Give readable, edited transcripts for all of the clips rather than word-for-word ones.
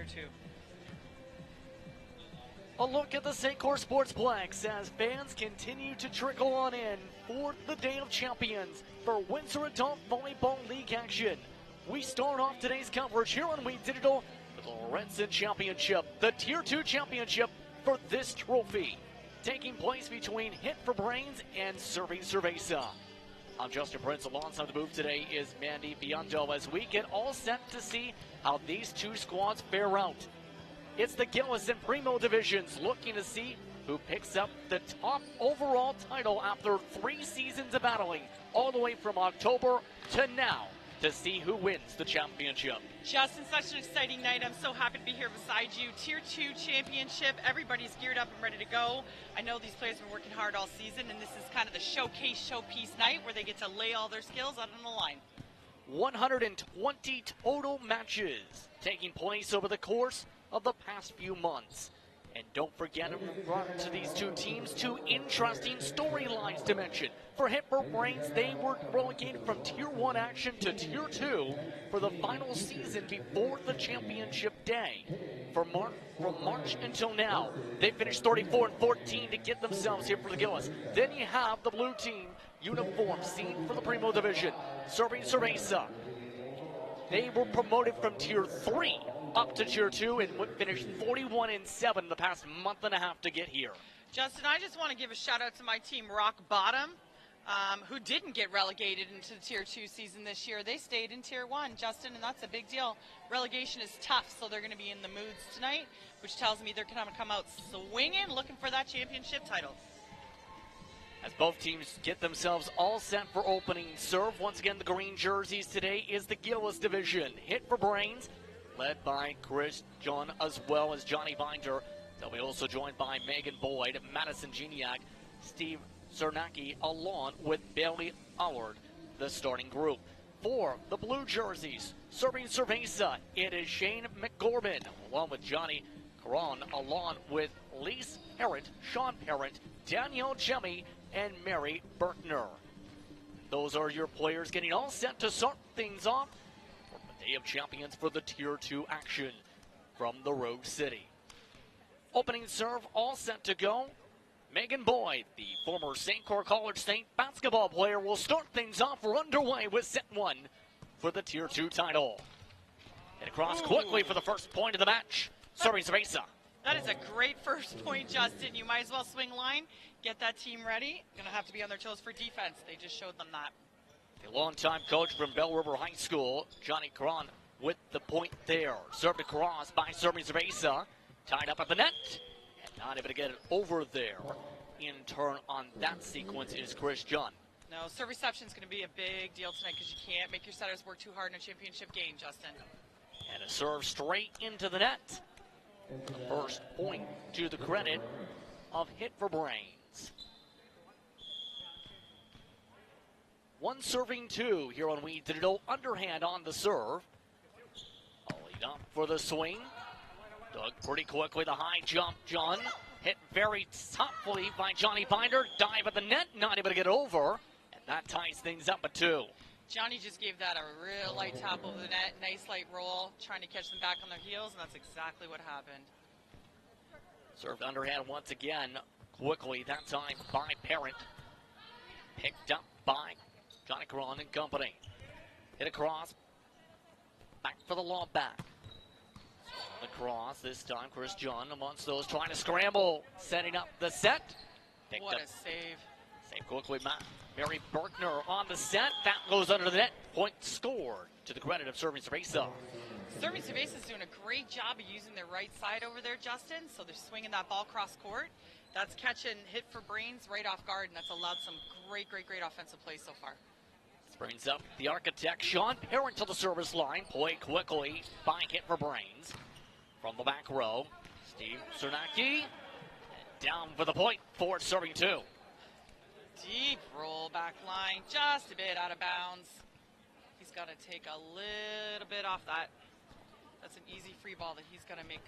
Tier 2. A look at the St. Clair Sportsplex as fans continue to trickle on in for the Day of Champions for Windsor Adult Volleyball League action. We start off today's coverage here on We Digital with the Lorenzen Championship, the Tier 2 Championship for this trophy, taking place between Hit for Brains and Serving Cerveza. I'm Justin Prince. Alongside the booth today is Mandy Biondo as we get all set to see how these two squads fare out. It's the Gillis and Primo divisions looking to see who picks up the top overall title after 3 seasons of battling, all the way from October to now, to see who wins the championship. Justin, such an exciting night. I'm so happy to be here beside you. Tier 2 championship. Everybody's geared up and ready to go. I know these players have been working hard all season, and this is kind of the showpiece night where they get to lay all their skills out on the line. 120 total matches taking place over the course of the past few months. And don't forget, in regard to these two teams, 2 interesting storylines to mention. For Hit for Brains, they were relegated from Tier 1 action to Tier 2 for the final season before the championship day. From March until now, they finished 34-14 to get themselves here for the Gillis. Then you have the blue team uniform seen for the Primo division, Serving Cerveza. They were promoted from Tier 3 up to Tier 2 and finished 41-7 the past month and a half to get here. Justin, I just want to give a shout out to my team, Rock Bottom, who didn't get relegated into the Tier 2 season this year. They stayed in Tier 1, Justin, and that's a big deal. Relegation is tough, so they're going to be in the moods tonight, which tells me they're going to come out swinging, looking for that championship title. As both teams get themselves all set for opening serve, once again, the green jerseys today is the Gillis division. Hit for Brains, led by Chris John as well as Johnny Binder. They'll be also joined by Megan Boyd, Madison Geniak, Steve Cernacki, along with Bailey Howard, the starting group. For the blue jerseys, Serving Cerveza, it is Shane McGorman, along with Johnny Caron, along with Lise Parent, Sean Parent, Danielle Jemmy, and Mary Berkner. Those are your players getting all set to start things off for the Day of Champions for the Tier 2 action from the Rogue City. Opening serve all set to go. Megan Boyd, the former St. Clair College State basketball player, will start things off. We're underway with set 1 for the Tier 2 title. And across quickly for the first point of the match, Serving Cerveza. That is a great first point, Justin. You might as well swing line, get that team ready. Going to have to be on their toes for defense. They just showed them that. The longtime coach from Bell River High School, Johnny Caron, with the point there. Served across by Serving Cerveza. Tied up at the net. And not able to get it over there. In turn on that sequence is Chris John. No, serve reception is going to be a big deal tonight because you can't make your setters work too hard in a championship game, Justin. And a serve straight into the net. The first point to the credit of Hit for Brains. 1 serving 2 here on We Digital. Underhand on the serve. Lead up for the swing. Dug pretty quickly, the high jump, John. Hit very softly by Johnny Binder. Dive at the net, not able to get over. And that ties things up at 2. Johnny just gave that a real light tap over the net. Nice light roll, trying to catch them back on their heels, and that's exactly what happened. Served underhand once again, quickly, that time by Parent. Picked up by Johnny Caron and company. Hit across, back for the lob back. Across, this time Chris John amongst those trying to scramble, setting up the set. Picked what up. A save. Save quickly, Mary Berkner on the set. That goes under the net. Point scored to the credit of Serving Cerveza. Serving Cerveza is doing a great job of using their right side over there, Justin. So they're swinging that ball cross court. That's catching Hit for Brains right off guard, and that's allowed some great offensive plays so far. This brings up the architect, Sean Parent, to the service line. Played quickly by Hit for Brains. From the back row, Steve Cernacki. Down for the point for Serving 2. Deep roll back line, just a bit out of bounds. He's got to take a little bit off that. That's an easy free ball that he's got to make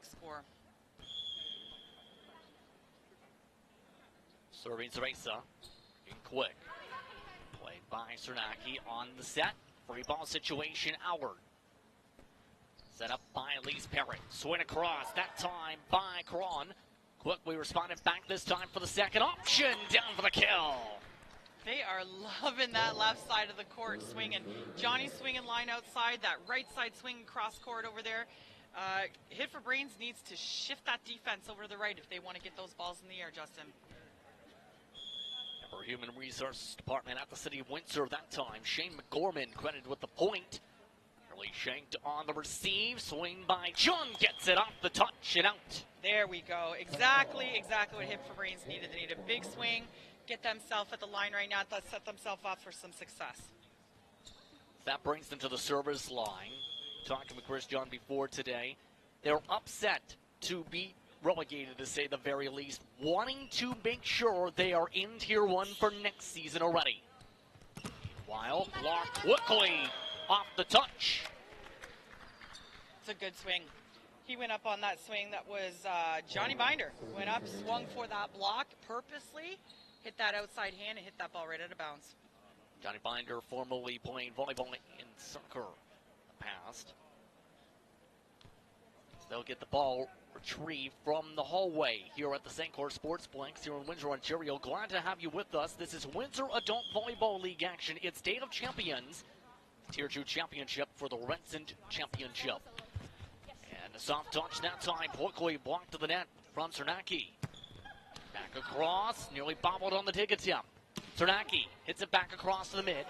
score. Serving Cerveza, in quick. Played by Cernacki on the set. Free ball situation, Howard. Set up by Elise Parrott. Swing across, that time by Cron. Quickly responded back this time for the second option. Down for the kill. They are loving that left side of the court swinging. Johnny swinging line outside, that right side swinging cross court over there. Hit for Brains needs to shift that defense over to the right if they want to get those balls in the air, Justin. For Human Resources Department at the city of Windsor that time. Shane McGorman credited with the point. Early shanked on the receive. Swing by John. Gets it off the touch and out. There we go. Exactly what Hit for Brains needed. They need a big swing. Get themselves at the line right now. Let's set themselves up for some success. That brings them to the service line. Talking with Chris John before today. They're upset to be relegated, to say the very least, wanting to make sure they are in Tier 1 for next season already. While blocked quickly off the touch. It's a good swing. He went up on that swing. That was Johnny Binder. Went up, swung for that block purposely, hit that outside hand, and hit that ball right out of bounds. Johnny Binder, formerly playing volleyball in soccer in the past. So they'll get the ball retrieved from the hallway here at the St. Clair Sportsplex here in Windsor, Ontario. Glad to have you with us. This is Windsor Adult Volleyball League action. It's State of Champions, Tier 2 championship for the Redsand Championship. And a soft touch that time, quickly blocked to the net from Cernacki. Back across, nearly bobbled on the dig attempt. Cernacki hits it back across to the mid.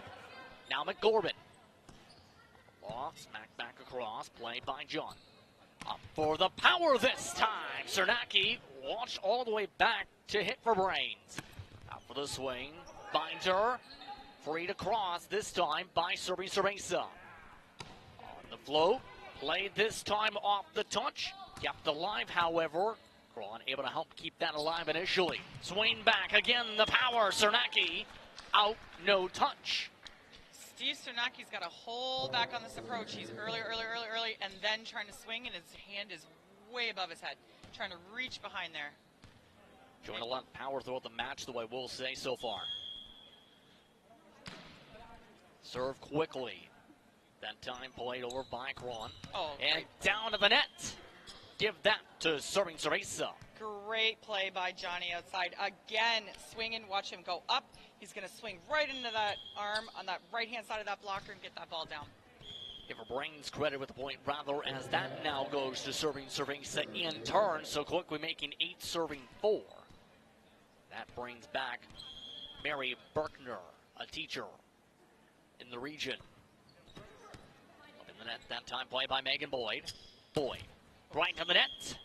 Now McGorman. Lost, smack back across, played by John. Up for the power this time. Cernacki launched all the way back to Hit for Brains. Out for the swing. Binder. Free to cross this time by Serbi Cerveza. On the float. Played this time off the touch. Kept alive, however. Cron able to help keep that alive initially. Swing back again. The power. Cernacki out. No touch. Steve Cernacki's got to hold back on this approach. He's early, and then trying to swing, and his hand is way above his head, trying to reach behind there. Showing a lot of power throughout the match, though, I will say so far. Serve quickly. That time played over by Cron. Oh, and down to the net. Give that to serving Cerveza. Great play by Johnny outside. Again, swinging. Watch him go up. He's going to swing right into that arm on that right-hand side of that blocker and get that ball down. Give her Brains credit with the point, rather, as that now goes to serving Cerveza in turn. So quickly making 8, serving 4. That brings back Mary Berkner, a teacher in the region. Up in the net that time, play by Megan Boyd. Boyd, right to the net.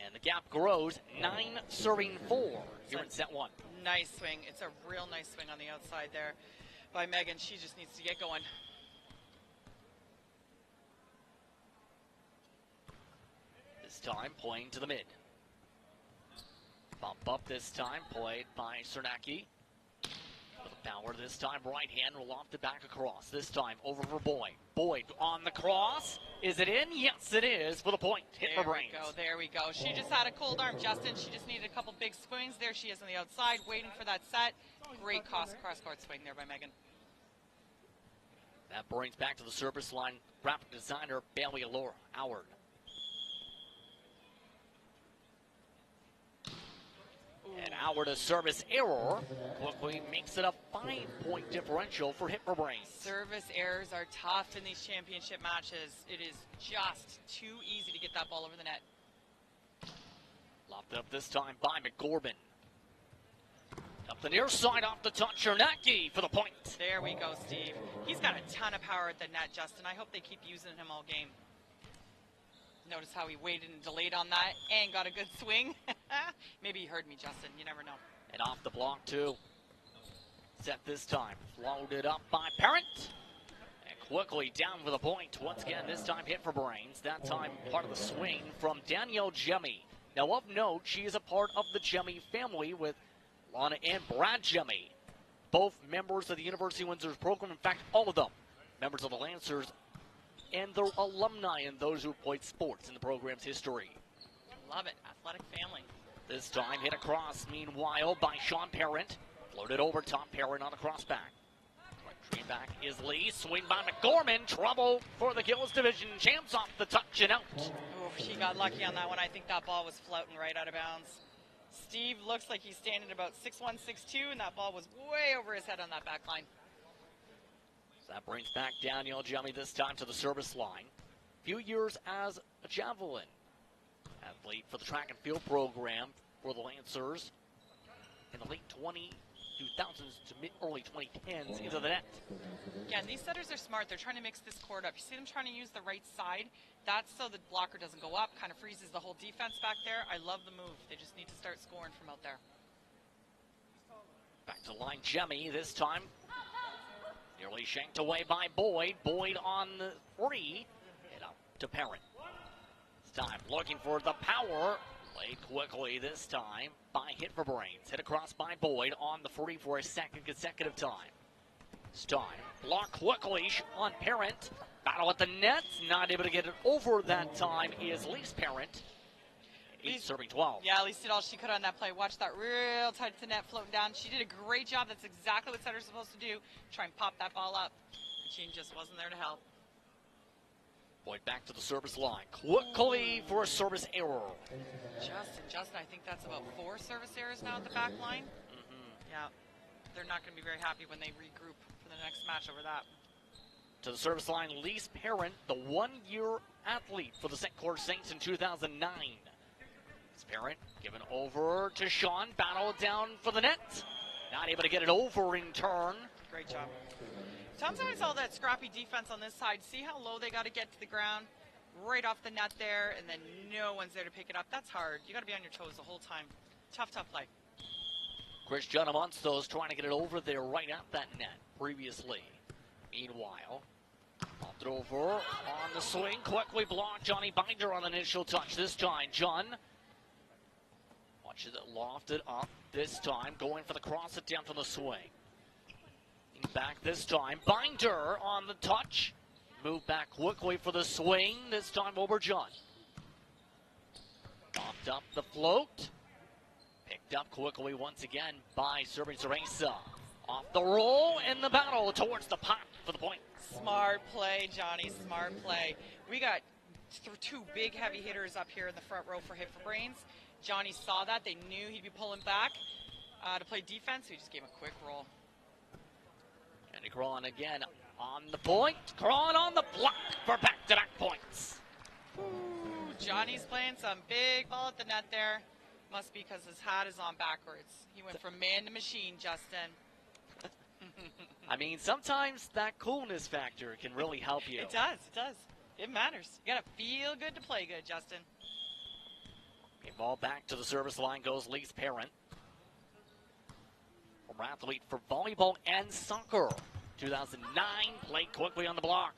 And the gap grows, 9, serving 4 here in set 1. Nice swing. It's a real nice swing on the outside there by Megan. She just needs to get going. This time, playing to the mid. Bump up this time, played by Cernacki. With the power this time, right hand will loft it back across. This time, over for Boyd. Boyd on the cross. Is it in? Yes, it is for the point. Hit for Brains. There we go. She just had a cold arm, Justin. She just needed a couple big swings. There she is on the outside, waiting for that set. Great cross-court swing there by Megan. That brings back to the service line graphic designer Bailey Howard. And Howard, a service error, quickly makes it a 5-point differential for Hit for Brains. Service errors are tough in these championship matches. It is just too easy to get that ball over the net. Lopped up this time by McGorman. Up the near side off the touch, Cernacki for the point. There we go, Steve. He's got a ton of power at the net, Justin. I hope they keep using him all game. Notice how he waited and delayed on that and got a good swing. Maybe he heard me, Justin. You never know. And off the block, too. Set this time. Floated up by Parent. And quickly down for the point. Once again, this time Hit for Brains. That time part of the swing from Danielle Jemmy. Now, of note, she is a part of the Jemmy family with Lana and Brad Jemmy. Both members of the University of Windsor's program. In fact, all of them members of the Lancers and their alumni and those who played sports in the program's history. Love it. Athletic family. This time hit across, meanwhile, by Sean Parent. Floated over Tom Parent on the crossback. Swing back is Lee. Swing by McGorman. Trouble for the Gillis division. Champs off the touch and out. Oof, he got lucky on that one. I think that ball was floating right out of bounds. Steve looks like he's standing about 6'1", 6'2", and that ball was way over his head on that back line. So that brings back Daniel Jemmy this time to the service line. Few years as a javelin athlete for the track and field program for the Lancers in the late 2000s to early 2010s into the net. Yeah, and these setters are smart. They're trying to mix this court up. You see them trying to use the right side. That's so the blocker doesn't go up, kind of freezes the whole defense back there. I love the move. They just need to start scoring from out there. Back to line Jemmy this time. Nearly shanked away by Boyd. Boyd on the free. And up to Parent. This time looking for the power. Played quickly this time by Hit for Brains. Hit across by Boyd on the free for a second consecutive time. This time, block quickly on Parent. Battle at the net. Not able to get it over that time is Lee's Parent. 8 serving 12. Yeah, Elise did all she could on that play. Watch that real tight to the net floating down. She did a great job. That's exactly what setter's supposed to do. Try and pop that ball up. She just wasn't there to help. Boyd back to the service line. Quickly for a service error. Justin, I think that's about 4 service errors now at the back line. Yeah, they're not going to be very happy when they regroup for the next match over that. To the service line, Lee's Parent, the one-year athlete for the St. Clair Saints in 2009. His Parent given over to Sean. Battle down for the net. Not able to get it over in turn. Great job. Sometimes all that scrappy defense on this side, see how low they got to get to the ground? Right off the net there, and then no one's there to pick it up. That's hard. You got to be on your toes the whole time. Tough play. Chris Giannamonsto's trying to get it over there right at that net previously. Meanwhile, popped it over on the swing. Quickly blocked. Johnny Binder on the initial touch this time. John watches it lofted up this time. Going for the cross it down from the swing. Back this time. Binder on the touch. Move back quickly for the swing. This time over John. Popped up the float. Picked up quickly once again by serving Ceresa. Off the roll in the battle towards the pot for the point. Smart play, Johnny. Smart play. We got 2 big heavy hitters up here in the front row for Hit for Brains. Johnny saw that. They knew he'd be pulling back to play defense. So he just gave him a quick roll. And Cron again on the point. Cron on the block for back-to-back points. Ooh, Johnny's playing some big ball at the net there. Must be because his hat is on backwards. He went from man to machine, Justin. I mean, sometimes that coolness factor can really help you. It does. It matters. You got to feel good to play good, Justin. Ball back to the service line goes Lee's Parent. Former athlete for volleyball and soccer. 2009, played quickly on the block.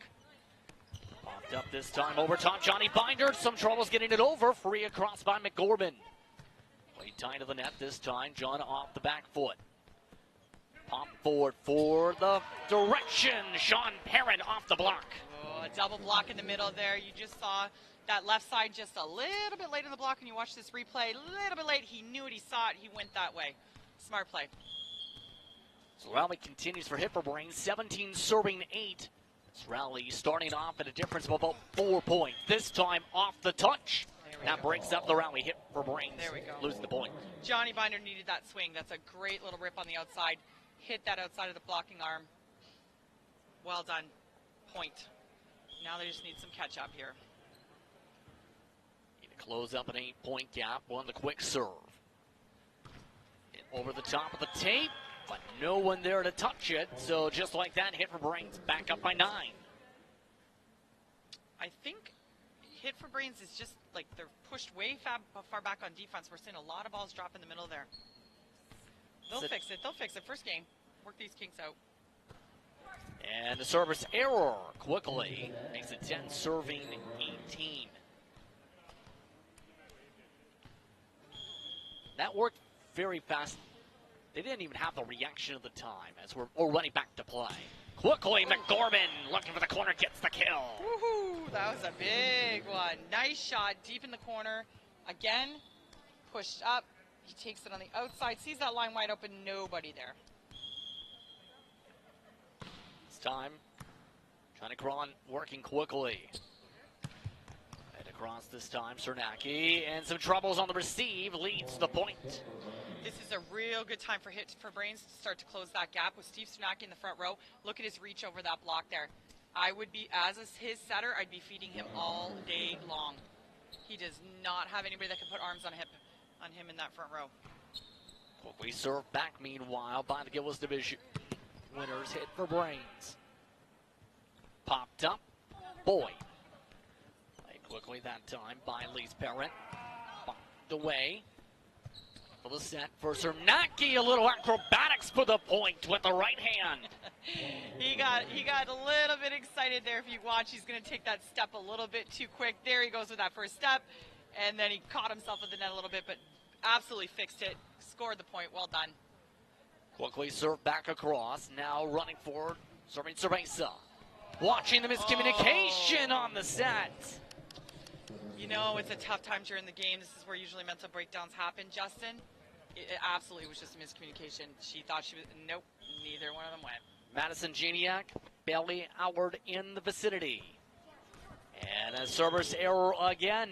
Popped up this time over top. Johnny Binder, some troubles getting it over. Free across by McGorman. Played tight to the net this time. John off the back foot. Pop forward for the direction. Sean Parent off the block. Oh, a double block in the middle there. You just saw that left side just a little bit late in the block, and you watch this replay. A little bit late. He knew it. He saw it. He went that way. Smart play. So rally continues for Hit for Brains. 17 serving 8. This rally starting off at a difference of about 4 points. This time off the touch. That breaks up the rally. Hit for Brains. There we go. Losing the point. Johnny Binder needed that swing. That's a great little rip on the outside. Hit that outside of the blocking arm. Well done. Point. Now they just need some catch up here. Need to close up an 8-point gap. One the quick serve. Over the top of the tape, but no one there to touch it. So just like that, Hit for Brains back up by 9. I think Hit for Brains is just like they're pushed way far back on defense. We're seeing a lot of balls drop in the middle there. They'll fix it. They'll fix it. First game. Work these kinks out. And the service error quickly makes it 10 serving 18. That worked very fast. They didn't even have the reaction of the time as we're already back to play. Quickly, McGorman looking for the corner, gets the kill. Woohoo! That was a big one. Nice shot deep in the corner. Again, pushed up. He takes it on the outside, sees that line wide open, nobody there. time, Johnny working quickly. And across this time, Cernacki, and some troubles on the receive, leads the point. This is a real good time for Brains to start to close that gap with Steve Cernacki in the front row. Look at his reach over that block there. I would be, as his setter, I'd be feeding him all day long. He does not have anybody that can put arms on him in that front row. Quickly served back, meanwhile, by the Gillis Division. Winners hit for Brains. Popped up. Boyd. Played quickly that time by Lise Parent. Popped away. For the set for Cernacki. A little acrobatics for the point with the right hand. He got a little bit excited there. If you watch, he's going to take that step a little bit too quick. There he goes with that first step. And then he caught himself at the net a little bit, but absolutely fixed it. Scored the point. Well done. Quickly served back across. Now running forward. Serving Cerveza. Watching the miscommunication on the set. You know, it's a tough time during the game. This is where usually mental breakdowns happen. Justin, it absolutely was just a miscommunication. She thought she was, nope, neither one of them went. Madison Geniak, Bailey Howard in the vicinity. And a service error again.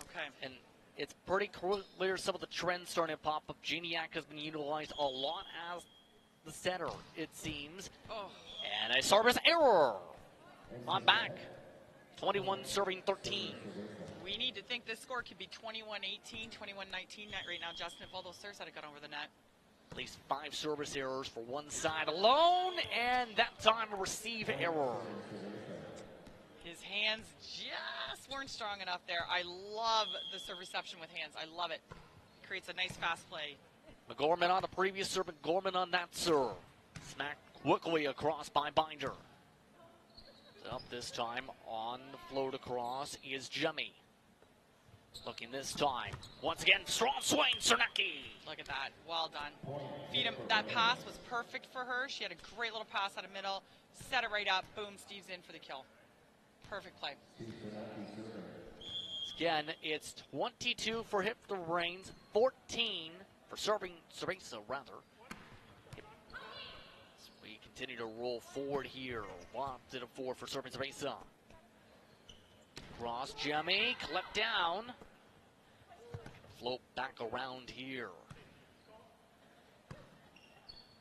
Okay. And it's pretty clear some of the trends starting to pop up. Geniak has been utilized a lot as the setter, it seems. Oh. And a service error. On back. 21 serving 13. We need to think this score could be 21-18, 21-19 net right now, Justin, if all those serves had gone over the net. At least 5 service errors for one side alone, and that time a receive error. His hands just weren't strong enough there. I love the serve reception with hands. I love it. Creates a nice fast play. McGorman on the previous serve, and Gorman on that serve. Smacked quickly across by Binder. Up this time on the float across is Jemmy. Looking this time. Once again, strong swing, Cernacki. Look at that. Well done. Feed him. That pass was perfect for her. She had a great little pass out of middle. Set it right up. Boom. Steve's in for the kill. Perfect play. Again, it's 22 for hit for Brains, 14 for serving Cerveza, rather. We continue to roll forward here. Wafted a 4 for serving Cerveza. Cross Jemmy, collect down. Float back around here.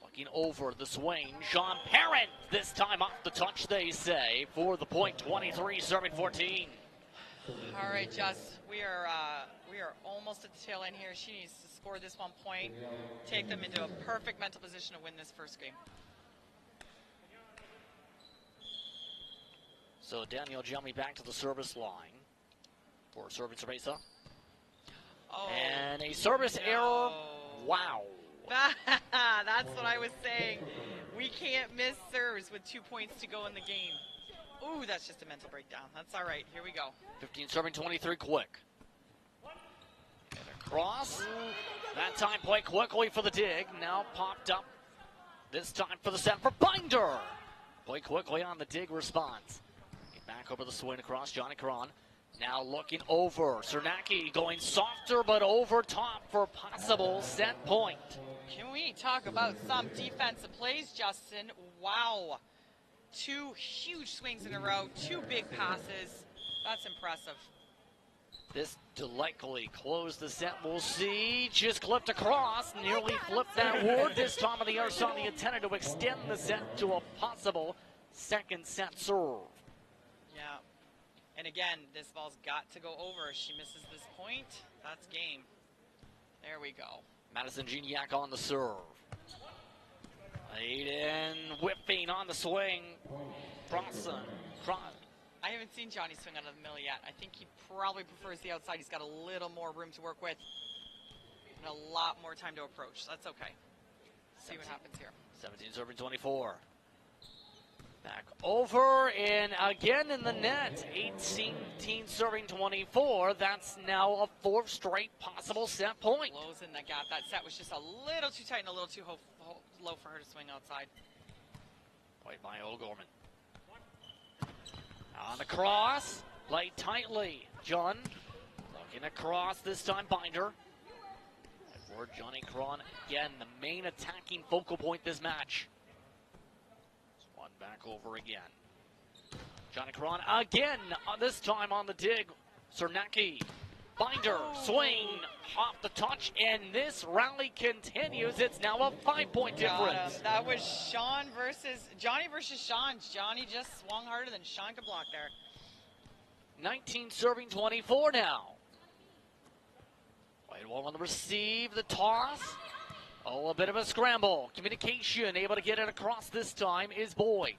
Looking over the swing, Sean Parent, this time off the touch, they say, for the point. 23, serving 14. All right, Jess, we are almost at the tail end here. She needs to score this 1 point, take them into a perfect mental position to win this first game. So Danielle Jemmy back to the service line for serving Cerveza. Oh, and a service error. Wow. That's what I was saying. We can't miss serves with 2 points to go in the game. Ooh, that's just a mental breakdown. That's all right. Here we go. 15 serving 23 quick. And across. That time play quickly for the dig. Now popped up. This time for the set for Binder. Play quickly on the dig response. Back over the swing across Johnny Cron. Now looking over. Cernacki going softer but over top for possible set point. Can we talk about some defensive plays, Justin? Wow. 2 huge swings in a row, 2 big passes. That's impressive. This to likely close the set. We'll see. Just clipped across. Nearly flipped that wood. This time on the other side, the intended to extend the set to a possible second set serve. Yeah. And again, this ball's got to go over. If she misses this point, that's game. There we go. Madison Geniak on the serve. Aiden whipping on the swing. Bronson. I haven't seen Johnny swing out of the middle yet. I think he probably prefers the outside. He's got a little more room to work with and a lot more time to approach. That's okay. See what happens here. 17 serving 24. Back over and again in the net. 18 serving 24. That's now a 4th straight possible set point. Close in the gap. That set was just a little too tight and a little too low for her to swing outside. Played by O'Gorman. On the cross. Played tightly. John looking across this time. Binder. for Johnny Cron. Again, the main attacking focal point this match. One back over again. Johnny Cron again, this time on the dig. Cernacki, binder, swing, off the touch, and this rally continues. It's now a 5-point difference. That was Johnny versus Sean. Johnny just swung harder than Sean could block there. 19 serving 24 now. Whitewall on the receive, the toss. Oh, a bit of a scramble. Communication, able to get it across this time is Boyd.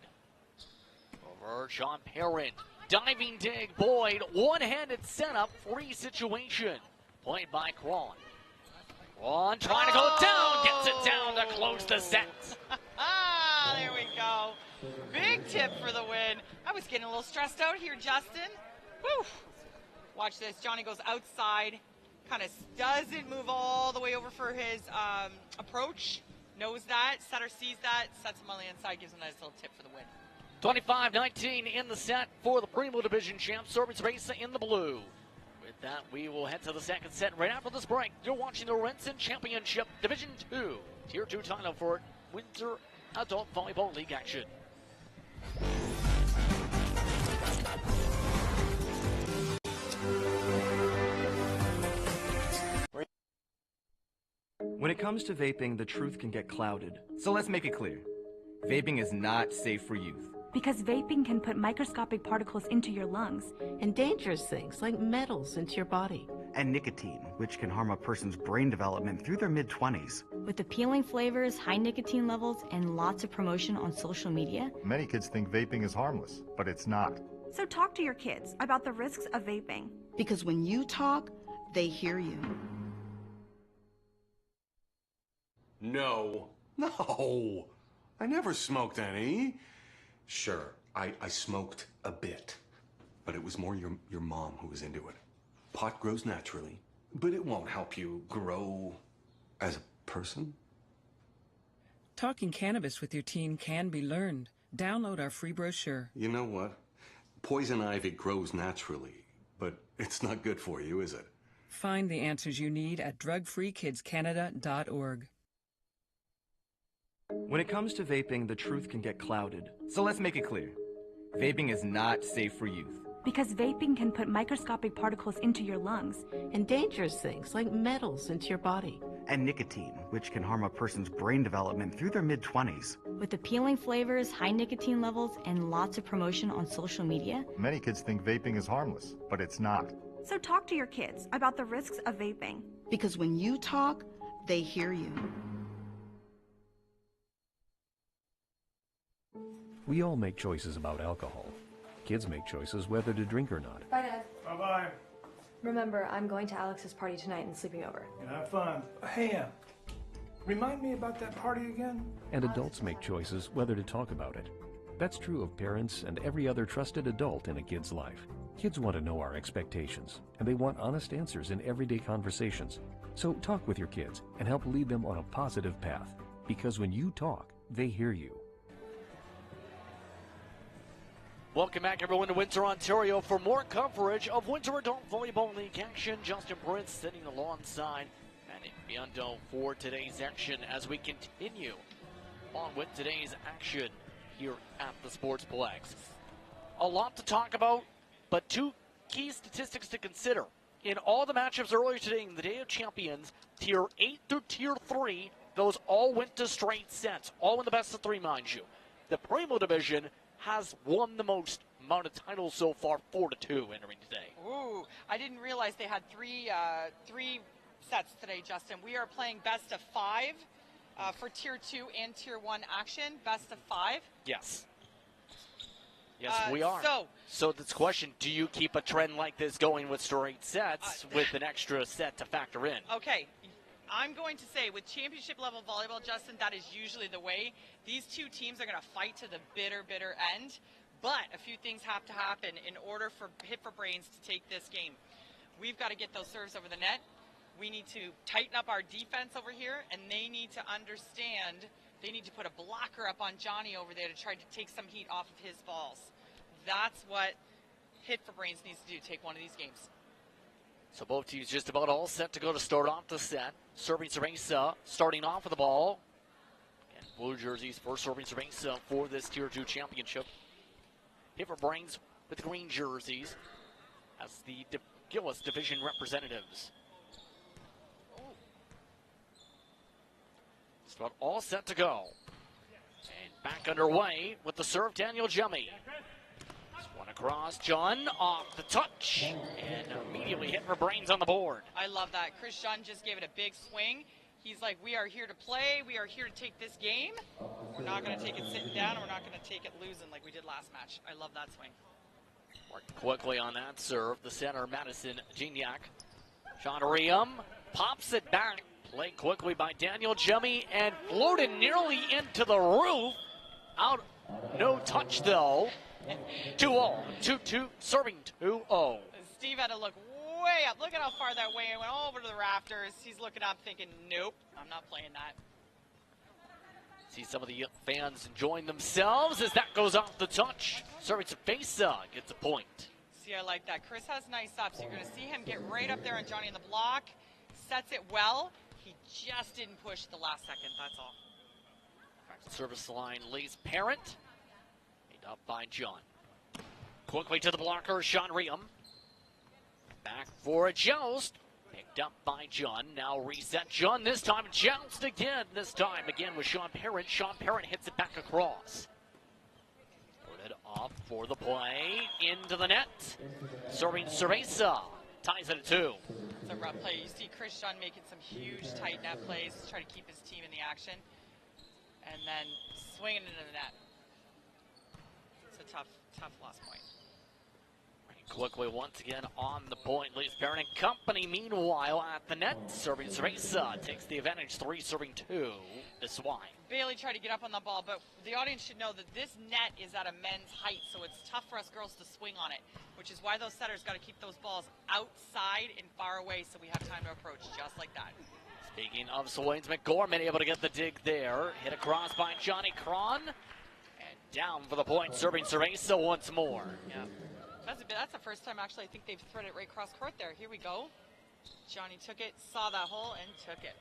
Over Sean Parent. Diving dig, Boyd. One-handed setup, free situation. Played by Cron. Cron trying to go down, gets it down to close the set. There we go. Big tip for the win. I was getting a little stressed out here, Justin. Woo. Watch this. Johnny goes outside. Kind of doesn't move all the way over for his approach. Knows that. Setter sees that. Sets him on the inside. Gives him a nice little tip for the win. 25-19 in the set for the Primo Division champs, Service Race in the blue. With that, we will head to the second set right after this break. You're watching the Renson Championship Division 2, Tier 2 title for Windsor Adult Volleyball League action. When it comes to vaping, the truth can get clouded. So let's make it clear. Vaping is not safe for youth. Because vaping can put microscopic particles into your lungs. And dangerous things like metals into your body. And nicotine, which can harm a person's brain development through their mid-20s. With appealing flavors, high nicotine levels, and lots of promotion on social media. Many kids think vaping is harmless, but it's not. So talk to your kids about the risks of vaping. Because when you talk, they hear you. No. I never smoked any. Sure, I smoked a bit, but it was more your mom who was into it. Pot grows naturally, but it won't help you grow as a person. Talking cannabis with your teen can be learned. Download our free brochure. You know what? Poison ivy grows naturally, but it's not good for you, is it? Find the answers you need at drugfreekidscanada.org. When it comes to vaping, the truth can get clouded. So let's make it clear. Vaping is not safe for youth. Because vaping can put microscopic particles into your lungs. And dangerous things like metals into your body. And nicotine, which can harm a person's brain development through their mid-20s. With appealing flavors, high nicotine levels, and lots of promotion on social media. Many kids think vaping is harmless, but it's not. So talk to your kids about the risks of vaping. Because when you talk, they hear you. We all make choices about alcohol. Kids make choices whether to drink or not. Bye, Dad. Bye-bye. Remember, I'm going to Alex's party tonight and sleeping over. Have fun. Hey, remind me about that party again? And adults make choices whether to talk about it. That's true of parents and every other trusted adult in a kid's life. Kids want to know our expectations, and they want honest answers in everyday conversations. So talk with your kids and help lead them on a positive path. Because when you talk, they hear you. Welcome back, everyone, to Windsor, Ontario for more coverage of Windsor Adult Volleyball League action. Justin Prince sitting alongside Manny Biondo for today's action as we continue on with today's action here at the Sportsplex. A lot to talk about, but two key statistics to consider. In all the matchups earlier today in the Day of Champions, Tier 8 through Tier 3, those all went to straight sets, all in the best of three, mind you. The Primo Division has won the most amount of titles so far, 4-2 entering today. Ooh, I didn't realize they had three sets today, Justin. We are playing best of 5 for Tier 2 and Tier 1 action. Best of 5. Yes. Yes, we are. So this question, do you keep a trend like this going with straight sets with an extra set to factor in? Okay. I'm going to say with championship level volleyball, Justin, that is usually the way. These two teams are going to fight to the bitter end, but a few things have to happen in order for Hit for Brains to take this game. We've got to get those serves over the net. We need to tighten up our defense over here, and they need to understand they need to put a blocker up on Johnny over there to try to take some heat off of his balls. That's what Hit for Brains needs to do, take one of these games. So both teams just about all set to go to start off the set. Serving Cerveza, starting off with the ball. And blue jerseys first serving Cerveza for this Tier 2 championship. Hit for Brains with the green jerseys as the Gillis Division representatives. Just about all set to go. And back underway with the serve, Daniel Jemmy. One across, John off the touch, and immediately hit for Brains on the board. I love that. Chris John just gave it a big swing. He's like, we are here to play. We are here to take this game. We're not going to take it sitting down, and we're not going to take it losing like we did last match. I love that swing. Working quickly on that serve, the center, Madison Gignac. Sean Riem pops it back. Played quickly by Daniel Jemmy and floated nearly into the roof. Out, no touch though. 2-0, 2-2, serving 2-0. Steve had to look way up. Look at how far that way went over to the rafters. He's looking up thinking, nope, I'm not playing that. See some of the fans enjoying themselves as that goes off the touch. Serving Cerveza gets a point. See, I like that. Chris has nice ups. You're going to see him get right up there on Johnny in the block. Sets it well. He just didn't push the last second, that's all. Back to service line, Lee's Parent. Up by John. Quickly to the blocker, Sean Riem. Back for a joust. Picked up by John. Now reset John this time. Joust again. This time again with Sean Parent. Sean Parent hits it back across. Put it off for the play. Into the net. Serving Cerveza. Ties it at 2. It's a rough play. You see Chris John making some huge tight net plays to try to keep his team in the action. And then swinging into the net. Tough lost point. Quickly once again on the point. Lee's Parent and company meanwhile at the net. Serving Cerveza takes the advantage. 3 serving 2. This why. Bailey tried to get up on the ball, but the audience should know that this net is at a men's height, so it's tough for us girls to swing on it, which is why those setters got to keep those balls outside and far away so we have time to approach just like that. Speaking of swings, McGorman able to get the dig there. Hit across by Johnny Cron. Down for the point, serving Cerveza once more. Yeah, that's the first time actually I think they've threaded it right cross court there. Here we go. Johnny took it, saw that hole, and took it.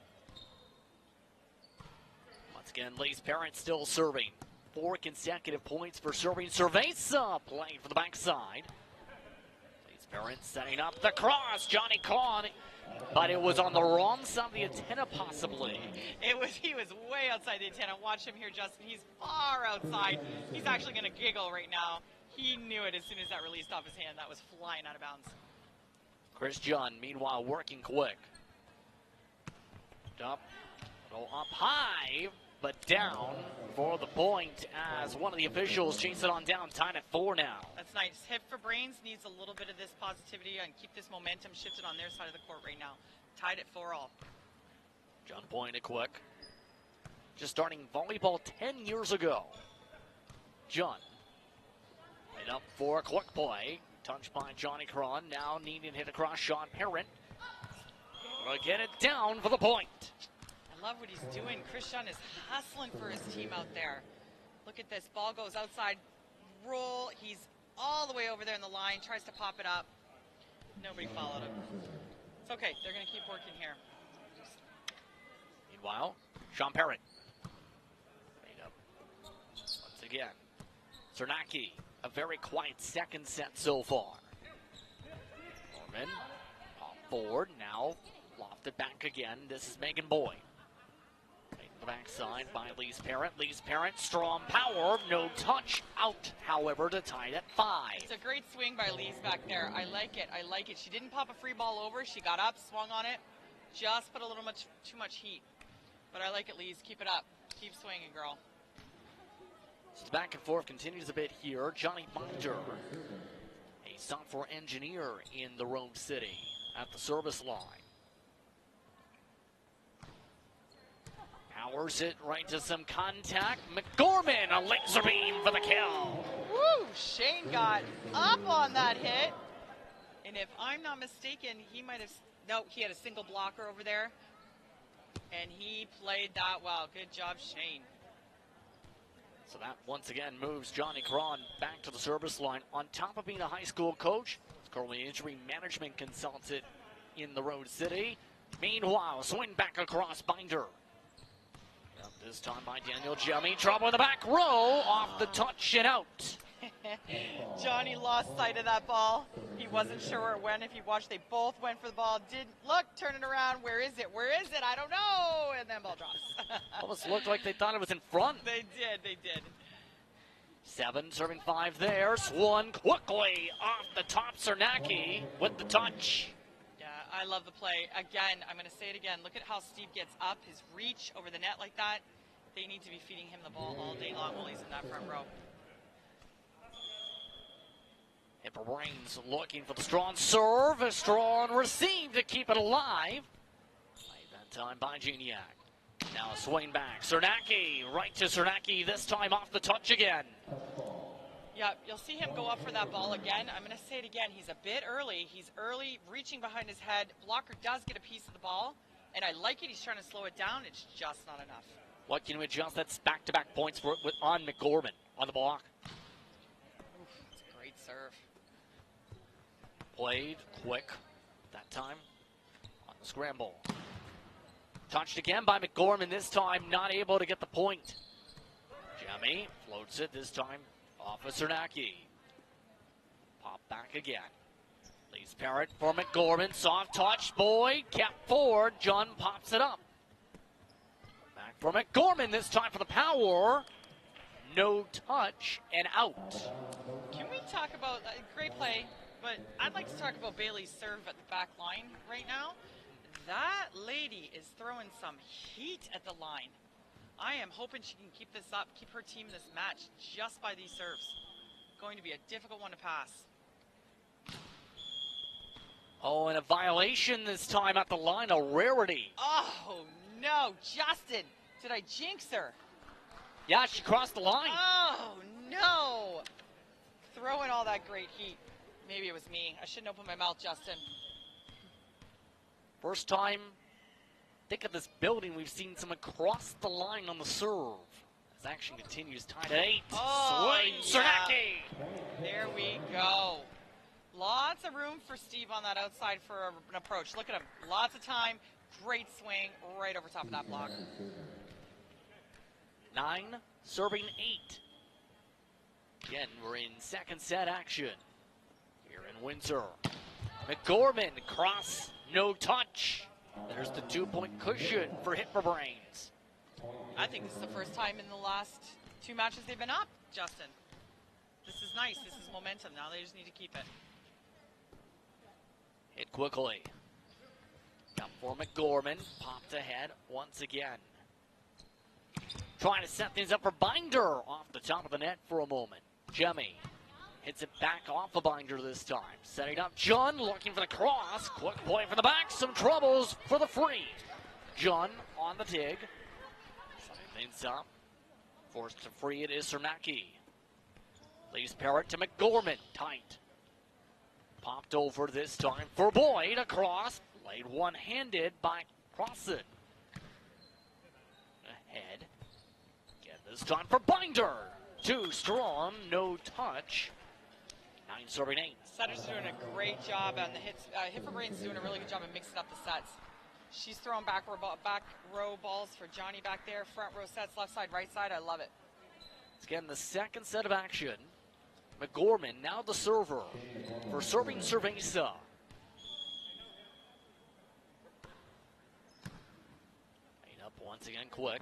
Once again, Lee's Parent still serving. 4 consecutive points for serving Cerveza. Playing for the backside. Lee's Parent setting up the cross. Johnny Cron. But it was on the wrong side of the antenna, possibly. He was way outside the antenna. Watch him here, Justin. He's far outside. He's actually going to giggle right now. He knew it as soon as that released off his hand. That was flying out of bounds. Chris John, meanwhile, working quick. Up high, but down for the point as one of the officials chases it on down. Tied at 4 now. That's nice. Hit for Brains needs a little bit of this positivity and keep this momentum shifted on their side of the court right now. Tied at 4-all. John pointed quick. Just starting volleyball 10 years ago. John. Made up for a quick play. Touched by Johnny Cron. Now needing to hit across Sean Parent. Will get it down for the point. I love what he's doing. Christian is hustling for his team out there. Look at this. Ball goes outside. Roll. He's all the way over there in the line. Tries to pop it up. Nobody followed him. It's okay. They're going to keep working here. Meanwhile, Sean Parent. Made up once again. Cernacki. A very quiet second set so far. Norman. Off forward. Now lofted back again. This is Megan Boyd. The backside by Lee's Parent. Lee's Parent, strong power, no touch. Out, however, to tie it at 5. It's a great swing by Lee's back there. I like it. I like it. She didn't pop a free ball over. She got up, swung on it, just put a little too much heat. But I like it, Lee's. Keep it up. Keep swinging, girl. So the back and forth continues a bit here. Johnny Binder, a software engineer in the Rome City at the service line. Powers it right to some contact. McGorman, a laser beam for the kill. Woo! Shane got up on that hit. And if I'm not mistaken, he might have... No, he had a single blocker over there. And he played that well. Good job, Shane. So that once again moves Johnny Cron back to the service line. On top of being a high school coach, he's currently an injury management consultant in the Road City. Meanwhile, swing back across Binder. Up this time by Daniel Jemmy. Trouble in the back row. Off the touch and out. Johnny lost sight of that ball. He wasn't sure where it went. If you watch, they both went for the ball. Didn't look, turn it around. Where is it? Where is it? I don't know. And then ball drops. Almost looked like they thought it was in front. They did. 7 serving 5 there. Swung quickly off the top. Cernacki with the touch. Yeah, I love the play. Again, I'm going to say it again. Look at how Steve gets up, his reach over the net like that. They need to be feeding him the ball all day long while he's in that front row. Hipper Brains looking for the strong serve. A strong receive to keep it alive. Played that time by Geniak. Now a swing back. Cernacki, right to Cernacki, this time off the touch again. Yeah, you'll see him go up for that ball again. I'm going to say it again. He's a bit early. He's early, reaching behind his head. Blocker does get a piece of the ball, and I like it. He's trying to slow it down. It's just not enough. What can we adjust? That's back-to-back points on McGorman on the block. Oof, it's a great serve. Played quick that time on the scramble. Touched again by McGorman, this time not able to get the point. Jemmy floats it this time off of Cernacki. Pop back again. Leaves Parrott for McGorman. Soft touch, Boyd kept forward. John pops it up. Back for McGorman this time for the power. No touch and out. Can we talk about, great play, but I'd like to talk about Bailey's serve at the back line right now. That lady is throwing some heat at the line. I am hoping she can keep this up, keep her team in this match just by these serves. Going to be a difficult one to pass. Oh, and a violation this time at the line, a rarity. Oh, no, Justin, did I jinx her? Yeah, she crossed the line. Oh, no. Throwing all that great heat. Maybe it was me. I shouldn't open my mouth, Justin. First time, think of this building, we've seen someone cross the line on the serve. As action continues, tied at 8. Oh, Swing, yeah. Cernacki. There we go. Lots of room for Steve on that outside for an approach. Look at him. Lots of time. Great swing right over top of that block. 9, serving 8. Again, we're in second set action here in Windsor. McGorman, cross, no touch. There's the 2-point cushion for Hipper Brains. I think this is the first time in the last 2 matches they've been up, Justin. This is nice. This is momentum. Now they just need to keep it. Hit quickly. Up for McGorman. Popped ahead once again. Trying to set things up for Binder off the top of the net for a moment. Jemmy hits it back off of Binder this time. Setting up John, looking for the cross. Quick play from the back. Some troubles for the free. John on the dig. Setting things up. Forced to free it is Cernacki. Leaves Parrott to McGorman. Tight. Popped over this time for Boyd. Across. Played one-handed by Crossan. Ahead. Again this time for Binder. Too strong. No touch. 9 serving 8. Setter's doing a great job on the hits. Hipperbrain's doing a really good job of mixing up the sets. She's throwing back row balls for Johnny back there. Front row sets, left side, right side. I love it. It's again the second set of action. McGorman, now the server for serving Cerveza. Made up once again quick.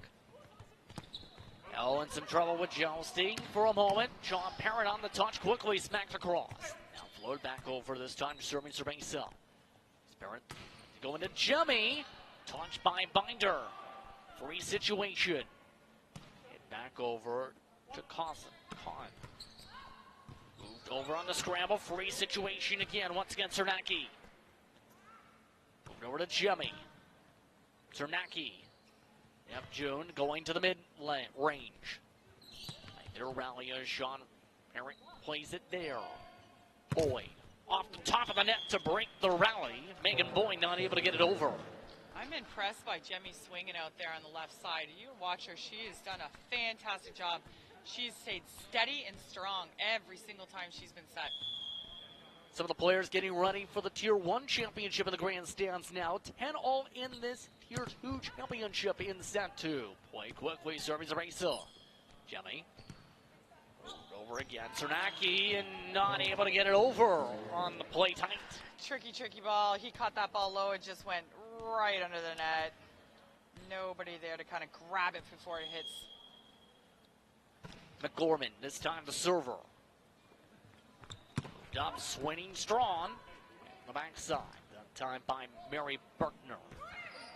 Now in some trouble with jousting for a moment. Sean Parrott on the touch, quickly smacked across. Now floated back over this time, serving Cerveza. Parrott going to Jemmy. Touched by Binder. Free situation. Hit back over to Cosson. Moved over on the scramble. Free situation again. Once again, Cernacki. Moved over to Jemmy. Cernacki. Yep, June going to the mid-range. Their rally as Sean Parrott plays it there. Boyd off the top of the net to break the rally. Megan Boyd not able to get it over. I'm impressed by Jemmy swinging out there on the left side. You watch her. She has done a fantastic job. She's stayed steady and strong every single time she's been set. Some of the players getting ready for the Tier 1 championship in the grandstands now. 10 all in this Tier 2 championship in set 2. Play quickly, serving Zeresa. Jemmy. Over again. Cernacki and not able to get it over on the play tight. Tricky ball. He caught that ball low. It just went right under the net. Nobody there to kind of grab it before it hits. McGorman, this time the server. Moved up, swinging strong. The backside, that time by Mary Berkner.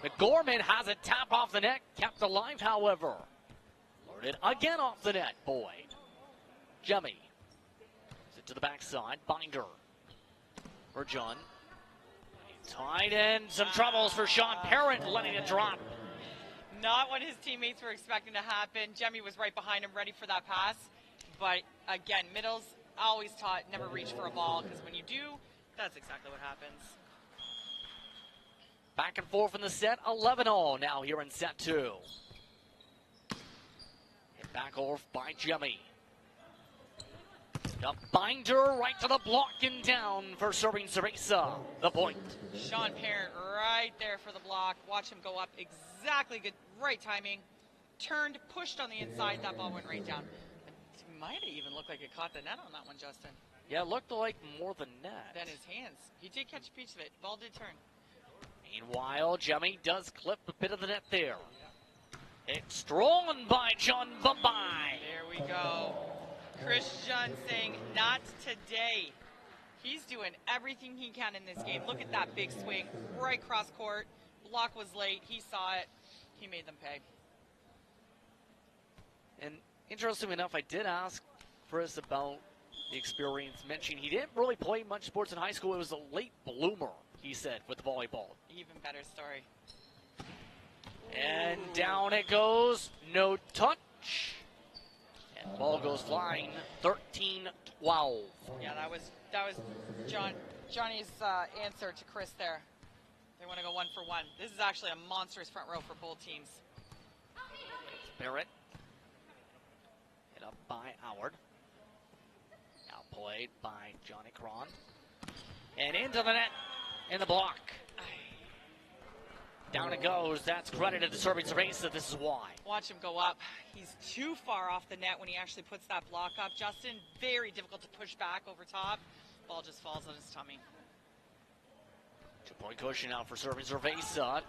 McGorman has it tap off the net, kept alive, however. Lured it again off the net, Boyd. Jemmy. It to the backside, Binder. For John. Tied in, some troubles for Sean Parent, letting it drop. Not what his teammates were expecting to happen. Jemmy was right behind him, ready for that pass. But again, middles always taught never reach for a ball, because when you do, that's exactly what happens. Back and forth in the set, 11 all now here in set 2. Hit back off by Jemmy. The Binder right to the block and down for serving Zeresa. The point. Sean Parent right there for the block. Watch him go up. Exactly good. Right timing. Turned, pushed on the inside. That ball went right down. It might have even looked like it caught the net on that one, Justin. Yeah, it looked like more than net. Than his hands. He did catch a piece of it. Ball did turn. Meanwhile, Jemmy does clip a bit of the net there. It's strong by John Bambai. There we go. Christian saying, not today. He's doing everything he can in this game. Look at that big swing. Right cross court. Block was late. He saw it. He made them pay. And interestingly enough, I did ask Chris about the experience, mentioning he didn't really play much sports in high school. It was a late bloomer, he said, with volleyball. Even better story. And down it goes. No touch. And the ball goes flying. 13-12. Yeah, that was Johnny's answer to Chris there. They want to go 1 for 1. This is actually a monstrous front row for both teams. It's Barrett. Hit up by Howard. Now played by Johnny Cron. And into the net in the block. Down it goes. That's credited to serving Zeresa. This is why. Watch him go up. He's too far off the net when he actually puts that block up. Justin, very difficult to push back over top. Ball just falls on his tummy. 2-point cushion out for serving Zeresa.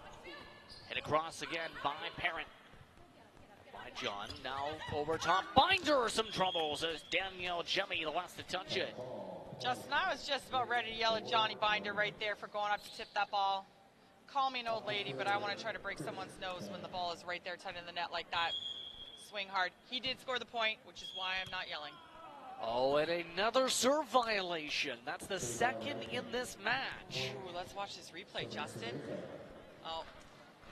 Hit across again by Parent. By John. Now over top. Binder, some troubles as Danielle Jemmy the last to touch it. Justin, I was just about ready to yell at Johnny Binder right there for going up to tip that ball. Call me an old lady, but I want to try to break someone's nose when the ball is right there tight in the net like that. Swing hard. He did score the point, which is why I'm not yelling. Oh, and another serve violation. That's the second in this match. Ooh, let's watch this replay, Justin. Oh,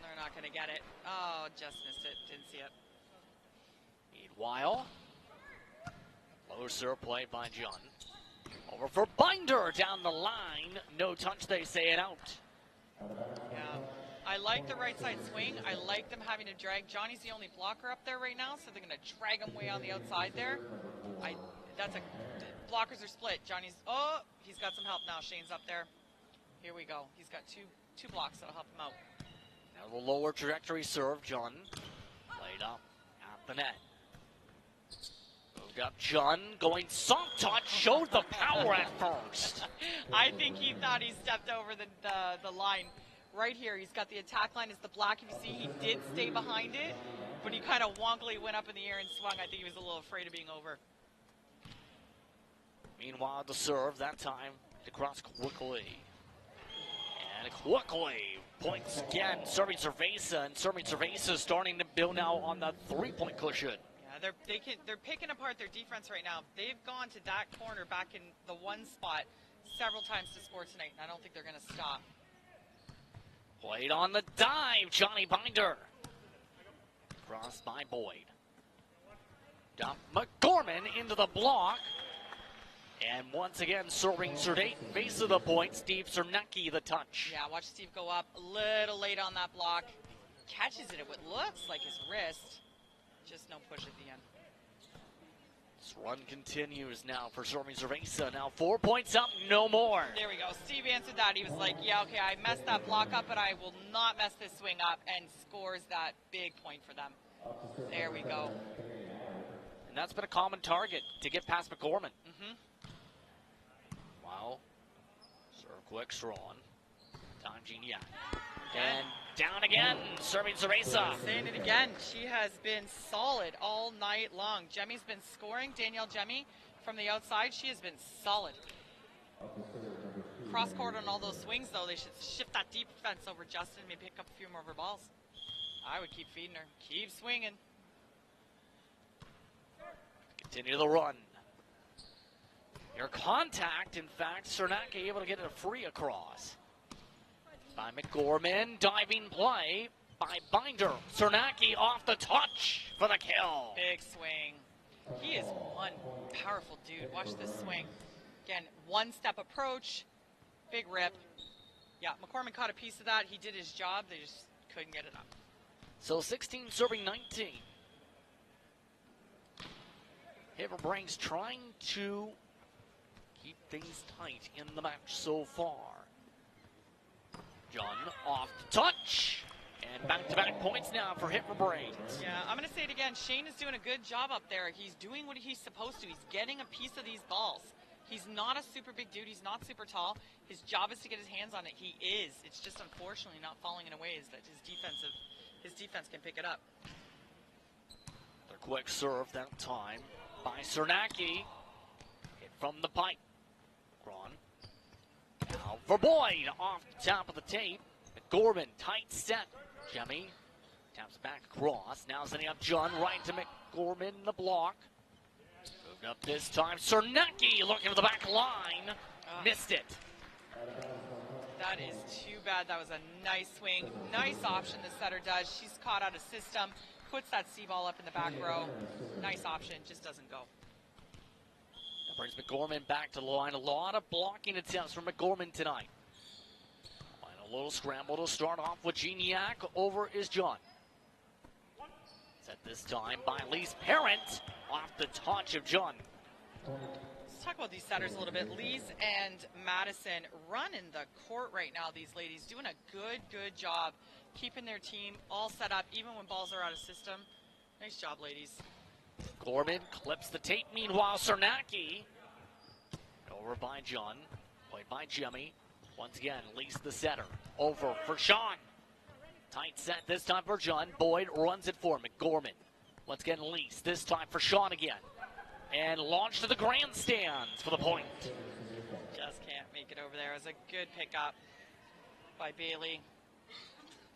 they're not going to get it. Oh, just missed it. Didn't see it. Meanwhile, low serve play by John. Over for Binder down the line. No touch, they say, it out. Yeah, I like the right side swing. I like them having to drag. Johnny's the only blocker up there right now, so they're going to drag him way on the outside there. Blockers are split. He's got some help now. Shane's up there. Here we go. He's got two blocks that'll help him out. Now the lower trajectory serve, John. Played up at the net. Moved up, John going soft touch, showed the power at first. I think he thought he stepped over the line. Right here, he's got the attack line as the block. If you see, he did stay behind it, but he kind of wonkily went up in the air and swung. I think he was a little afraid of being over. Meanwhile, the serve, that time, to cross quickly. And quickly, points again, serving Zeresa, and serving Zeresa starting to build now on the 3-point cushion. Yeah, they're picking apart their defense right now. They've gone to that corner back in the one spot several times to score tonight, and I don't think they're going to stop. Played on the dive, Johnny Binder. Crossed by Boyd. Dump McGorman into the block. And once again, serving Zerdate, base of the point, Steve Cernacki the touch. Yeah, watch Steve go up a little late on that block. Catches it at what looks like his wrist. Just no push at the end. This run continues now for serving Cerveza. Now 4 points up, no more. There we go. Steve answered that. He was like, yeah, okay, I messed that block up, but I will not mess this swing up, and scores that big point for them. There we go. And that's been a common target to get past McGorman. Wow. Serve quick, strong. Time Geniac. And down again, serving Cerveza. Saying it again, she has been solid all night long. Jemmy's been scoring. Danielle Jemmy from the outside, she has been solid. Cross court on all those swings, though. They should shift that defense over Justin, maybe pick up a few more of her balls. I would keep feeding her. Keep swinging. Continue the run. Your contact, in fact, Cernacki able to get a free across. By McGorman, diving play by Binder. Cernacki off the touch for the kill. Big swing. He is one powerful dude. Watch this swing. Again, one-step approach, big rip. Yeah, McCormick caught a piece of that. He did his job. They just couldn't get it up. So 16 serving 19. Haverbrings trying to keep things tight in the match so far. John off the touch. And back-to-back points now for Haverbrings. Yeah, I'm going to say it again. Shane is doing a good job up there. He's doing what he's supposed to. He's getting a piece of these balls. He's not a super big dude. He's not super tall. His job is to get his hands on it. He is. It's just unfortunately not falling in ways that his defense can pick it up. The quick serve that time by Cernacki. Hit from the pipe. Braun. Now for Boyd off the top of the tape. McGorman, tight set. Jemmy taps back across. Now sending up John right to McGorman, the block. Moved up this time. Cernacki looking for the back line. Missed it. That is too bad. That was a nice swing. Nice option the setter does. She's caught out of system. Puts that C ball up in the back row. Nice option. Just doesn't go. That brings McGorman back to the line. A lot of blocking attempts from McGorman tonight. A little scramble to start off with Geniac. Over is John. Set this time by Lee's Parent. Off the touch of John. Let's talk about these setters a little bit. Lee's and Madison running the court right now. These ladies doing a good job keeping their team all set up, even when balls are out of system. Nice job, ladies. Gorman clips the tape. Meanwhile, Cernacki. Over by John. Played by Jemmy. Once again, Lee's the setter. Over for Sean. Tight set this time for John. Boyd runs it for McGorman. Once again, Lee's. This time for Sean again. And launched to the grandstands for the point. Just can't make it over there. It was a good pickup by Bailey.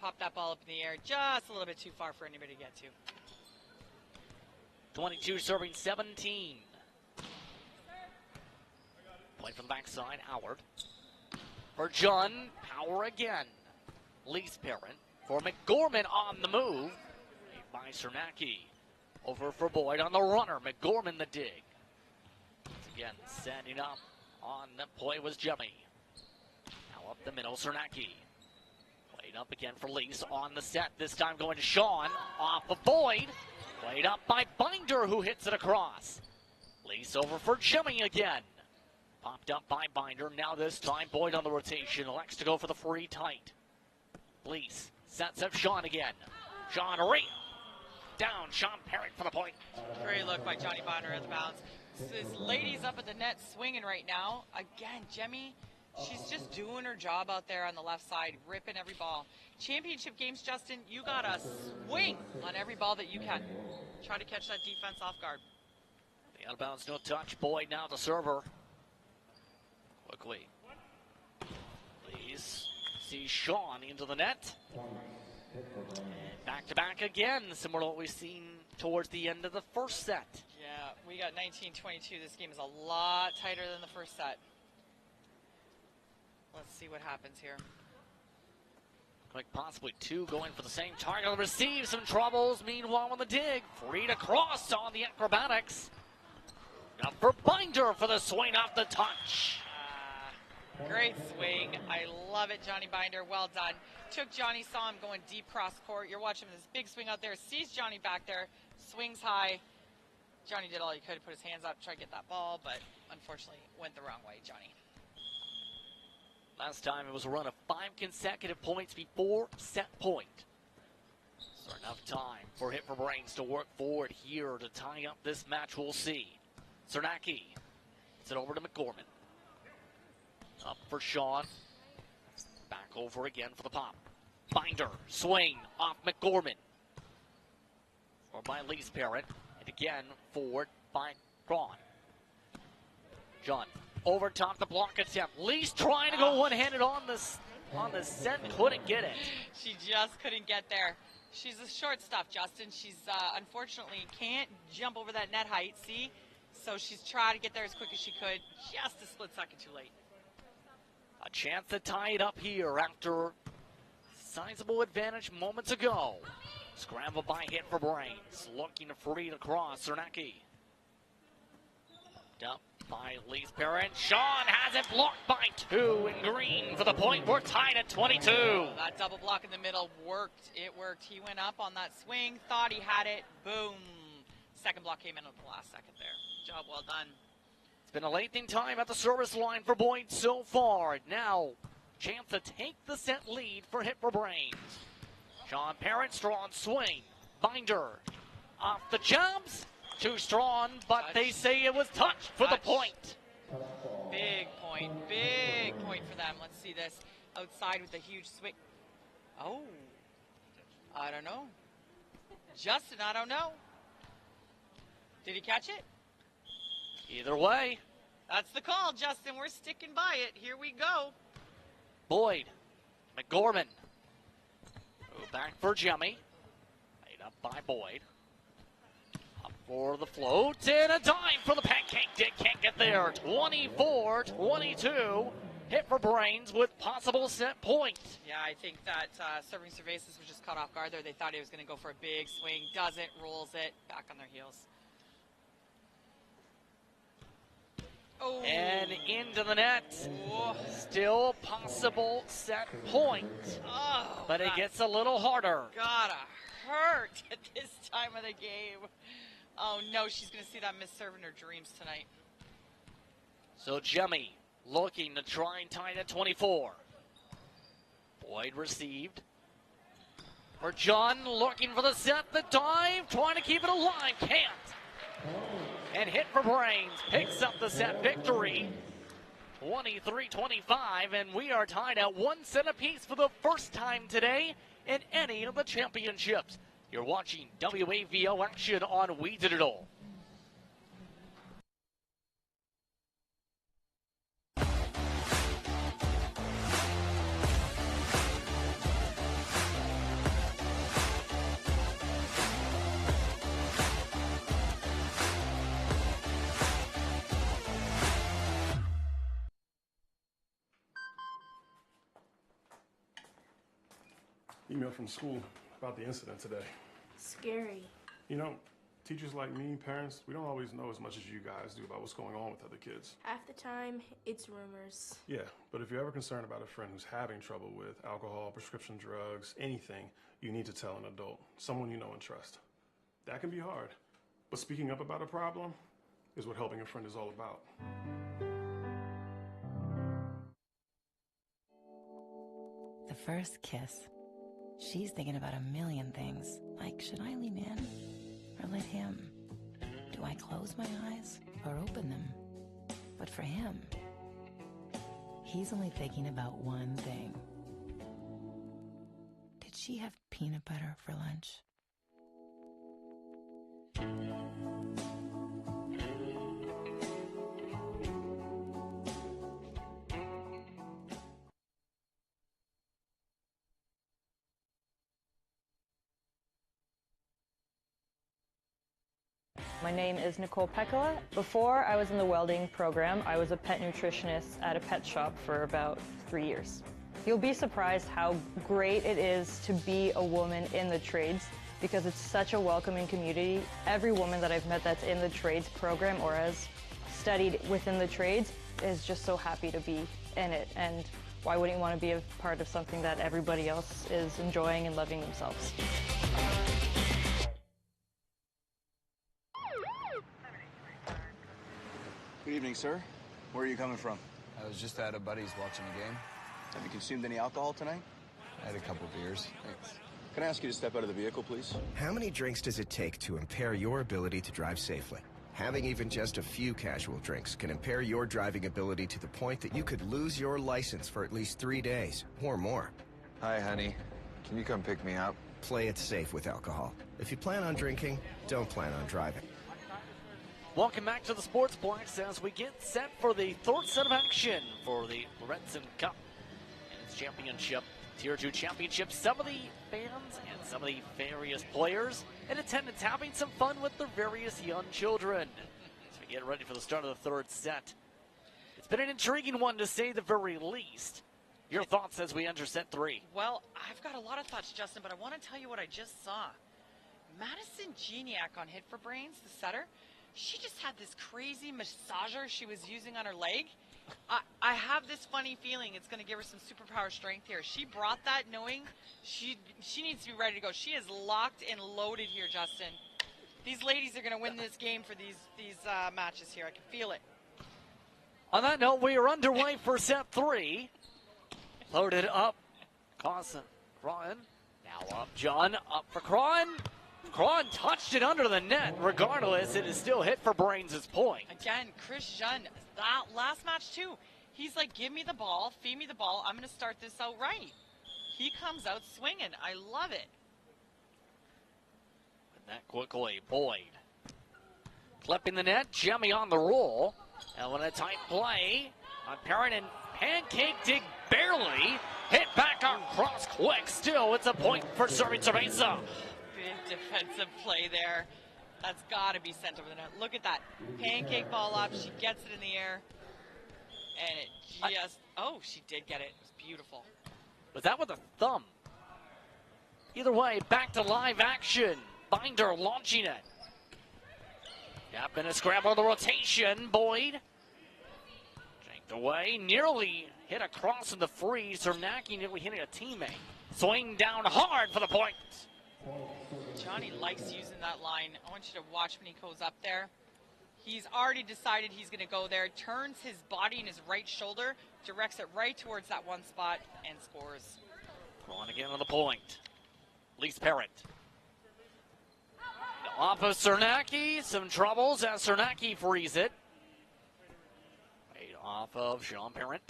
Popped that ball up in the air just a little bit too far for anybody to get to. 22 serving 17. Play from the backside, Howard. For John, power again. Lee's Parent for McGorman on the move. Made by Cernacki. Over for Boyd on the runner. McGorman the dig. Once again, setting up on the play was Jemmy. Now up the middle, Cernacki. Played up again for Lee's on the set. This time going to Sean. Off of Boyd. Played up by Binder, who hits it across. Lee's over for Jemmy again. Popped up by Binder. Now this time, Boyd on the rotation. Elects to go for the free tight. Lees sets up Sean again. Sean down. Sean Parent for the point. Great look by Johnny Binder at the bounce. This lady's up at the net swinging right now. Again, Jemmy, she's just doing her job out there on the left side, ripping every ball. Championship games, Justin, you got to swing on every ball that you can. Try to catch that defense off guard. The out of bounds, no touch. Boyd now the server. Quickly. Please see Sean into the net. And back-to-back again, similar to what we've seen towards the end of the first set. Yeah, we got 19-22. This game is a lot tighter than the first set. Let's see what happens here. Like possibly two going for the same target. Receive some troubles. Meanwhile on the dig. Free to cross on the acrobatics. Now for Binder for the swing off the touch. Great swing. I love it, Johnny Binder. Well done. Took Johnny, saw him going deep cross court. You're watching this big swing out there. Sees Johnny back there. Swings high. Johnny did all he could to put his hands up to try to get that ball, but unfortunately went the wrong way, Johnny. Last time it was a run of 5 consecutive points before set point. So enough time for Hit for Brains to work forward here to tie up this match. We'll see. Cernacki gets it over to McGorman. Up for Sean. Back over again for the pop. Binder, swing off McGorman. Or by Lee's Parent. And again forward by Braun. John over top the block attempt. Lee's trying to go one-handed on the set, couldn't get it. She just couldn't get there. She's a short stuff, Justin. She's unfortunately can't jump over that net height, see? So she's trying to get there as quick as she could, just a split second too late. A chance to tie it up here after sizable advantage moments ago. Scramble by Hit for Brains. Looking to free it across. Cernacki. Up by Lee's Parent. Sean has it blocked by 2 in green for the point. We're tied at 22. That double block in the middle worked. It worked. He went up on that swing, thought he had it. Boom. Second block came in at the last second there. Job well done. It's been a lengthening time at the service line for Boyd so far. Now, chance to take the set lead for Hit for Brains. Sean Parent, strong swing. Binder off the jumps. Too strong, but touch. They say it was touched for the point. Big point for them. Let's see this. Outside with a huge swing. Oh, I don't know. Justin, I don't know. Did he catch it? Either way. That's the call, Justin. We're sticking by it. Here we go. Boyd, McGorman. Back for Jemmy. Laid up by Boyd. Up for the float and a dive for the pancake. Dick can't get there. 24-22. Hit for Brains with possible set point. Yeah, I think that serving Cervasis was just caught off guard there. They thought he was going to go for a big swing. Doesn't, rolls it. Back on their heels. Oh. And into the net. Oh. Still possible set point. Oh, but it gets a little harder. Gotta hurt at this time of the game. Oh no, she's gonna see that miss serve in her dreams tonight. So Jemmy looking to try and tie that 24. Boyd received. For John looking for the set, the dive, trying to keep it alive, can't. And Hit for Brains picks up the set victory. 23-25, and we are tied at 1 set apiece for the first time today in any of the championships. You're watching WAVL action on We Digital. Email from school about the incident today. Scary. You know, teachers like me, parents, we don't always know as much as you guys do about what's going on with other kids. Half the time, it's rumors. Yeah, but if you're ever concerned about a friend who's having trouble with alcohol, prescription drugs, anything, you need to tell an adult, someone you know and trust. That can be hard, but speaking up about a problem is what helping a friend is all about. The first kiss. She's thinking about a million things, like should I lean in or let him? Do I close my eyes or open them? But for him, he's only thinking about one thing. Did she have peanut butter for lunch? My name is Nicole Pekala. Before I was in the welding program, I was a pet nutritionist at a pet shop for about 3 years. You'll be surprised how great it is to be a woman in the trades because it's such a welcoming community. Every woman that I've met that's in the trades program or has studied within the trades is just so happy to be in it. And why wouldn't you want to be a part of something that everybody else is enjoying and loving themselves? Good evening, sir. Where are you coming from? I was just at a buddy's watching a game. Have you consumed any alcohol tonight? I had a couple beers. Thanks. Can I ask you to step out of the vehicle, please? How many drinks does it take to impair your ability to drive safely? Having even just a few casual drinks can impair your driving ability to the point that you could lose your license for at least 3 days or more. Hi, honey. Can you come pick me up? Play it safe with alcohol. If you plan on drinking, don't plan on driving. Welcome back to the Sportsplex as we get set for the third set of action for the Lorenzen Cup and its championship. Tier 2 championship. Some of the fans and some of the various players in attendance having some fun with their various young children. As we get ready for the start of the third set. It's been an intriguing one to say the very least. Your thoughts as we enter set 3? Well, I've got a lot of thoughts, Justin, but I want to tell you what I just saw. Madison Geniak on Hit for Brains, the setter, she just had this crazy massager she was using on her leg. I have this funny feeling it's going to give her some superpower strength here. She brought that knowing she needs to be ready to go. She is locked and loaded here, Justin. These ladies are going to win this game for these matches here. I can feel it. On that note, we are underway for set 3. Loaded up. Cawson. Cron. Now up John. Up for Cron. Cron touched it under the net. Regardless, it is still Hit for Brains' point. Again, Chris Jun, that last match too. He's like, give me the ball, feed me the ball. I'm going to start this out right. He comes out swinging. I love it. And that quickly, Boyd. Clipping the net, Jemmy on the roll. And with a tight play, Parent and pancaked it barely. Hit back across quick. Still, it's a point for serving Cerveza. Big defensive play there. That's got to be sent over the net. Look at that. Pancake ball up. She gets it in the air. And it just... oh, she did get it. It was beautiful. Was that with a thumb? Either way, back to live action. Binder launching it. Yep, and a scramble of the rotation. Boyd. Janked away. Nearly hit across in the free. Zernacki nearly hitting a teammate. Swing down hard for the point. Johnny likes using that line. I want you to watch when he goes up there. He's already decided he's going to go there. Turns his body and his right shoulder. Directs it right towards that one spot and scores. On again on the point. Lise Parrott. Off of Zernacki. Some troubles as Zernacki frees it. Right off of Sean Parent.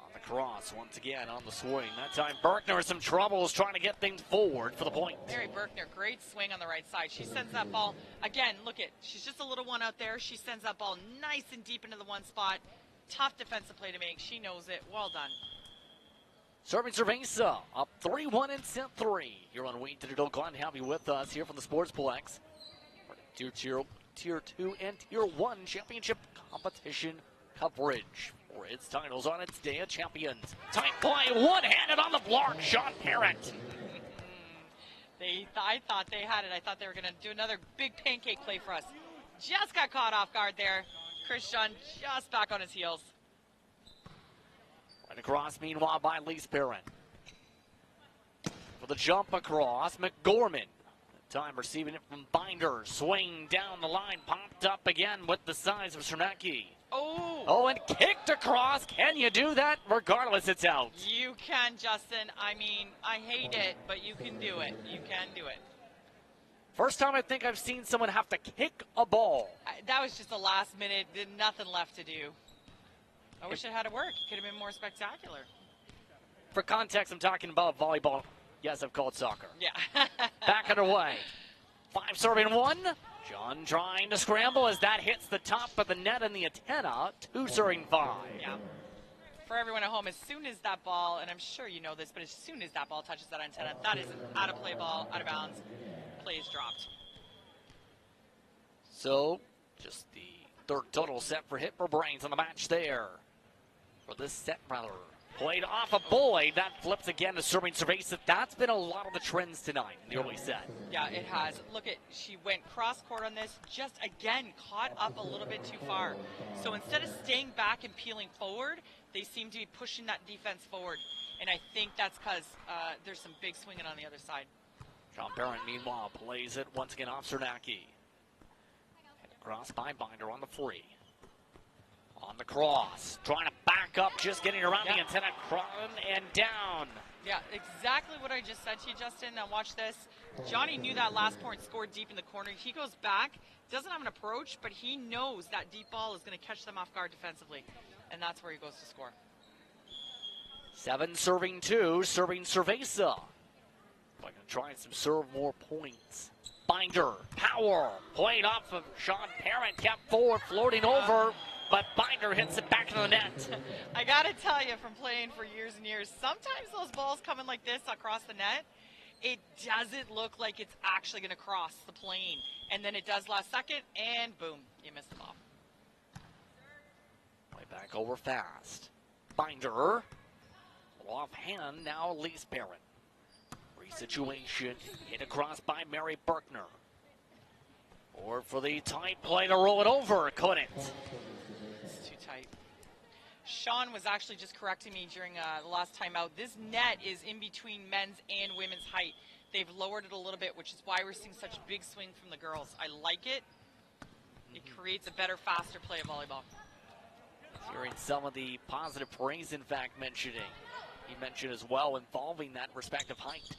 On the cross once again on the swing. That time Berkner some troubles trying to get things forward for the point. Mary Berkner, great swing on the right side. She sends that ball. Again, look at, she's just a little one out there. She sends that ball nice and deep into the one spot. Tough defensive play to make. She knows it. Well done. Serving Cerveza up 3-1 in set 3. You're on Wayne Digital. Glad to have you with us here from the Sportsplex. Tier 2 and Tier 1 championship competition coverage for its titles on its day of champions. Tight play, one-handed on the block, Sean Parrott. I thought they had it. I thought they were going to do another big pancake play for us. Just got caught off guard there. Chris John just back on his heels. Right across, meanwhile, by Lise Parent. For the jump across, McGorman. Time receiving it from Binder. Swing down the line, popped up again with the size of Zernacki. Oh, and kicked across. Can you do that? Regardless, it's out. You can, Justin. I mean, I hate it, but you can do it. You can do it. First time I think I've seen someone have to kick a ball. That was just a last minute, nothing left to do. I wish it had to work. It could have been more spectacular. For context, I'm talking about volleyball. Yes, I've called soccer. Yeah. Back underway. 5 serving 1. John trying to scramble as that hits the top of the net and the antenna. 2 serving 5. Yeah. For everyone at home, as soon as that ball, and I'm sure you know this, but as soon as that ball touches that antenna, that is an out-of-play ball, out of bounds. Play is dropped. So, just the third total set for Hit for Brains on the match there. For this set, rather. Played off a Boyd. That flips again to serving Cerveza. That's been a lot of the trends tonight in the early set. Yeah, it has. Look at, she went cross-court on this. Just, again, caught up a little bit too far. So instead of staying back and peeling forward, they seem to be pushing that defense forward. And I think that's because there's some big swinging on the other side. Sean Parent, meanwhile, plays it once again off Zernacki. Cross by Binder on the free. On the cross, trying to back up, just getting around the antenna, Cron and down. Yeah, exactly what I just said to you, Justin. Now watch this. Johnny knew that last point scored deep in the corner. He goes back, doesn't have an approach, but he knows that deep ball is going to catch them off guard defensively, and that's where he goes to score. 7 serving 2, serving Cerveza. Going to try some serve more points. Binder, power, played off of Sean Parent, kept forward, floating over, but Binder hits it back into the net. I got to tell you, from playing for years and years, sometimes those balls coming like this across the net, it doesn't look like it's actually going to cross the plane. And then it does last second, and boom, you miss the ball. Play back over fast. Binder, offhand, now Elise Parent. Situation, hit across by Mary Berkner. Or for the tight play to roll it over, couldn't. It's too tight. Sean was actually just correcting me during the last time out. This net is in between men's and women's height. They've lowered it a little bit, which is why we're seeing such big swing from the girls. I like it. It creates a better, faster play of volleyball. Hearing some of the positive praise, in fact, mentioning. He mentioned as well involving that respective height.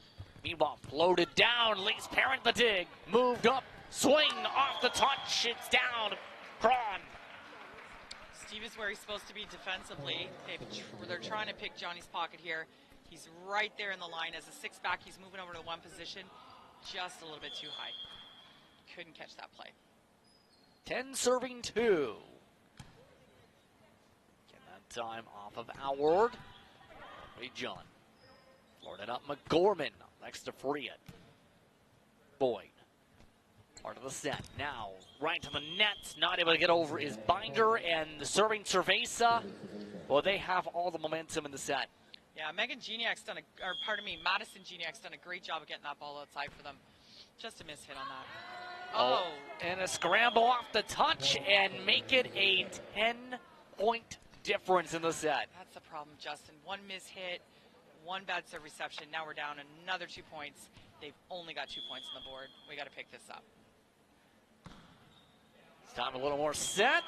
Meanwhile, floated down, Elise Parent the dig, moved up, swing off the touch, it's down, Cron. Steve is where he's supposed to be defensively. They're trying to pick Johnny's pocket here. He's right there in the line. As a 6-back, he's moving over to one position, just a little bit too high. Couldn't catch that play. 10 serving 2. Get that time off of Howard. Hey, John. Floated up McGorman next to Freya. Boyd. Part of the set. Now, right to the net. Not able to get over is Binder, and the serving Cerveza. Well, they have all the momentum in the set. Yeah, Madison Geniak's done a great job of getting that ball outside for them. Just a miss hit on that. Oh, and a scramble off the touch and make it a 10-point difference in the set. That's the problem, Justin. One miss hit, one bad serve reception. Now we're down another 2 points. They've only got 2 points on the board. We got to pick this up. It's time a little more set,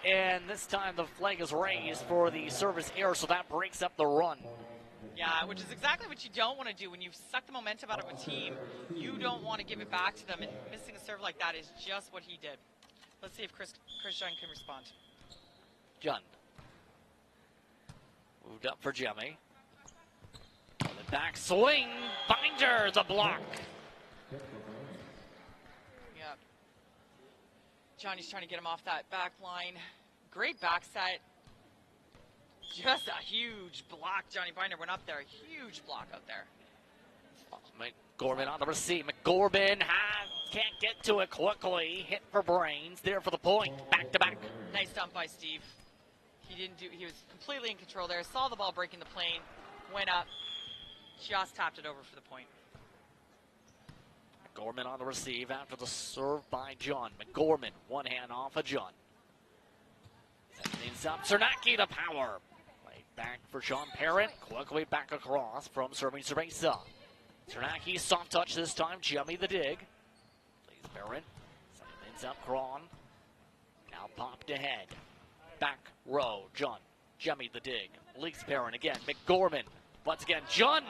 and this time the flag is raised for the service error, so that breaks up the run. Yeah, which is exactly what you don't want to do. When you suck the momentum out of a team, you don't want to give it back to them, and missing a serve like that is just what he did. Let's see if Chris John can respond. John. Moved up for Jemmy. The back swing, Binder, the block. Yeah. Johnny's trying to get him off that back line. Great back set. Just a huge block. Johnny Binder went up there. A huge block out there. McGorman on the receive. McGorman can't get to it quickly. Hit for brains. There for the point. Back to back. Nice dump by Steve. He was completely in control there. Saw the ball breaking the plane. Went up. Just tapped it over for the point. McGorman on the receive after the serve by John. McGorman, one hand off of John. Sends things up. Cernacki to power. Play back for Sean Parent. Quickly back across from serving Cerveza. Cernacki soft touch this time. Jemmy the dig. Plays Parent. Sending things up. Cron. Now popped ahead. Back row. John. Jemmy the dig. Leaks Parent again. McGorman. Once again, John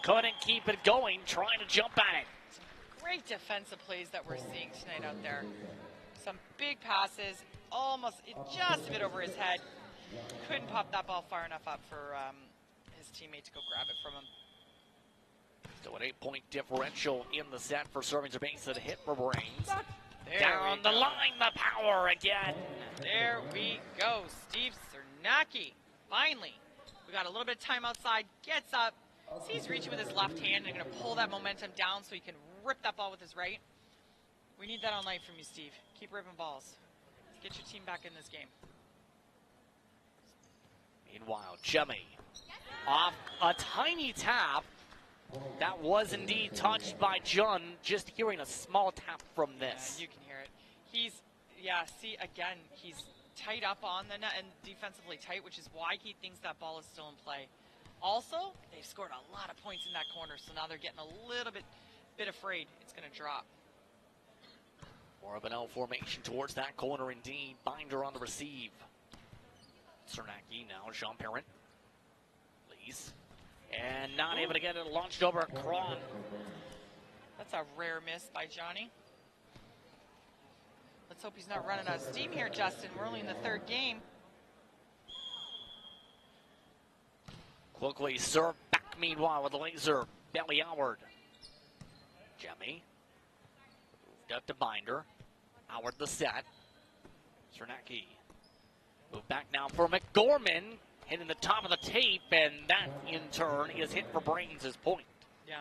couldn't keep it going, trying to jump at it. Some great defensive plays that we're seeing tonight out there. Some big passes, just a bit over his head. Couldn't pop that ball far enough up for his teammate to go grab it from him. So an 8-point differential in the set for serving Cerveza to hit for brains. There Down the line, the power again. There we go. Steve Cernacki, finally. We got a little bit of time outside, gets up, sees reaching with his left hand and going to pull that momentum down so he can rip that ball with his right. We need that all night from you, Steve. Keep ripping balls. Get your team back in this game. Meanwhile, Jemmy off a tiny tap. That was indeed touched by John. Just hearing a small tap from this. Yeah, you can hear it. He's tight up on the net and defensively tight, which is why he thinks that ball is still in play. Also, they've scored a lot of points in that corner, so now they're getting a little bit afraid it's going to drop. More of an L formation towards that corner indeed. Binder on the receive. Cernacki now, Sean Parent. Lees. And not able to get it launched over Cron. That's a rare miss by Johnny. Let's hope he's not running out of steam here, Justin. We're only in the third game. Quickly serve back meanwhile with the laser. Belly Howard. Jemmy. Moved up to Binder. Howard the set. Cernacki. Move back now for McGorman. Hitting the top of the tape, and that in turn is hit for Brains' point. Yeah.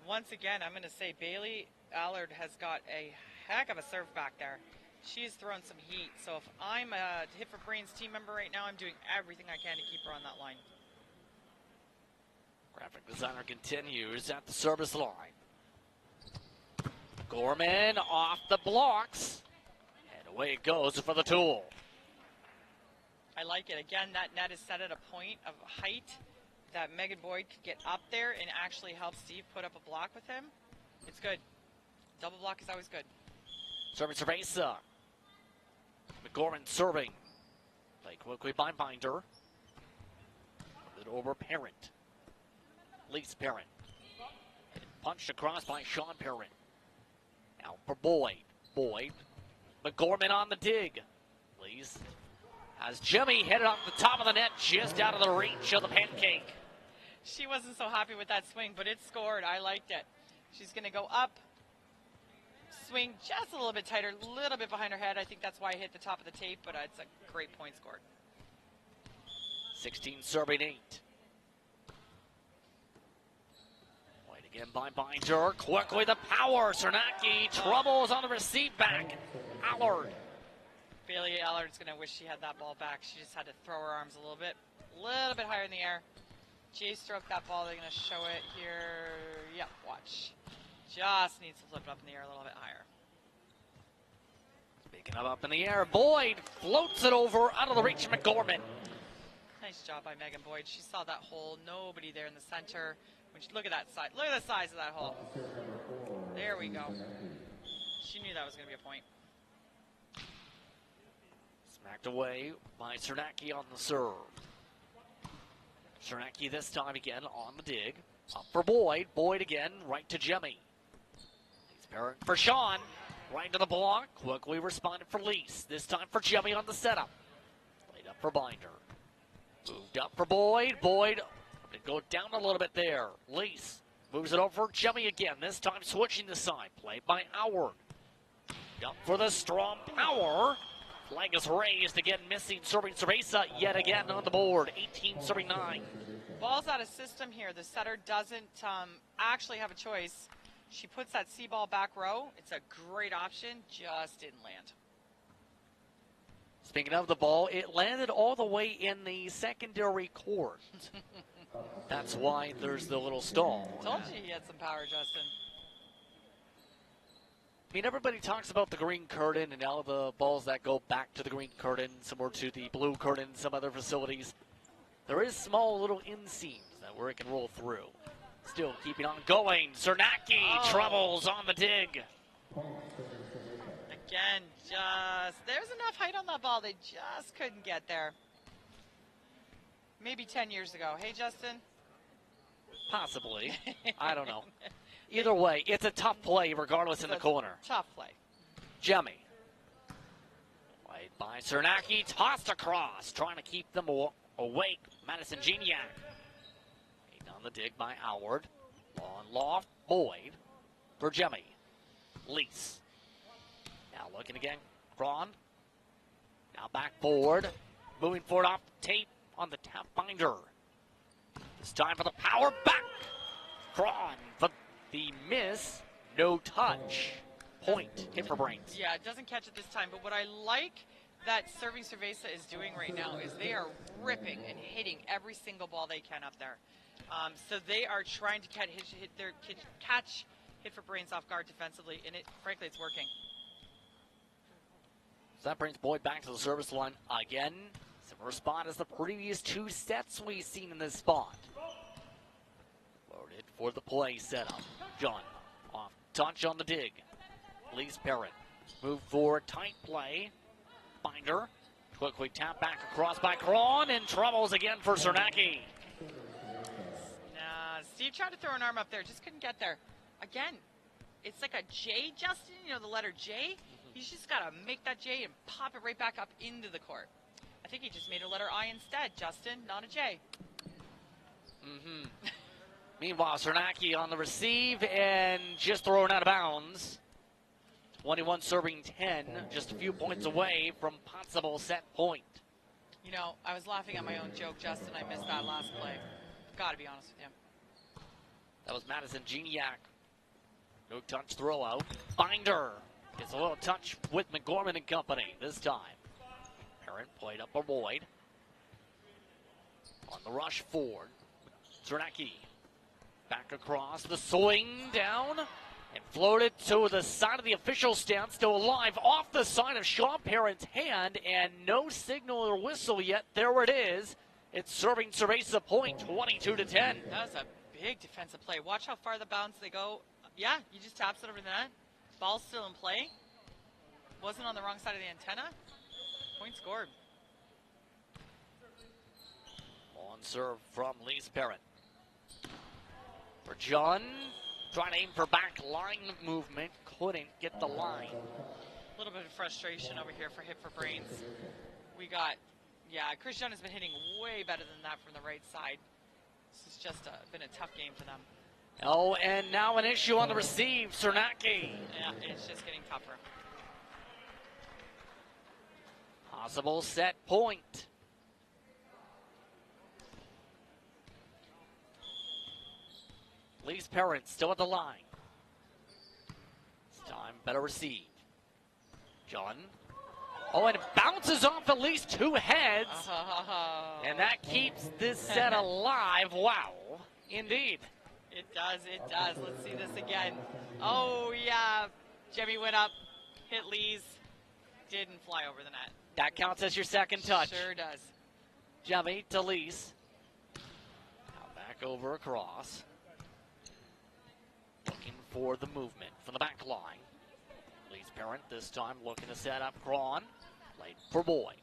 Once again, I'm going to say Bailey Allard has got a heck of a serve back there. She's throwing some heat. So if I'm a Hit for Brains team member right now, I'm doing everything I can to keep her on that line. Graphic designer continues at the service line. Gorman off the blocks. And away it goes for the tool. I like it. Again, that net is set at a point of height that Megan Boyd could get up there and actually help Steve put up a block with him. It's good. Double block is always good. Serving Cerveza. McGorman serving. Played quickly by Binder. It over Parent. Lease Parent. And punched across by Sean Parent. Now for Boyd. Boyd. McGorman on the dig. Lease. As Jimmy hit it off the top of the net, just out of the reach of the pancake. She wasn't so happy with that swing, but it scored. I liked it. She's going to go up, swing just a little bit tighter, a little bit behind her head. I think that's why I hit the top of the tape, but it's a great point scored. 16 serving 8. Played again by Binder. Quickly the power. Cernacki troubles on the receive back. Allard. Bailey Allard's going to wish she had that ball back. She just had to throw her arms a little bit higher in the air. Jay stroked that ball. They're going to show it here. Yep, watch. Just needs to flip it up in the air a little bit higher. Speaking of up in the air, Boyd floats it over out of the reach of McGorman. Nice job by Megan Boyd. She saw that hole. Nobody there in the center. Look at that size. Look at the size of that hole. There we go. She knew that was going to be a point. Smacked away by Cernacki on the serve. Cernacki this time again on the dig. Up for Boyd. Boyd again, right to Jemmy. He's Parent for Sean. Right to the block. Quickly responded for Lease. This time for Jemmy on the setup. Played up for Binder. Moved up for Boyd. Boyd to go down a little bit there. Lease moves it over for Jemmy again. This time switching the side. Played by Howard. Up for the strong power. Flag is raised again, missing serving Cerveza yet again on the board. 18-9. Ball's out of system here. The setter doesn't actually have a choice. She puts that C ball back row. It's a great option. Just didn't land. Speaking of the ball, it landed all the way in the secondary court. That's why there's the little stall. Told you he had some power, Justin. I mean, everybody talks about the green curtain and all the balls that go back to the green curtain, similar to the blue curtain, some other facilities. There is small little inseams where it can roll through. Still keeping on going. Cernacki troubles on the dig. Again, there's enough height on that ball. They just couldn't get there. Maybe 10 years ago. Hey, Justin? Possibly. I don't know. Either way, it's a tough play regardless in the corner. Tough play. Jemmy. Played by Cernacki, tossed across, trying to keep them awake. Madison Geniak. On the dig by Howard. On loft, Boyd. For Jemmy. Lease. Now looking again. Cron. Now back forward. Moving forward off the tape on the tap Binder. This time for the power back. Cron for the miss, no touch. Point, hit for Brains. Yeah, it doesn't catch it this time, but what I like that Serving Cerveza is doing right now is they are ripping and hitting every single ball they can up there. So they are trying to catch hit for Brains off guard defensively, and frankly, it's working. So that brings Boyd back to the service line again. Similar spot as the previous two sets we've seen in this spot. Loaded for the play setup. John off touch on the dig. Lee's Parent. Move forward, tight play. Binder. Quick tap back across by Kron, and troubles again for Cernacki. Steve tried to throw an arm up there, just couldn't get there. Again, it's like a J, Justin, you know, the letter J. He's just got to make that J and pop it right back up into the court. I think he just made a letter I instead, Justin, not a J. Meanwhile, Cernacki on the receive and just thrown out of bounds. 21 serving 10, just a few points away from possible set point. You know, I was laughing at my own joke, Justin. I missed that last play. Got to be honest with you. That was Madison Geniak. No touch throw out. Binder gets a little touch with McGorman and company this time. Parent played up a void. On the rush forward. Cernacki back across the swing down and floated to the side of the official stand. Still alive off the side of Sean Parent's hand, and no signal or whistle yet. There it is. It's serving Cerveza point, 22-10. That was a big defensive play. Watch how far the bounce they go. Yeah, you just taps it over the net. Ball's still in play. Wasn't on the wrong side of the antenna. Point scored. On serve from Lise Parent. For John, trying to aim for back line movement. Couldn't get the line. A little bit of frustration over here for Hit for Brains. We got, Chris John has been hitting way better than that from the right side. This has just been a tough game for them. Oh, and now an issue on the receive, Cernacki. Yeah, it's just getting tougher. Possible set point. Lise Parent still at the line. This time, better receive. John. Oh, and it bounces off at least two heads. And that keeps this set alive. Wow, indeed. It does. Let's see this again. Oh, yeah. Jemmy went up, hit Lise, didn't fly over the net. That counts as your second touch. Sure does. Jemmy to Lise. Now back over across. Looking for the movement from the back line. Lise Parent this time looking to set up Cron. Played for Boy.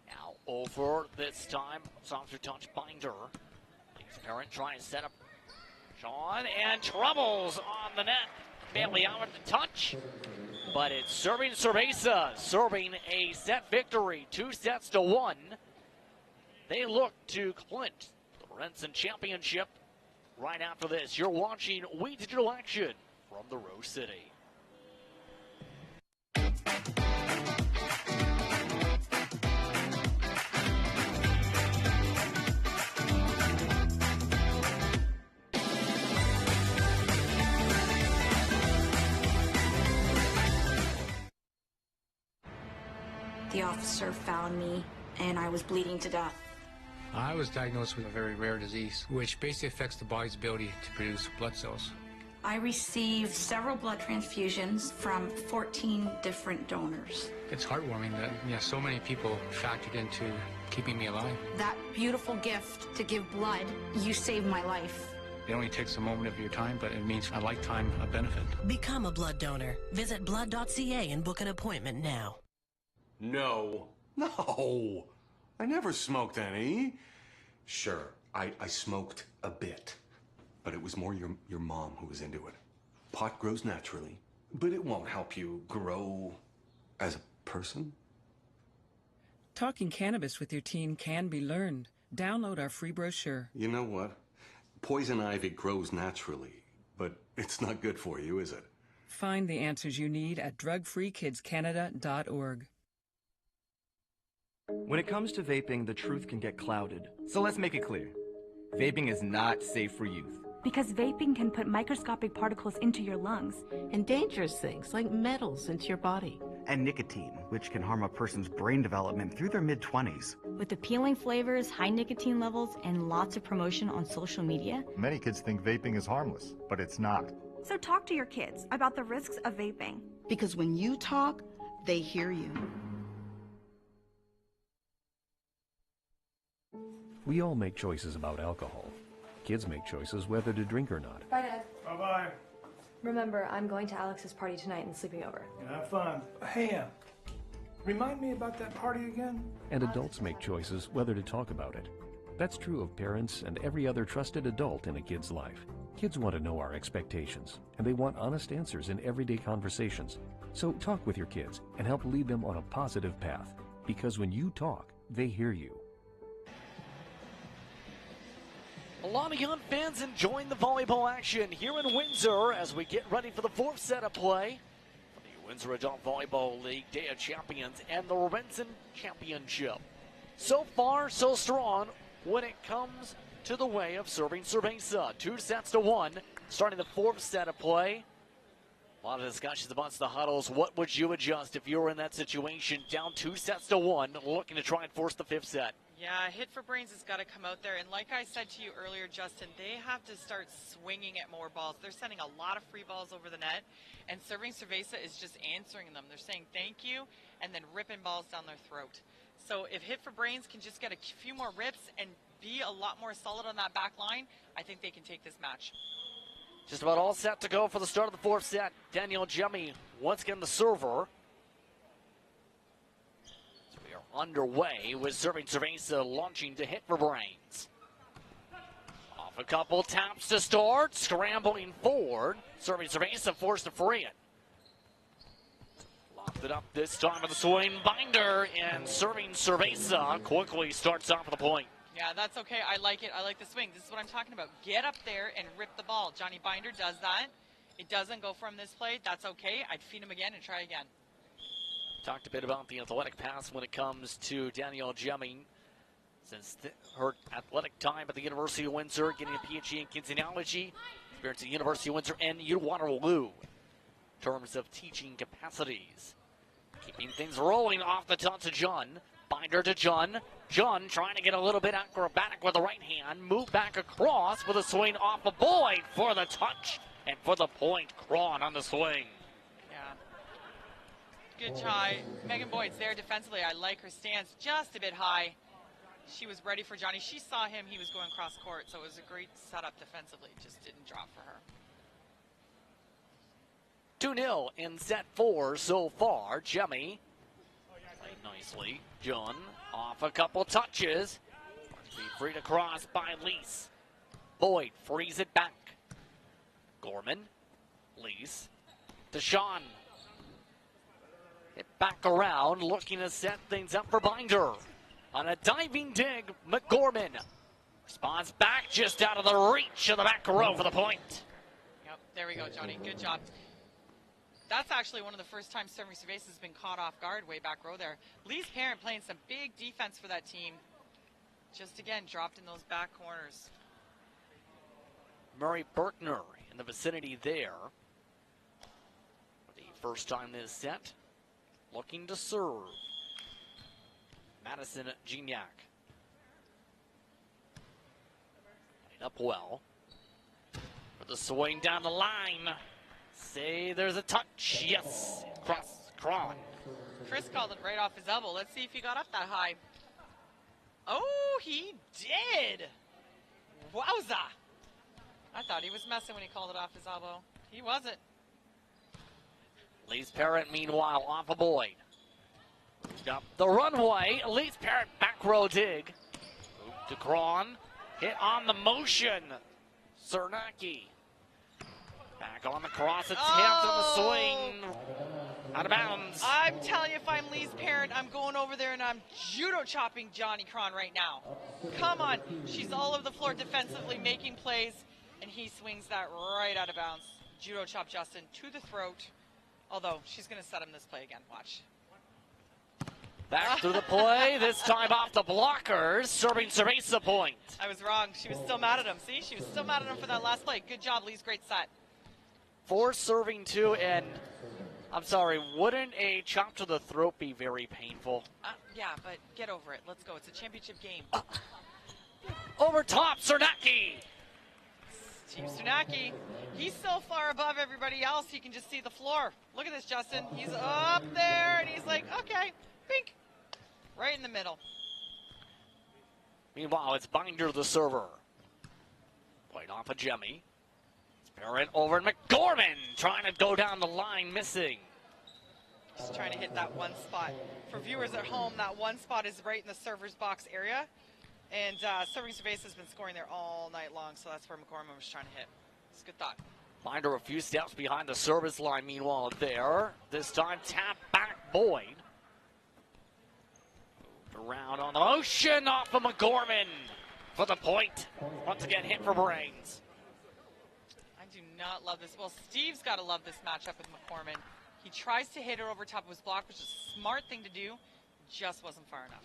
Now over this time. Softer touch Binder. Lise Parent trying to set up Sean, and troubles on the net. Family out with the touch. But it's serving Cerveza, serving a set victory, 2-1. They look to clinch the Renson Championship right after this. You're watching We Digital Action from the Rose City. The officer found me, and I was bleeding to death. I was diagnosed with a very rare disease, which basically affects the body's ability to produce blood cells. I received several blood transfusions from 14 different donors. It's heartwarming that so many people factored into keeping me alive. That beautiful gift to give blood, you saved my life. It only takes a moment of your time, but it means a lifetime of benefit. Become a blood donor. Visit blood.ca and book an appointment now. No, I never smoked any. Sure, I smoked a bit, but it was more your mom who was into it. Pot grows naturally, but it won't help you grow as a person. Talking cannabis with your teen can be learned. Download our free brochure. You know what? Poison ivy grows naturally, but it's not good for you, is it? Find the answers you need at drugfreekidscanada.org. When it comes to vaping, the truth can get clouded. So let's make it clear. Vaping is not safe for youth. Because vaping can put microscopic particles into your lungs. And dangerous things like metals into your body. And nicotine, which can harm a person's brain development through their mid-20s. With appealing flavors, high nicotine levels, and lots of promotion on social media. Many kids think vaping is harmless, but it's not. So talk to your kids about the risks of vaping. Because when you talk, they hear you. We all make choices about alcohol. Kids make choices whether to drink or not. Bye, Dad. Bye-bye. Remember, I'm going to Alex's party tonight and sleeping over. Have fun. Hey, Remind me about that party again? And adults make choices whether to talk about it. That's true of parents and every other trusted adult in a kid's life. Kids want to know our expectations, and they want honest answers in everyday conversations. So talk with your kids and help lead them on a positive path. Because when you talk, they hear you. A lot of young fans enjoying the volleyball action here in Windsor as we get ready for the fourth set of play for the Windsor Adult Volleyball League Day of Champions and the Windsor Championship. So far, so strong when it comes to the way of serving Cerveza. 2-1, starting the fourth set of play. A lot of discussions amongst the huddles. What would you adjust if you were in that situation? Down 2-1, looking to try and force the fifth set. Yeah, Hit for Brains has got to come out there. And like I said to you earlier, Justin, they have to start swinging at more balls. They're sending a lot of free balls over the net. And serving Cerveza is just answering them. They're saying thank you and then ripping balls down their throat. So if Hit for Brains can just get a few more rips and be a lot more solid on that back line, I think they can take this match. Just about all set to go for the start of the fourth set. Danielle Jemmy once again the server. So we are underway with serving Cerveza launching to Hit for Brains. Off a couple taps to start, scrambling forward. Serving Cerveza forced to free it. Locked it up this time with the swing binder, and serving Cerveza quickly starts off with a point. Yeah, that's okay. I like it. I like the swing. This is what I'm talking about. Get up there and rip the ball. Johnny Binder does that. It doesn't go from this play. That's okay. I'd feed him again and try again. Talked a bit about the athletic pass when it comes to Danielle Jemmy. Since her athletic time at the University of Windsor, getting a PhD in kinesiology, experience at the University of Windsor and Waterloo in terms of teaching capacities. Keeping things rolling off the top to John. Binder to John. John trying to get a little bit acrobatic with the right hand. Move back across with a swing off of Boyd for the touch. And for the point, Cron on the swing. Yeah. Good try. Megan Boyd's there defensively. I like her stance just a bit high. She was ready for Johnny. She saw him. He was going cross court. So it was a great setup defensively. Just didn't drop for her. 2-0 in set 4 so far. Jemmy played nicely. John off a couple touches. Be free to cross by Lease. Boyd frees it back. Gorman. Lease. To Sean. Hit back around, looking to set things up for Binder. On a diving dig, McGorman. Responds back just out of the reach of the back row for the point. Yep, there we go, Johnny. Good job. That's actually one of the first times serving Cerveza has been caught off guard way back row there. Lee's Parent playing some big defense for that team. Just again, dropped in those back corners. Murray Berkner in the vicinity there. For the first time this set, looking to serve. Madison Gignac. Up well. For the swing down the line. Say there's a touch. Yes. Cross. Cron. Chris called it right off his elbow. Let's see if he got up that high. Oh, he did. Wowza. I thought he was messing when he called it off his elbow. He wasn't. Lee's Parent, meanwhile, off a Boyd. Moved up the runway. Lee's Parent back row dig. Move to Cron. Hit on the motion. Cernacki. Back on the cross attempt on the swing. Out of bounds. I'm telling you, if I'm Lee's Parent, I'm going over there and I'm judo chopping Johnny Cron right now. Come on. She's all over the floor defensively making plays, and he swings that right out of bounds. Judo chop Justin to the throat. Although, she's going to set him this play again. Watch. Back through the play, this time off the blockers, serving Cerveza point. I was wrong. She was still mad at him. See, she was still mad at him for that last play. Good job, Lee's. Great set. 4 serving 2, and I'm sorry, wouldn't a chop to the throat be very painful? Yeah, but get over it. Let's go. It's a championship game. Over top, Cernacki. Team Cernacki. He's so far above everybody else, he can just see the floor. Look at this, Justin. He's up there, and he's like, okay, pink. Right in the middle. Meanwhile, it's Binder, the server. Played off of Jemmy. Parent over and McGorman trying to go down the line, missing. Just trying to hit that one spot. For viewers at home, that one spot is right in the server's box area. And Serving Cerveza has been scoring there all night long, so that's where McCormick was trying to hit. It's a good thought. Binder a few steps behind the service line, meanwhile, there. This time, tap back Boyd. Moved around on the motion off of McGorman for the point. Once again, hit for brains. I do not love this. Well, Steve's got to love this matchup with McCormick. He tries to hit it over top of his block, which is a smart thing to do. Just wasn't far enough.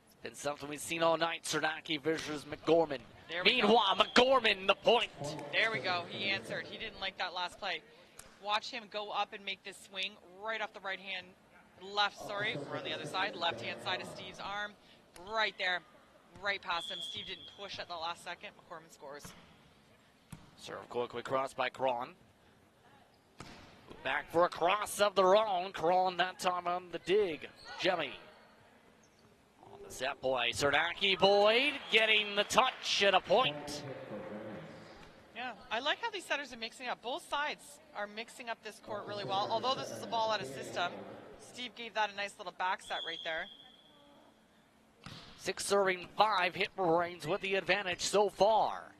It's been something we've seen all night. Cernacki versus McGorman. Meanwhile, Meanwhile, McGorman, the point. There we go. He answered. He didn't like that last play. Watch him go up and make this swing right off the we're on the other side, left-hand side of Steve's arm. Right there, right past him. Steve didn't push at the last second. McCormick scores. Serve quickly crossed by Cron. Back for a cross of their own. Cron that time on the dig. Jemmy. On the set play. Cernacki Boyd getting the touch and a point. Yeah, I like how these setters are mixing up. Both sides are mixing up this court really well. Although this is a ball out of system, Steve gave that a nice little back set right there. 6 serving 5. Hit for brains with the advantage so far.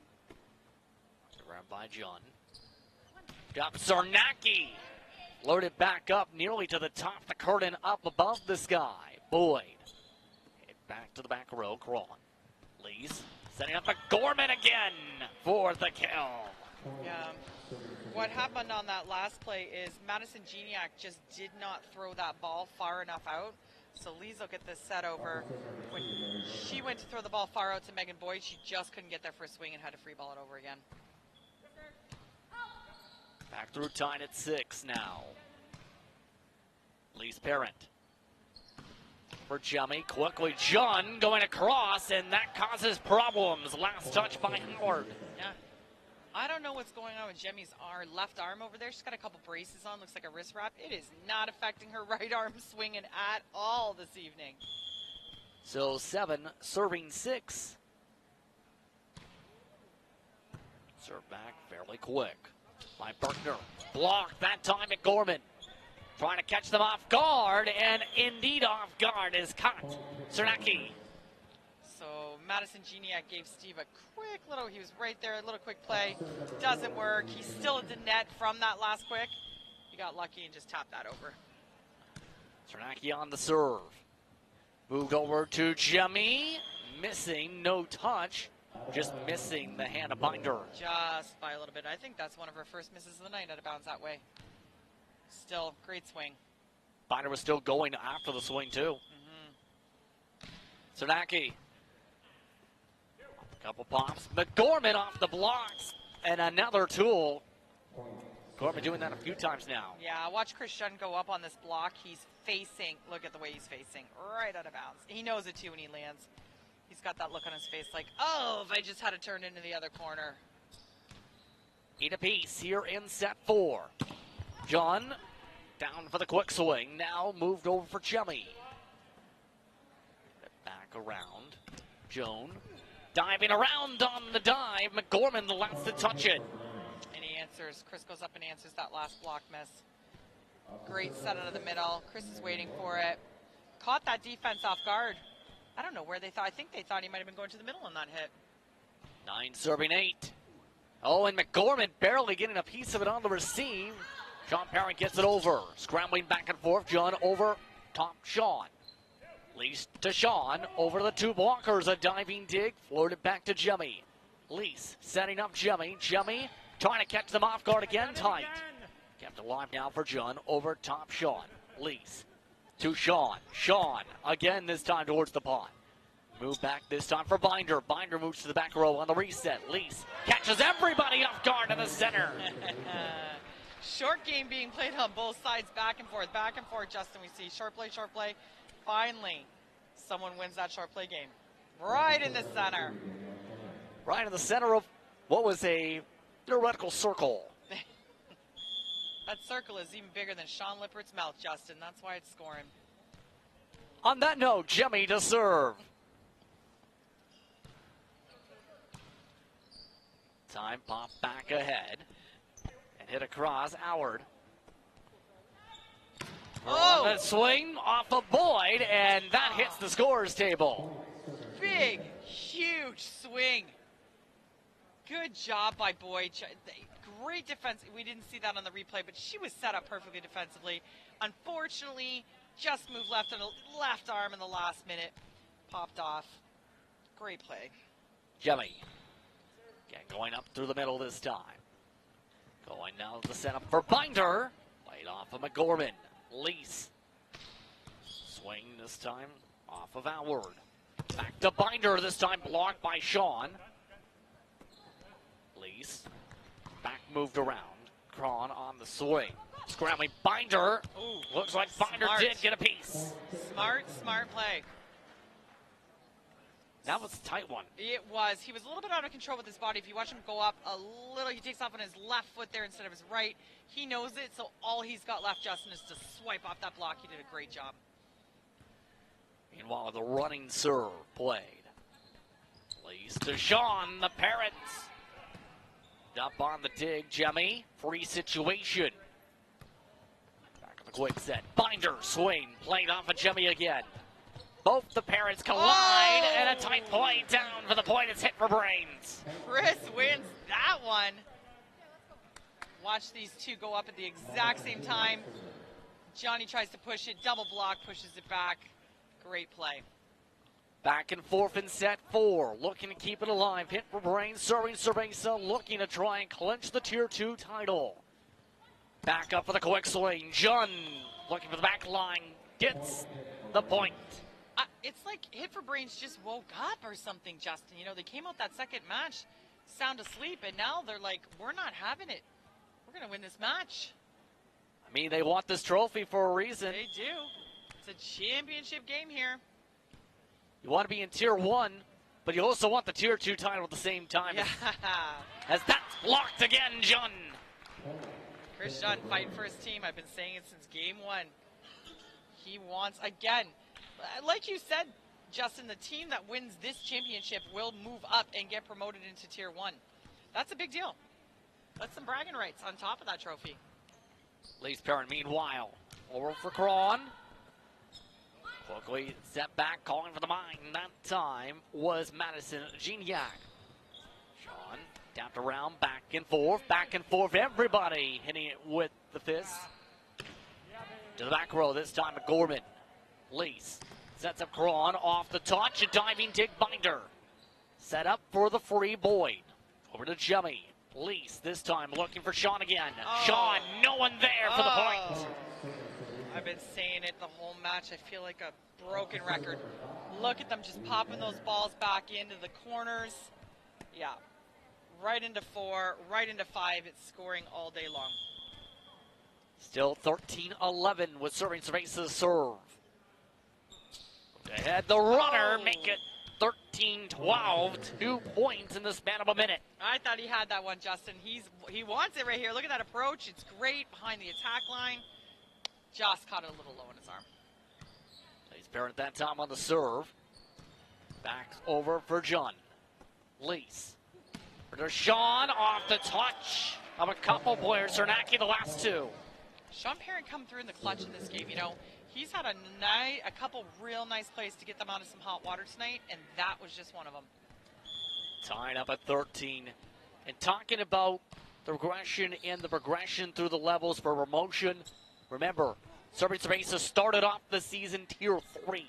Grabbed by John. Got Cernacki. Loaded back up nearly to the top. The curtain up above the sky. Boyd. Hit back to the back row. Cron. Lees. Setting up McGorman again for the kill. Yeah. What happened on that last play is Madison Geniak just did not throw that ball far enough out. So Lees will get this set over. When she went to throw the ball far out to Megan Boyd, she just couldn't get there for a swing and had to free ball it over again. Back through tied at 6 now. Lee's Parent. For Jemmy, quickly John going across, and that causes problems. Last touch by Howard. Yeah. I don't know what's going on with Jemmy's left arm over there. She's got a couple braces on, looks like a wrist wrap. It is not affecting her right arm swinging at all this evening. So 7 serving 6. Serve back fairly quick by Berkner. Blocked that time at Gorman. Trying to catch them off guard, and indeed off guard is caught. Cernacki. So Madison Geniak gave Steve a quick little, he was right there, a little quick play. Doesn't work. He's still at the net from that last quick. He got lucky and just tapped that over. Cernacki on the serve. Moved over to Jemmy. Missing, no touch. Just missing the hand of Binder. Just by a little bit. I think that's one of her first misses of the night out of bounds that way. Still, great swing. Binder was still going after the swing, too. Cernacki. Couple pops. McGorman off the blocks. And another tool. Gorman doing that a few times now. Yeah, watch Chris Shun go up on this block. He's facing, look at the way he's facing, right out of bounds. He knows it, too, when he lands. He's got that look on his face like, oh, if I just had it turned into the other corner. 8 apiece here in set 4. John down for the quick swing. Now moved over for Jemmy. Back around. Joan diving around on the dive. McGorman the last to touch it. And he answers. Chris goes up and answers that last block miss. Great set out of the middle. Chris is waiting for it. Caught that defense off guard. I don't know where they thought. I think they thought he might have been going to the middle on that hit. 9 serving 8. Oh, and McGorman barely getting a piece of it on the receive. Sean Parent gets it over. Scrambling back and forth. John over top Sean. Lease to Sean. Over the 2 blockers. A diving dig. Floated back to Jemmy. Lease setting up Jemmy. Jemmy trying to catch them off guard again. Tight. Kept alive now for John. Over top Sean. Lease to Sean. Sean again this time towards the pot. Move back this time for Binder. Binder moves to the back row on the reset. Lease catches everybody off guard in the center. Short game being played on both sides, back and forth, Justin. We see short play. Finally, someone wins that short play game. Right in the center. Right in the center of what was a theoretical circle. That circle is even bigger than Sean Lippert's mouth, Justin. That's why it's scoring. On that note, Jemmy to serve. Time pop back ahead. And hit across Howard. On the swing off of Boyd, and that hits the scorer's table. Big, huge swing. Good job by Boyd. Great defense. We didn't see that on the replay, but she was set up perfectly defensively. Unfortunately, just moved left on the left arm in the last minute. Popped off. Great play. Jemmy. Again, going up through the middle this time. Going now to the setup for Binder. Played off of McGorman. Lease. Swing this time off of Howard. Back to Binder, this time blocked by Sean. Lease. Back moved around. Cron on the swing. Scrambling Binder. Ooh, looks like Binder did get a piece. Smart play. That was a tight one. It was. He was a little bit out of control with his body. If you watch him go up a little, he takes off on his left foot there instead of his right. He knows it, so all he's got left, Justin, is to swipe off that block. He did a great job. Meanwhile, the running serve played. Lease to Sean, the Parrots. Up on the dig, Jemmy. Free situation. Back on the quick set. Binder, swing, played off of Jemmy again. Both the Parrots collide, and a tight play down for the point. It's hit for brains. Chris wins that one. Watch these two go up at the exact same time. Johnny tries to push it, double block, pushes it back. Great play. Back and forth in set 4, looking to keep it alive. Hit for brains, serving Cerveza, looking to try and clinch the Tier 2 title. Back up for the quick swing. Jun looking for the back line, gets the point. It's like Hit for Brains just woke up or something, Justin. You know, they came out that second match sound asleep, and now they're like, we're not having it. We're going to win this match. I mean, they want this trophy for a reason. They do. It's a championship game here. You want to be in Tier 1, but you also want the Tier 2 title at the same time. Yeah. As that's blocked again, Jun. Chris Jun fighting for his team. I've been saying it since game 1. He wants, again, like you said, Justin, the team that wins this championship will move up and get promoted into Tier 1. That's a big deal. That's some bragging rights on top of that trophy. Lee's Parent, meanwhile, over for Cron. Quickly step back, calling for the mine. That time was Madison Gignac. Sean tapped around, back and forth. Everybody hitting it with the fist. To the back row, this time McGorman. Lease sets up Cron off the touch, a diving dig Binder. Set up for the free Boyd. Over to Jemmy. Lease this time looking for Sean again. Sean, no one there for the point. I've been saying it the whole match. I feel like a broken record. Look at them just popping those balls back into the corners. Yeah, right into 4, right into 5. It's scoring all day long. Still 13-11 with serving Cerveza's serve. Ahead, the runner make it 13-12. 2 points in the span of a minute. I thought he had that one, Justin. He wants it right here. Look at that approach. It's great behind the attack line. Joss caught it a little low in his arm. He's Parent that time on the serve. Back over for Jun. Lease. For Sean off the touch of a couple players. Cernacki the last 2. Sean Parent come through in the clutch in this game. You know, he's had a couple real nice plays to get them out of some hot water tonight, and that was just one of them. Tied up at 13. And talking about the regression and the progression through the levels for promotion, remember, Serving Cerveza started off the season Tier 3.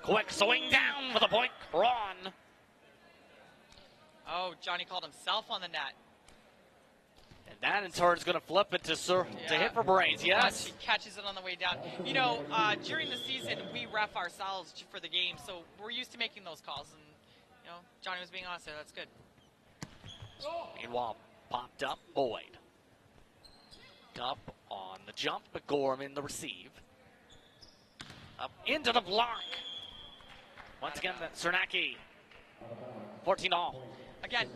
Quick swing down for the point, Ron. Oh, Johnny called himself on the net. And that in turn is going to flip it to Hit for Brains, yes? He catches it on the way down. You know, during the season, we ref ourselves for the game, so we're used to making those calls. And, you know, Johnny was being honest there. That's good. Meanwhile, popped up Boyd. Up on the jump, but Gorman the receive. Up into the block. Once again, Cernacki. 14-all. Again,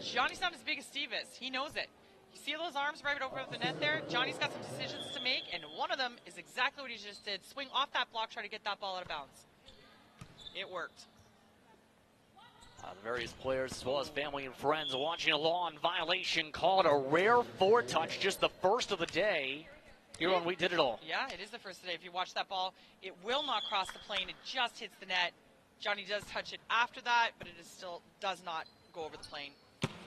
Johnny's not as big as Steve is. He knows it. You see those arms right over the net there? Johnny's got some decisions to make, and one of them is exactly what he just did. Swing off that block, try to get that ball out of bounds. It worked. The various players as well as family and friends watching along. Violation called a rare 4-touch, just the first of the day. Here on We Did It All. Yeah, it is the first today. If you watch that ball, it will not cross the plane. It just hits the net. Johnny does touch it after that, but it is still does not go over the plane.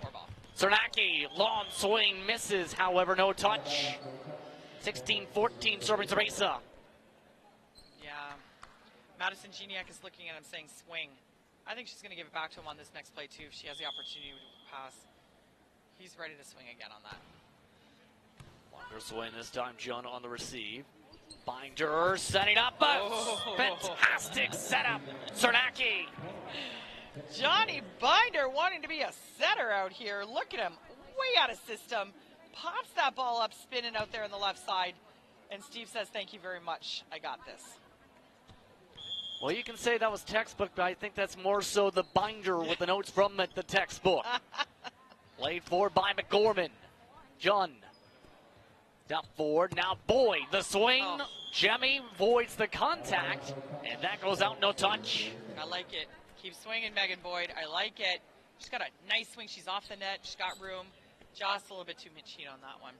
4-ball. Cernacki, long swing, misses, however, no touch. 16-14, serving Cerveza. Yeah. Madison Geniak is looking at him saying swing. I think she's going to give it back to him on this next play, too, if she has the opportunity to pass. He's ready to swing again on that. Longer swing this time, John on the receive. Binder setting up a fantastic setup. Cernacki. Johnny Binder wanting to be a setter out here. Look at him, way out of system. Pops that ball up, spinning out there on the left side. And Steve says, thank you very much. I got this. Well, you can say that was textbook, but I think that's more so the binder with the notes from the textbook. Played forward by McGorman. John. Step forward. Now Boyd. The swing. Jemmy voids the contact. And that goes out. No touch. I like it. Keep swinging, Megan Boyd. I like it. She's got a nice swing. She's off the net. She's got room. Just a little bit too machine on that one.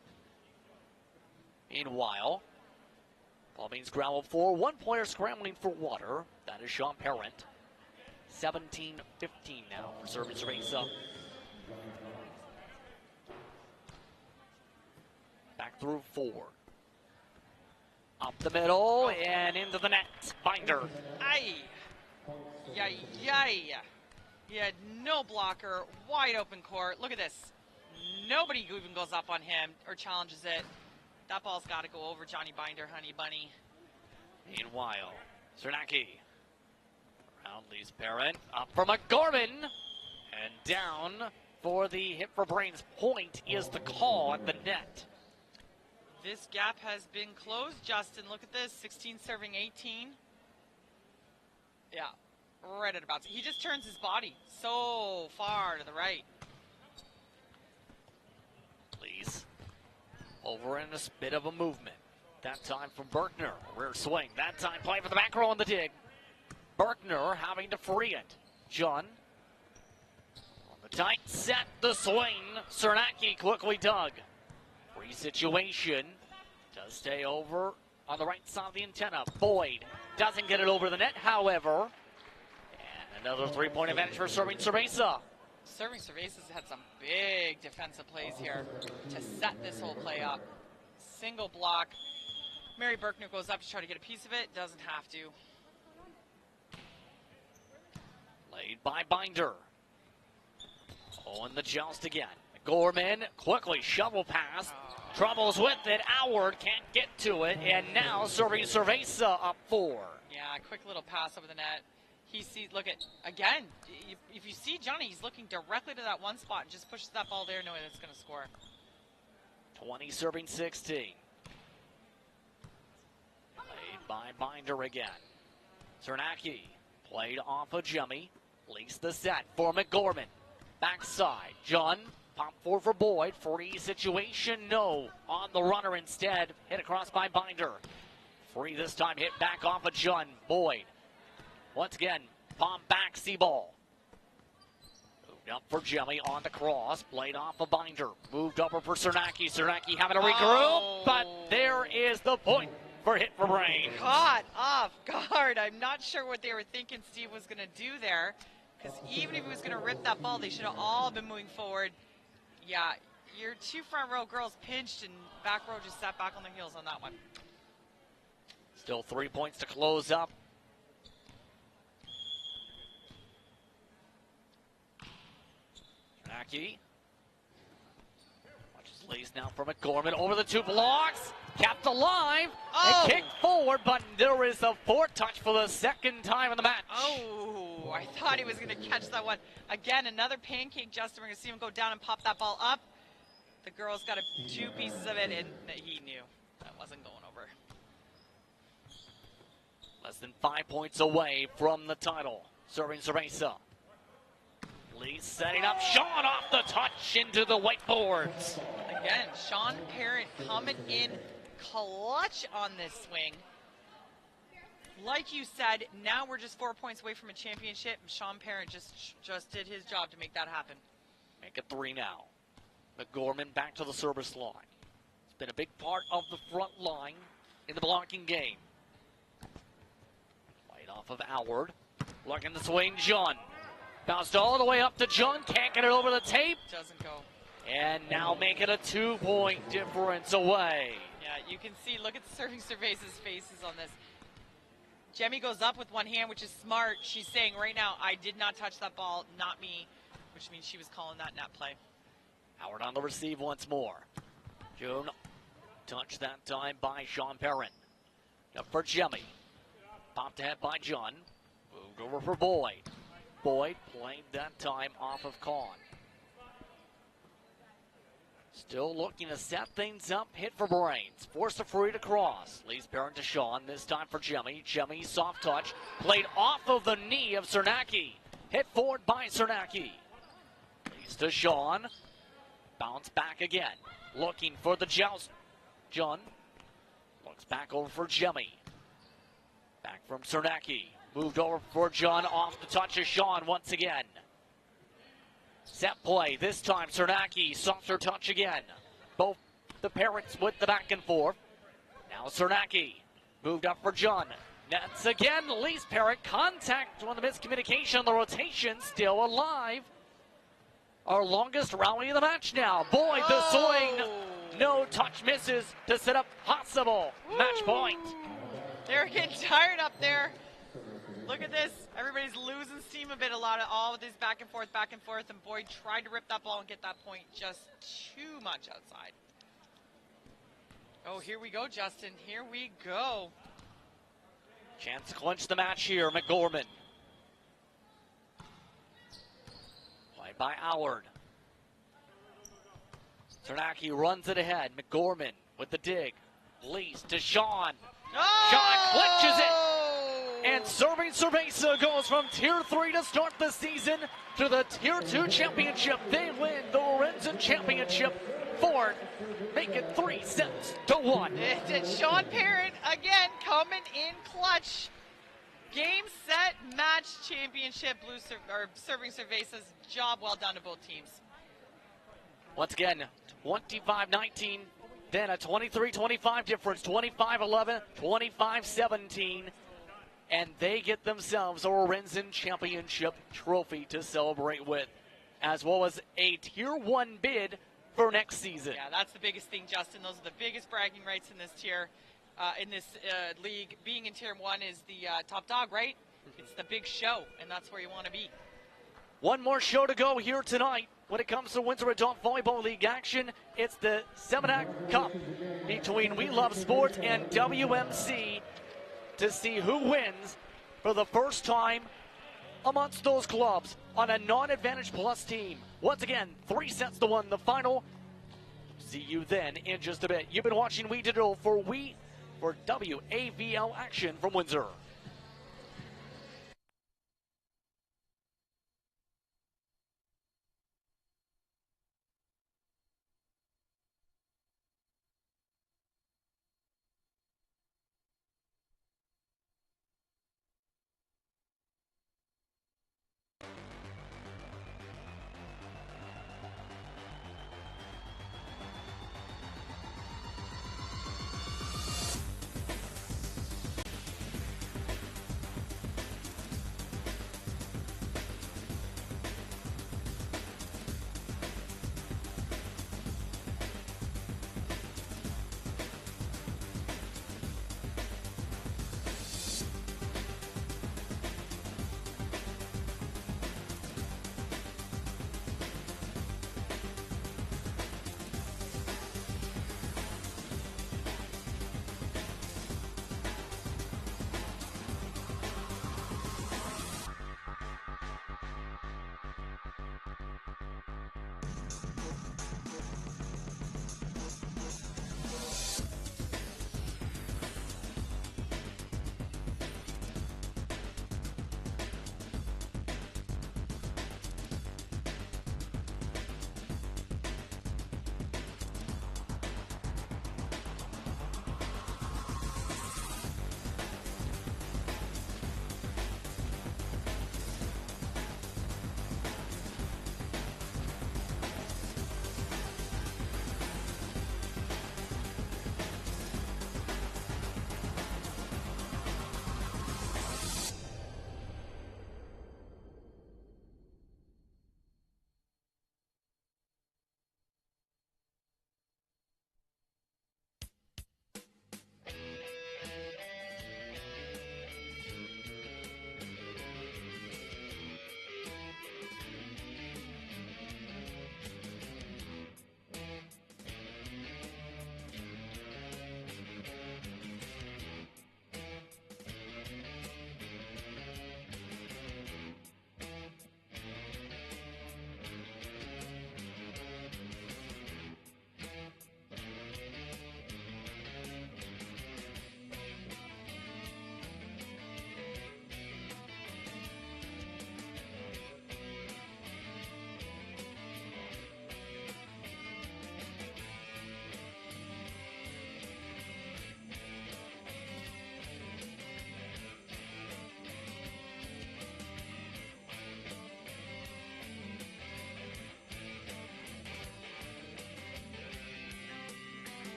Meanwhile, ball being scrambled for. One player scrambling for water. That is Sean Parent. 17-15 now for service race up. Back through 4. Up the middle and into the net. Binder. Aye. Yay, yay. He had no blocker. Wide open court. Look at this. Nobody even goes up on him or challenges it. That ball's got to go over Johnny Binder, honey bunny. Meanwhile, Cernacki. Around Lee's Parent. Up for McGorman. And down for the hit for brains. Point is the call at the net. This gap has been closed, Justin. Look at this. 16 serving 18. Yeah, right at about. He just turns his body so far to the right. Please. Over in a bit of a movement. That time from Berkner. Rear swing. That time play for the back row on the dig. Berkner having to free it. John. On the tight set, the swing. Cernacki quickly dug. Free situation. Does stay over on the right side of the antenna. Boyd doesn't get it over the net, however. And another 3-point advantage for serving Cerveza. Serving Cerveza's had some big defensive plays here to set this whole play up. Single block. Mary Berkner goes up to try to get a piece of it. Doesn't have to. Played by Binder. Oh, and the joust again. Gorman quickly shovel pass. Troubles with it. Howard can't get to it. And now serving Cerveza up 4. Yeah, quick little pass over the net. He sees, look at, again, if you see Johnny, he's looking directly to that one spot and just pushes that ball there knowing it's going to score. 20 serving 16. Played by Binder again. Cernacki played off of Jemmy. Leaks the set for McGorman. Backside. John. Pop 4 for Boyd. Free situation. No. On the runner instead. Hit across by Binder. Free this time. Hit back off of John. Boyd. Once again. Palm back. C-ball. Moved up for Jemmy on the cross. Played off of Binder. Moved over for Cernacki. Cernacki having to regroup. But there is the point for hit for brain. Caught off guard. I'm not sure what they were thinking Steve was going to do there. Because even if he was going to rip that ball, they should have all been moving forward. Yeah, your 2 front row girls pinched and back row just sat back on their heels on that one. Still 3 points to close up. Cernacki. Watches Lace now for McGorman. Over the 2 blocks. Kept alive. And kicked forward, but there is a 4 touch for the second time in the match. Oh, I thought he was going to catch that one. Again, another pancake, Justin. We're going to see him go down and pop that ball up. The girls got 2 pieces of it, and he knew that wasn't going over. Less than 5 points away from the title. Serving Cerveza. Lee setting up. Sean off the touch into the whiteboards. Again, Sean Parent coming in clutch on this swing. Like you said, now we're just 4 points away from a championship, and Sean Parent just did his job to make that happen. Make it 3 now. McGorman back to the service line. been a big part of the front line in the blocking game. Right off of Howard. Looking to swing, John. Bounced all the way up to John. Can't get it over the tape. Doesn't go. And now making a 2-point difference away. Yeah, you can see, look at the serving Cerveza's faces on this. Jemmy goes up with one hand, which is smart. She's saying right now, I did not touch that ball, not me, which means she was calling that net play. Howard on the receive once more. June touched that time by Sean Perrin. Up for Jemmy. Popped ahead by John. Moved over for Boyd. Boyd played that time off of Kahn. Still looking to set things up. Hit for Brains. Forced a free to cross. Leaves Perrin to Sean. This time for Jemmy. Jemmy soft touch. Played off of the knee of Cernacki. Hit forward by Cernacki. Leaves to Sean. Bounce back again. Looking for the joust. John looks back over for Jemmy. Back from Cernacki. Moved over for John. Off the touch of Sean once again. Set play. This time Cernacki. Softer touch again. Both the parents with the back and forth. Now Cernacki. Moved up for John. Nets again. Lee's parent. Contact on the miscommunication. The rotation still alive. Our longest rally of the match now. Boyd the swing. No touch misses to set up possible match point. They're getting tired up there. Look at this. Everybody's losing steam a bit. All of this back and forth, and Boyd tried to rip that ball and get that point just too much outside. Oh, here we go, Justin. Here we go. Chance to clinch the match here, McGorman. Played by Howard. Cernacki runs it ahead. McGorman with the dig. Lease to Sean. Oh! Sean clinches it. And serving Cerveza goes from Tier 3 to start the season to the Tier 2 championship. They win the Lorenzen Championship 4. Make it 3-1. It's Sean Perrin again coming in clutch. Game, set, match, championship. Serving Cerveza's job well done to both teams. Once again, 25-19, then a 23-25 difference, 25-11, 25-17. And they get themselves a Lorenzen Championship trophy to celebrate with, as well as a Tier 1 bid for next season. Yeah, that's the biggest thing, Justin. Those are the biggest bragging rights in this tier, league. Being in Tier 1 is the top dog, right? It's the big show, and that's where you want to be. One more show to go here tonight. When it comes to Windsor Adult Volleyball League action, it's the 7-Act Cup between We Love Sports and WMC to see who wins for the first time amongst those clubs on a non-advantage plus team. Once again, 3-1 the final. See you then in just a bit. You've been watching We Digital for WAVL action from Windsor.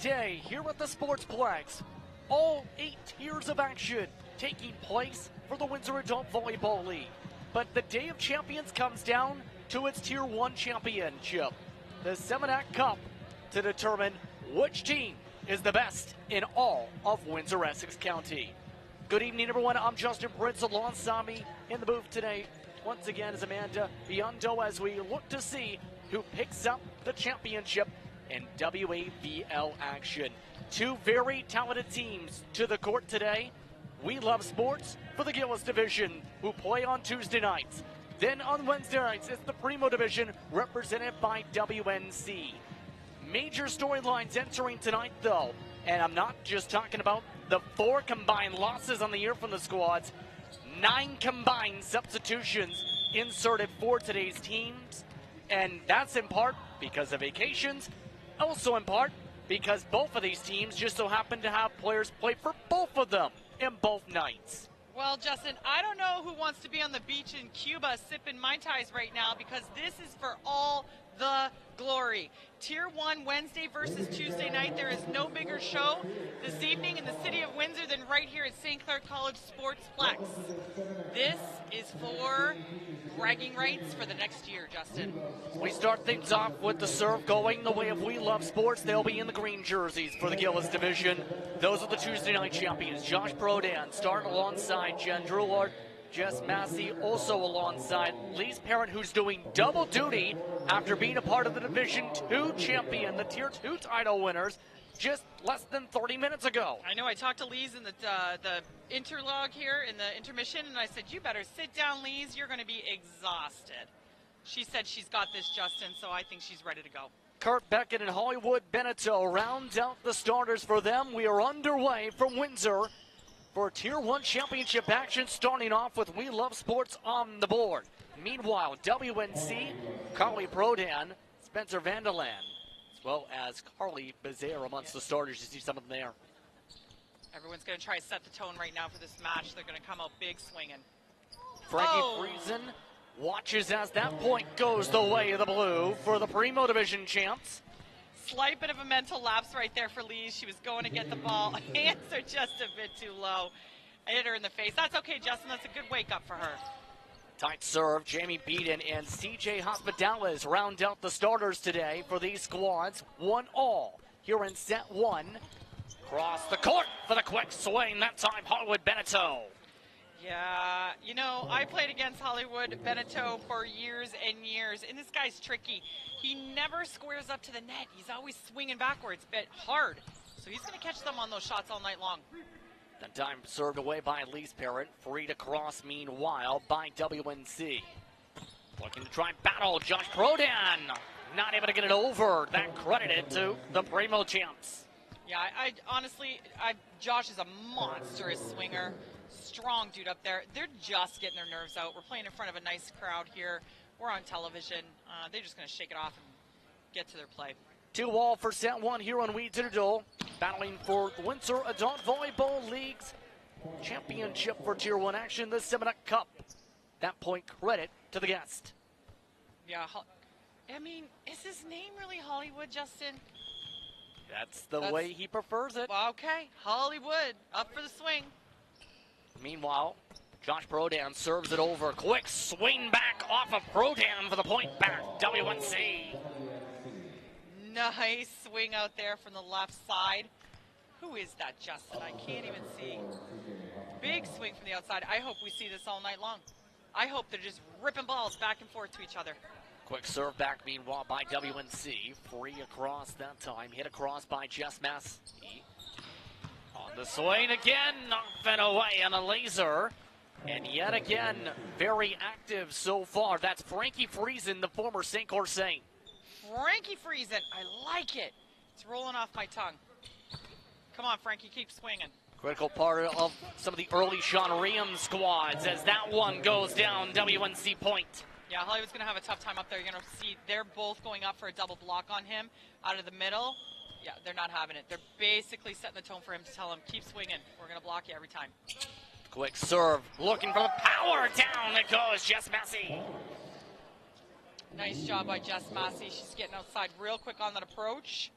day here at the Sportsplex. All 8 tiers of action taking place for the Windsor Adult Volleyball League. But the Day of Champions comes down to its Tier 1 championship, the Seminac Cup, to determine which team is the best in all of Windsor-Essex County. Good evening, everyone. I'm Justin Prince. Alongside me in the booth today, once again, is Amanda Biondo as we look to see who picks up the championship in WAVL action. 2 very talented teams to the court today. We Love Sports for the Gillis Division, who play on Tuesday nights. Then on Wednesday nights, it's the Primo Division, represented by WNC. Major storylines entering tonight, though, and I'm not just talking about the 4 combined losses on the year from the squads. 9 combined substitutions inserted for today's teams, and that's in part because of vacations, also in part because both of these teams just so happen to have players play for both of them in both nights. Well, Justin, I don't know who wants to be on the beach in Cuba sipping Mai Tais right now, because this is for all the glory. Tier 1 Wednesday versus Tuesday night. There is no bigger show this evening in the city of Windsor than right here at St. Clair College Sportsplex. This is for bragging rights for the next year, Justin. We start things off with the serve going the way of We Love Sports. They'll be in the green jerseys for the Gillis Division. Those are the Tuesday night champions. Josh Prodan starting alongside Jen Drulard. Jess Massey also alongside Lee's Parent, who's doing double duty after being a part of the Division 2 champion, the Tier 2 title winners, just less than 30 minutes ago. I know. I talked to Lee's in the interlog here in the intermission, and I said, you better sit down, Lee's. You're going to be exhausted. She said she's got this, Justin, so I think she's ready to go. Kurt Beckett and Hollywood Beneteau round out the starters for them. We are underway from Windsor for Tier 1 championship action, starting off with We Love Sports on the board. Meanwhile, WNC, Carly Prodan, Spencer Vanderland, as well as Carly Bezaire amongst the starters. You see some of them there. Everyone's going to try to set the tone right now for this match. They're going to come out big swinging. Frankie Friesen watches as that point goes the way of the blue for the Primo Division champs. Slight bit of a mental lapse right there for Lee. She was going to get the ball. Hands are just a bit too low. I hit her in the face. That's okay, Justin. That's a good wake-up for her. Tight serve. Jamie Beaton and CJ Hospitales round out the starters today for these squads. 1-all here in set 1. Cross the court for the quick swing. That time, Hollywood Beneteau. Yeah, you know, I played against Hollywood Beneteau for years and years, and this guy's tricky. He never squares up to the net. He's always swinging backwards, but hard. So he's going to catch them on those shots all night long. That time served away by Lee's Parent. Free to cross, meanwhile, by WNC. Looking to try and battle Josh Prodan. Not able to get it over. That credited to the Primo champs. Yeah, I honestly, Josh is a monstrous swinger. Strong dude up there. They're just getting their nerves out. We're playing in front of a nice crowd here. We're on television. They're just going to shake it off and get to their play. 2-all for set 1 here on Weeds Adult. Battling for the Windsor Adult Volleyball League's championship for Tier 1 action, the Seminac Cup. That point credit to the guest. Yeah, I mean, is his name really Hollywood, Justin? That's the way he prefers it. Well, okay, Hollywood, up for the swing. Meanwhile, Josh Prodan serves it over. Quick swing back off of Prodan for the point back. WNC. Nice swing out there from the left side. Who is that, Justin? I can't even see. Big swing from the outside. I hope we see this all night long. I hope they're just ripping balls back and forth to each other. Quick serve back, meanwhile, by WNC. Free across that time. Hit across by Jess Massey. On the swing again. Off and away on a laser. And yet again, very active so far. That's Frankie Friesen, the former St. Clair Saint. Frankie Friesen, I like it. It's rolling off my tongue. Come on, Frankie, keep swinging. Critical part of some of the early Sean Riem squads as that one goes down. WNC point. Yeah, Hollywood's going to have a tough time up there. You're going to see they're both going up for a double block on him out of the middle. Yeah, they're not having it. They're basically setting the tone for him to tell him, keep swinging. We're going to block you every time. Quick serve, looking for the power. Down it goes, Jess Massey. Nice job by Jess Massey. She's getting outside real quick on that approach.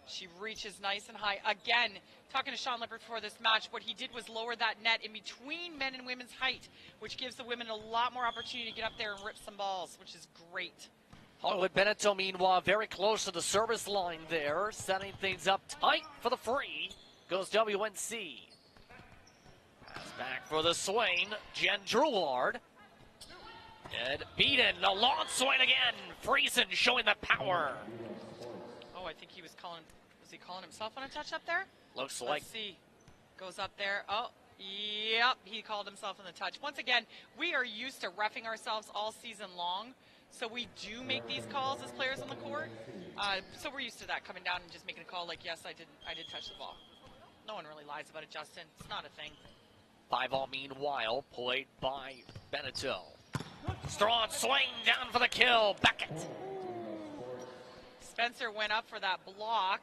She reaches nice and high. Again, talking to Sean Lippert before this match, what he did was lower that net in between men and women's height, which gives the women a lot more opportunity to get up there and rip some balls, which is great. Hollywood Benetton, meanwhile, very close to the service line there, setting things up tight for the free. Goes WNC. Pass back for the swing. Jen Drouillard. And beaten. A long swing again. Friesen showing the power. Oh, I think he was calling. Was he calling himself on a touch up there? Looks like. Let's see. Goes up there. Oh, yep. He called himself on the touch. Once again, we are used to roughing ourselves all season long. So we do make these calls as players on the court. So we're used to that, coming down and just making a call like, yes, I did touch the ball. No one really lies about it, Justin. It's not a thing. 5-all meanwhile, played by Benetton. Strong swing down for the kill. Beckett. Spencer went up for that block.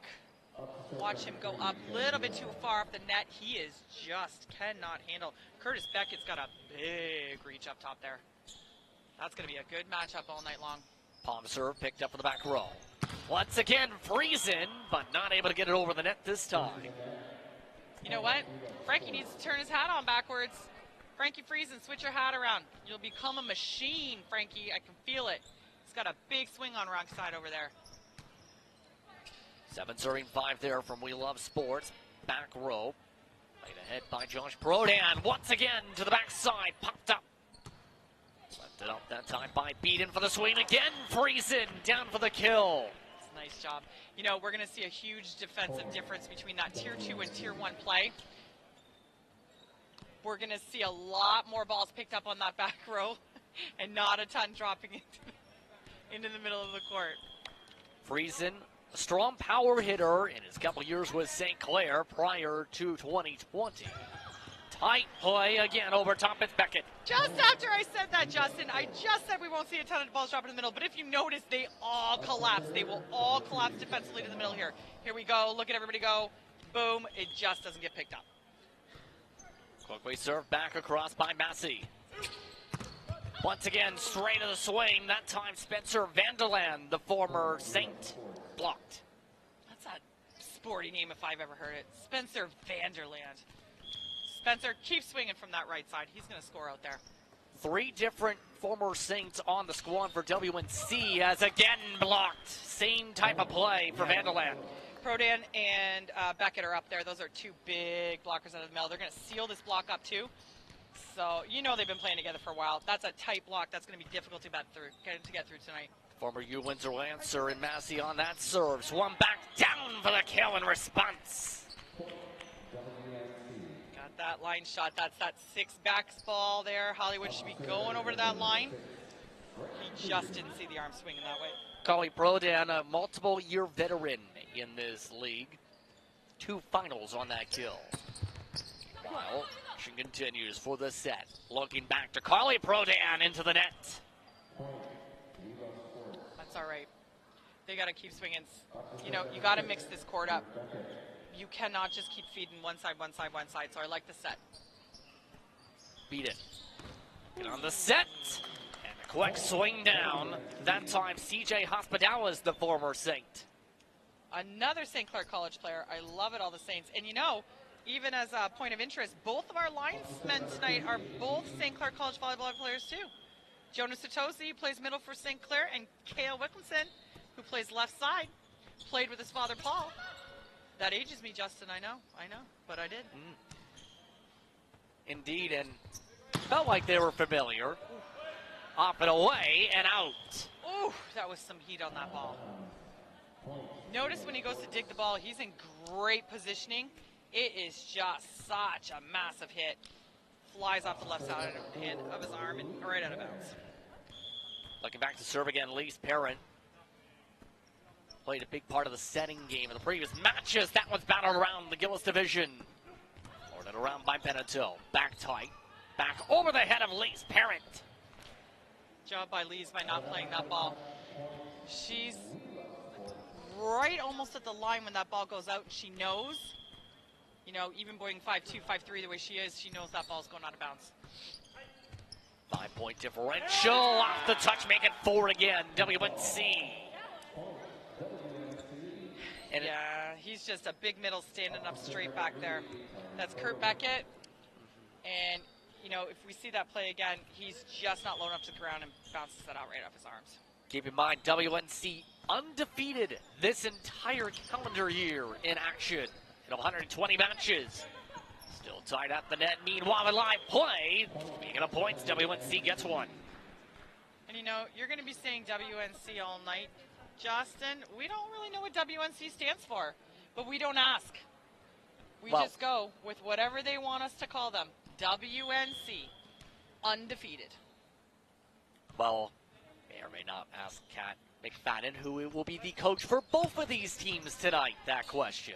Watch him go up a little bit too far off the net. He is just cannot handle. Curtis Beckett's got a big reach up top there. That's going to be a good matchup all night long. Palm serve picked up in the back row. Once again, Friesen, but not able to get it over the net this time. You know what? Frankie needs to turn his hat on backwards. Frankie Friesen, switch your hat around. You'll become a machine, Frankie. I can feel it. He's got a big swing on wrong side over there. 7 serving 5 there from We Love Sports. Back row. Played ahead by Josh Prodan. Once again to the backside. Popped up. Left it up that time by Beaton for the swing again. Friesen down for the kill. It's a nice job. You know, we're going to see a huge defensive difference between that Tier 2 and Tier 1 play. We're going to see a lot more balls picked up on that back row and not a ton dropping into the middle of the court. Friesen, a strong power hitter in his couple years with St. Clair prior to 2020. Tight play again over top. It's Beckett. Just after I said that, Justin, I just said we won't see a ton of balls drop in the middle. But if you notice, they all collapse. They will all collapse defensively to the middle here. Here we go. Look at everybody go. Boom. It just doesn't get picked up. Quickly served back across by Massey. Once again, straight to the swing. That time, Spencer Vanderland, the former Saint, blocked. That's a sporty name if I've ever heard it. Spencer Vanderland. Spencer, keep swinging from that right side. He's going to score out there. 3 different former Saints on the squad for WNC as again blocked. Same type of play for Vanderland. Prodan and Beckett are up there. Those are 2 big blockers out of the middle. They're going to seal this block up too. So you know they've been playing together for a while. That's a tight block. That's going to be difficult to get through tonight. Former Windsor Lancer and Massey on that serve. Swung back down for the kill in response. Got that line shot. That's that 6-backs ball there. Hollywood should be going over to that line. He just didn't see the arm swinging that way. Collie Prodan, a multiple-year veteran in this league. 2 finals on that kill. While action continues for the set. Looking back to Collie Prodan into the net. That's all right. They got to keep swinging. You know, you got to mix this court up. You cannot just keep feeding one side, one side, one side. So I like the set. Beat it. Get on the set. And a quick swing down. That time, CJ Hospital is the former Saint. Another St. Clair College player. I love it, all the Saints. And you know, even as a point of interest, both of our linesmen tonight are both St. Clair College volleyball players too. Jonas Satosi plays middle for St. Clair, and Kale Wilkinson, who plays left side, played with his father Paul. That ages me, Justin, I know, but I did. Indeed, and felt like they were familiar. Off and away and out. Ooh, that was some heat on that ball. Notice when he goes to dig the ball, he's in great positioning. It is just such a massive hit. Flies off the left side of his arm and right out of bounds. Looking back to serve again, Lise Parent. Played a big part of the setting game in the previous matches. That one's battled around the Gillis division. Ordered around by Benetton. Back tight. Back over the head of Lise Parent. Job by Lise by not playing that ball. She's right almost at the line when that ball goes out. She knows, you know, even going 5-2, 5-3 the way she is, she knows that ball's going out of bounds. 5-point differential off the touch, make it 4 again. WNC. And yeah, he's just a big middle standing up straight back there. That's Kurt Beckett. And, you know, if we see that play again, he's just not low enough to the ground and bounces that out right off his arms. Keep in mind, WNC undefeated this entire calendar year in action in 120 matches. Still tied at the net. Meanwhile, a live play. Speaking of points, WNC gets one. And, you know, you're going to be saying WNC all night. Justin, we don't really know what WNC stands for, but we don't ask. We just go with whatever they want us to call them. WNC, undefeated. Well, may or may not ask Kat McFadden, who will be the coach for both of these teams tonight, that question.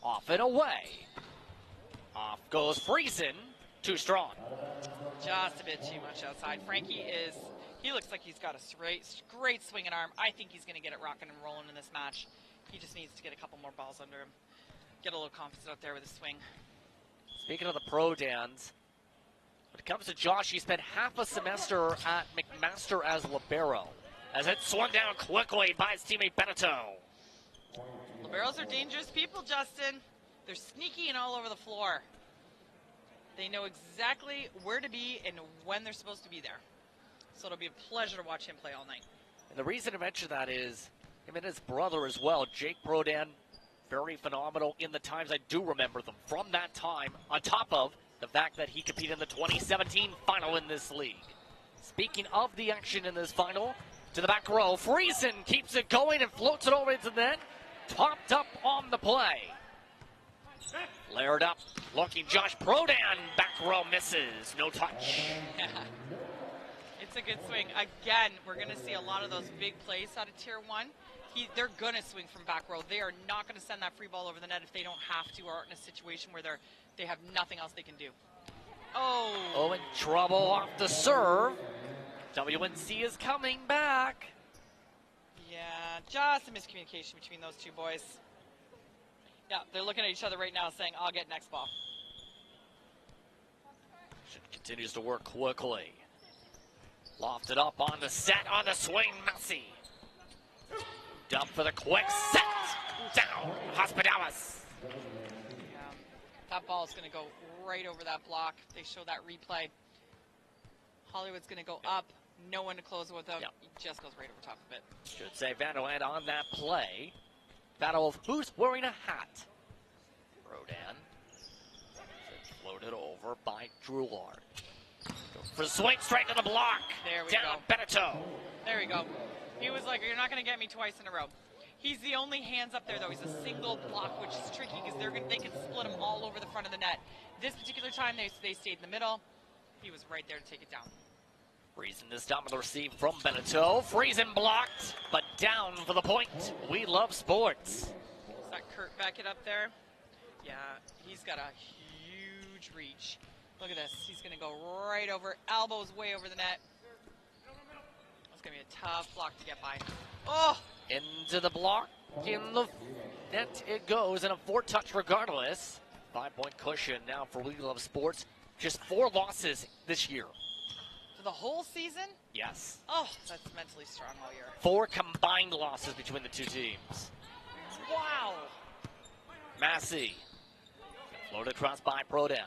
Off and away. Off goes Friesen. Too strong. Just a bit too much outside. Frankie he looks like he's got a great swinging arm. I think he's going to get it rocking and rolling in this match. He just needs to get a couple more balls under him. Get a little confidence out there with his swing. Speaking of the pro dans, when it comes to Josh, he spent half a semester at McMaster as libero, as it swung down quickly by his teammate Benito. Liberos are dangerous people, Justin. They're sneaky and all over the floor. They know exactly where to be and when they're supposed to be there. So it'll be a pleasure to watch him play all night. And the reason I mention that is him and his brother as well, Jake Prodan, very phenomenal in the times I do remember them from that time, on top of the fact that he competed in the 2017 final in this league. Speaking of the action in this final, to the back row, Friesen keeps it going and floats it over into the net, topped up on the play. Flared up, looking Josh Prodan, back row misses, no touch. It's a good swing. Again, we're going to see a lot of those big plays out of Tier 1. They're going to swing from back row. They are not going to send that free ball over the net if they don't have to, or are in a situation where they have nothing else they can do. Oh, in trouble off the serve. WNC is coming back. Yeah, just a miscommunication between those two boys. Yeah, they're looking at each other right now saying, I'll get next ball. Continues to work quickly. Lofted up on the set, on the swing, Messi. Dump for the quick set. Down, Hospitalis. That ball is going to go right over that block. They show that replay. Hollywood's going to go up. No one to close with him. Yep. He just goes right over top of it. Should say Vanderland on that play. Battle of who's wearing a hat. Rodan. Floated over by Drulard. For the swing straight to the block. There we Down go. Benito. There we go. He was like, you're not going to get me twice in a row. He's the only hands up there, though. He's a single block, which is tricky because they can split him all over the front of the net. This particular time, they stayed in the middle. He was right there to take it down. Friesen this time with the receive from Benito. Friesen blocked, but down for the point. We love sports. Is that Kurt Beckett up there? Yeah, he's got a huge reach. Look at this. He's going to go right over, elbows way over the net. It's going to be a tough block to get by. Oh! Into the block, in the net it goes, and a 4-touch regardless. 5-point cushion now for We Love Sports. Just 4 losses this year. For the whole season? Yes. Oh, that's mentally strong all year. 4 combined losses between the two teams. Wow. Massey. Floated across by Prodan.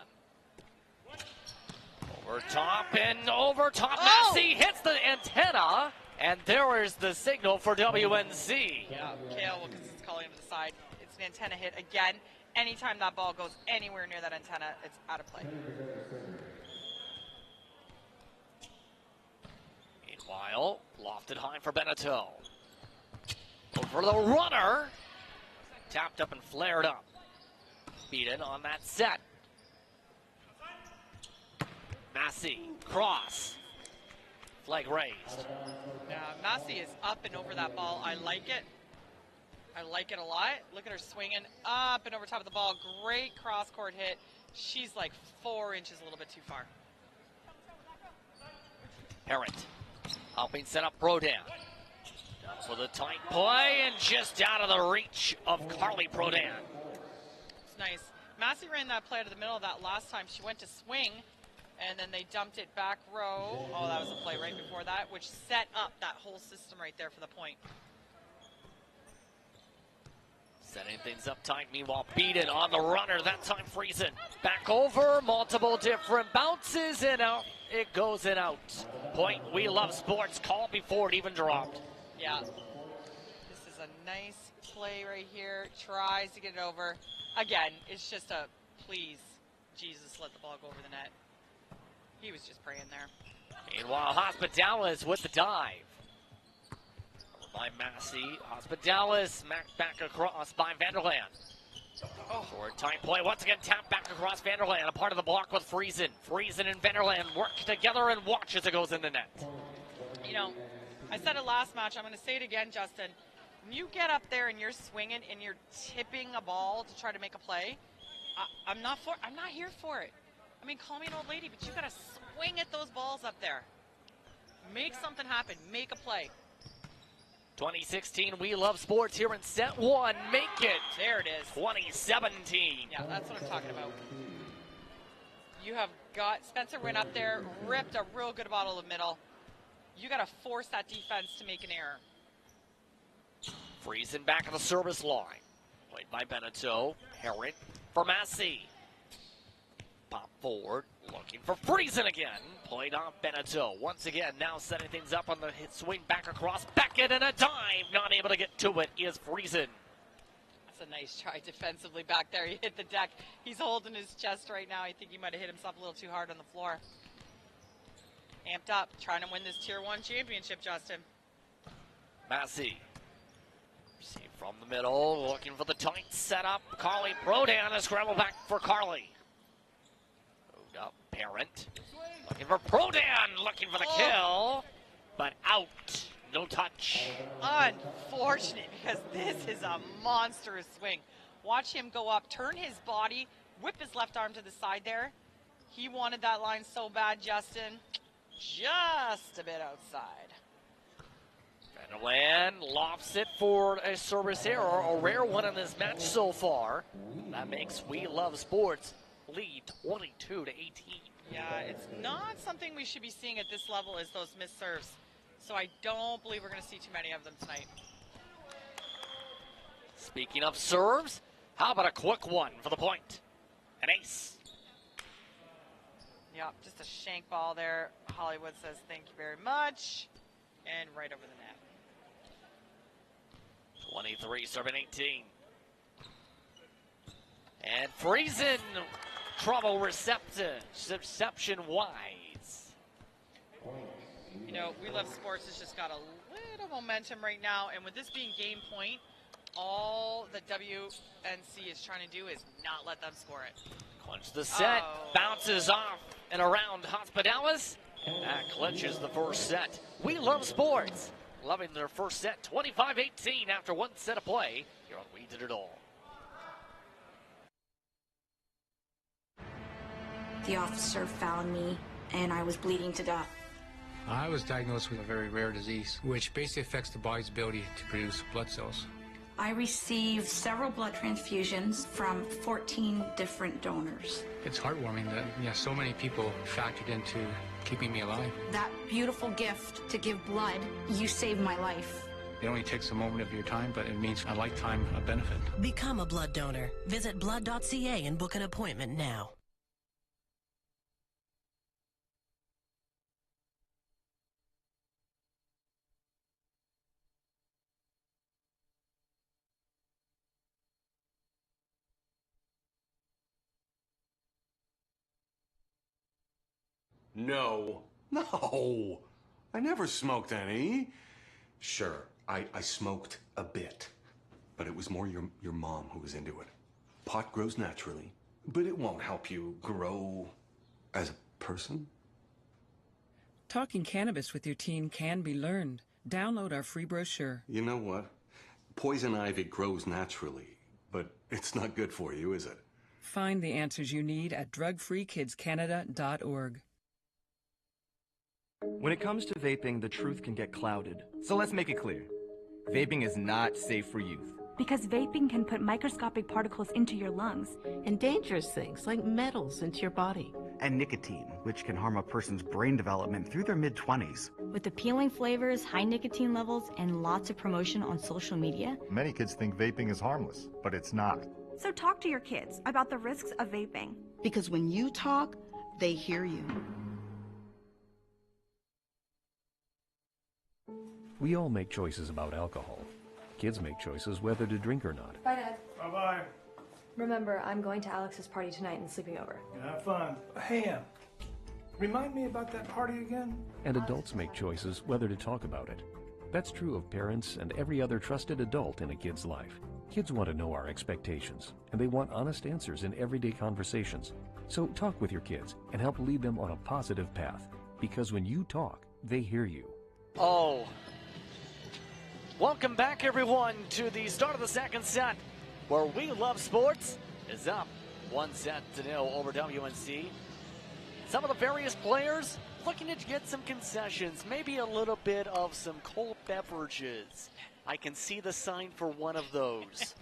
Over top and over top. Oh! Massey hits the antenna. And there is the signal for WNC. Yeah, Kale, because it's calling him to the side. It's an antenna hit. Again, anytime that ball goes anywhere near that antenna, it's out of play. Meanwhile, lofted high for Benito. Over the runner. Tapped up and flared up. Beaten on that set. Massey, cross. Flag raised. Now, Massey is up and over that ball. I like it. I like it a lot. Look at her swinging up and over top of the ball. Great cross-court hit. She's like 4 inches, a little bit too far. Parent helping set up Prodan. Down for the tight play and just out of the reach of Carly Prodan. It's nice. Massey ran that play out of the middle of that last time. She went to swing, and then they dumped it back row. Oh, that was a play right before that, which set up that whole system right there for the point. Setting things up tight, meanwhile beaten on the runner, that time Friesen. Back over, multiple different bounces, and out it goes and out. Point, We Love Sports, call before it even dropped. Yeah. This is a nice play right here. Tries to get it over. Again, it's just a please, Jesus, let the ball go over the net. He was just praying there. Meanwhile, Hospitalis with the dive. By Massey, Hospitalis, back across by Vanderland. Short time play, once again tapped back across Vanderland, a part of the block with Friesen. Friesen and Vanderland work together and watch as it goes in the net. You know, I said it last match, I'm going to say it again, Justin. When you get up there and you're swinging and you're tipping a ball to try to make a play, I'm not here for it. I mean, call me an old lady, but you got to swing at those balls up there. Make something happen. Make a play. 2016 We Love Sports here in set one. Make it. There it is. 2017. Yeah, that's what I'm talking about. You have got Spencer went up there, ripped a real good ball to the middle. You got to force that defense to make an error. Friesen back on the service line. Played by Beneteau. Parent for Massey. Pop forward. Looking for Friesen again. Played on Beneteau. Once again, now setting things up on the hit swing back across Beckett and a dive. Not able to get to it is Friesen. That's a nice try defensively back there. He hit the deck. He's holding his chest right now. I think he might have hit himself a little too hard on the floor. Amped up, trying to win this Tier 1 championship, Justin. Massey. Receive from the middle, looking for the tight setup. Carly Prodan, a scramble back for Carly. Moved up, Parent. Looking for Prodan, looking for the kill, but out. No touch. Unfortunate, because this is a monstrous swing. Watch him go up, turn his body, whip his left arm to the side there. He wanted that line so bad, Justin. Just a bit outside. Vanderland lofts it for a service error, a rare one in this match so far. That makes We Love Sports lead 22-18. Yeah, it's not something we should be seeing at this level is those missed serves. So I don't believe we're going to see too many of them tonight. Speaking of serves, how about a quick one for the point? An ace. Yeah, just a shank ball there. Hollywood says thank you very much. And right over the net. 23 serving 18. And Friesen, trouble reception-wise. You know, We Love Sports has just got a little momentum right now. And with this being game point, all the WNC is trying to do is not let them score it. Clinch the set, bounces off and around Hospitalis. That clinches the first set. We Love Sports, loving their first set, 25-18 after one set of play. Here on We Did It All. The officer found me, and I was bleeding to death. I was diagnosed with a very rare disease, which basically affects the body's ability to produce blood cells. I received several blood transfusions from 14 different donors. It's heartwarming that so many people factored into keeping me alive. That beautiful gift to give blood, you saved my life. It only takes a moment of your time, but it means a lifetime of benefit. Become a blood donor. Visit blood.ca and book an appointment now. No. I never smoked any. Sure, I smoked a bit. But it was more your mom who was into it. Pot grows naturally, but it won't help you grow as a person. Talking cannabis with your teen can be learned. Download our free brochure. You know what? Poison ivy grows naturally, but it's not good for you, is it? Find the answers you need at drugfreekidscanada.org. When it comes to vaping, the truth can get clouded. So let's make it clear. Vaping is not safe for youth. Because vaping can put microscopic particles into your lungs. And dangerous things like metals into your body. And nicotine, which can harm a person's brain development through their mid-20s. With appealing flavors, high nicotine levels, and lots of promotion on social media, Many kids think vaping is harmless, but it's not. So talk to your kids about the risks of vaping. Because when you talk, they hear you. We all make choices about alcohol. Kids make choices whether to drink or not. Bye, Dad. Bye-bye. Remember, I'm going to Alex's party tonight and sleeping over. Have fun. Hey, remind me about that party again? And adults make choices whether to talk about it. That's true of parents and every other trusted adult in a kid's life. Kids want to know our expectations, and they want honest answers in everyday conversations. So talk with your kids and help lead them on a positive path. Because when you talk, they hear you. Oh. Welcome back, everyone, to the start of the second set, where We Love Sports is up 1-0 over WNC. Some of the various players looking to get some concessions, maybe a little bit of some cold beverages. I can see the sign for one of those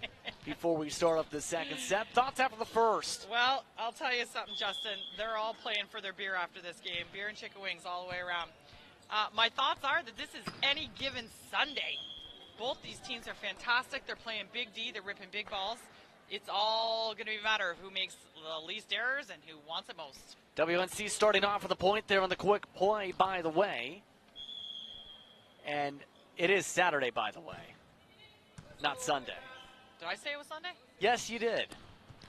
before we start up the second set. Thoughts after the first? Well, I'll tell you something, Justin. They're all playing for their beer after this game. Beer and chicken wings all the way around. My thoughts are that this is any given Sunday. Both these teams are fantastic. They're playing Big D. They're ripping big balls. It's all going to be a matter of who makes the least errors and who wants it most. WNC starting off with a point there on the quick play, by the way. And it is Saturday, by the way, not Sunday. Did I say it was Sunday? Yes, you did.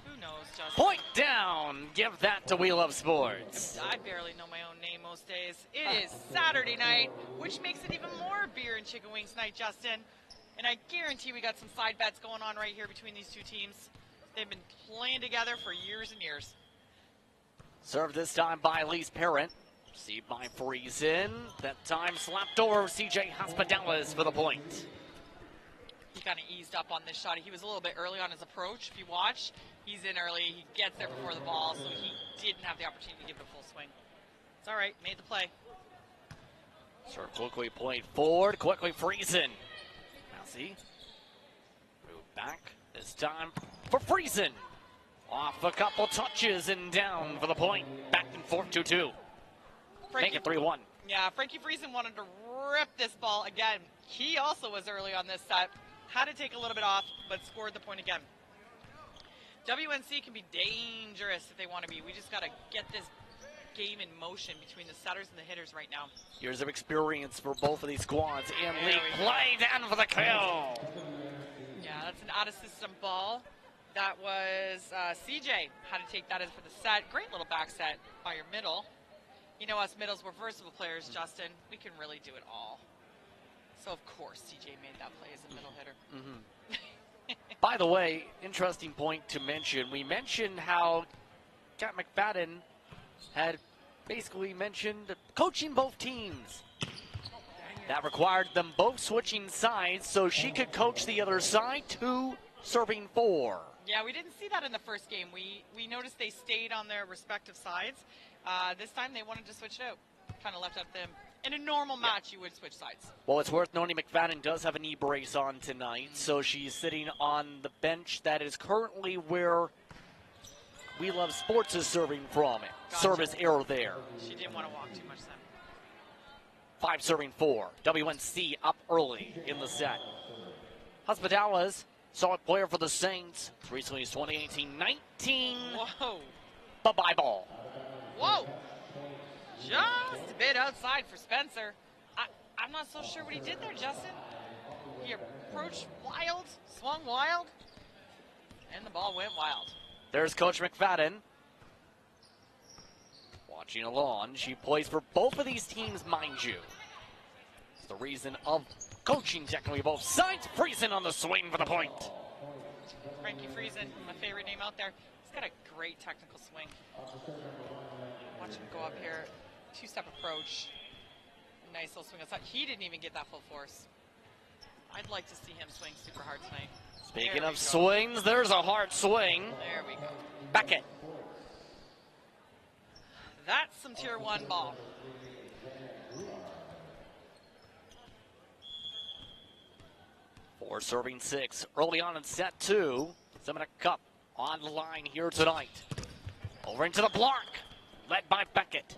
Who knows, Justin? Point down. Give that to We Love Sports. I barely know my own name most days. It is Saturday night, which makes it even more beer and chicken wings night, Justin. And I guarantee we got some side bets going on right here between these two teams. They've been playing together for years and years. Served this time by Elise Parent. Received by Friesen. That time slapped over CJ Hospitalis for the point. He kind of eased up on this shot. He was a little bit early on his approach. If you watch, he's in early. He gets there before the ball, so he didn't have the opportunity to give the full swing. It's all right. Made the play. Serve quickly played forward. Quickly Friesen. Massey. Move back. This time for Friesen. Off a couple touches and down for the point. Back and forth 2-2. Make it 3-1. Yeah, Frankie Friesen wanted to rip this ball again. He also was early on this set. Had to take a little bit off, but scored the point again. WNC can be dangerous if they want to be. We just got to get this game in motion between the setters and the hitters right now. Years of experience for both of these squads. And Lee play down for the kill. Yeah, that's an out-of-system ball. That was CJ. Had to take that in for the set. Great little back set by your middle. You know us middles, we're versatile players, Justin. We can really do it all. So, of course, CJ made that play as a middle hitter. Mm-hmm. By the way, interesting point to mention. We mentioned how Kat McFadden had basically mentioned coaching both teams. That required them both switching sides so she could coach the other side, 2 serving 4. Yeah, we didn't see that in the first game. We noticed they stayed on their respective sides. This time they wanted to switch it out. Kind of left up them. In a normal match, you would switch sides. Well, it's worth noting McFadden does have a knee brace on tonight, so she's sitting on the bench that is currently where We Love Sports is serving from. Gotcha. Service error there. She didn't want to walk too much then. 5 serving 4. WNC up early in the set. Hospitalis, solid player for the Saints. Recently is 2018-19. Whoa. Bye-bye ball. Whoa. Just a bit outside for Spencer. I'm not so sure what he did there, Justin. He approached wild, swung wild, and the ball went wild. There's Coach McFadden. Watching along. She plays for both of these teams, mind you. It's the reason of coaching technically both sides. Friesen on the swing for the point. Frankie Friesen, my favorite name out there. He's got a great technical swing. Watch him go up here. 2-step approach. Nice little swing outside. He didn't even get that full force. I'd like to see him swing super hard tonight. Speaking of swings, there's a hard swing. There we go. Beckett. That's some tier 1 ball. Four serving 6. Early on in set 2. Semina Cup on the line here tonight. Over into the block. Led by Beckett.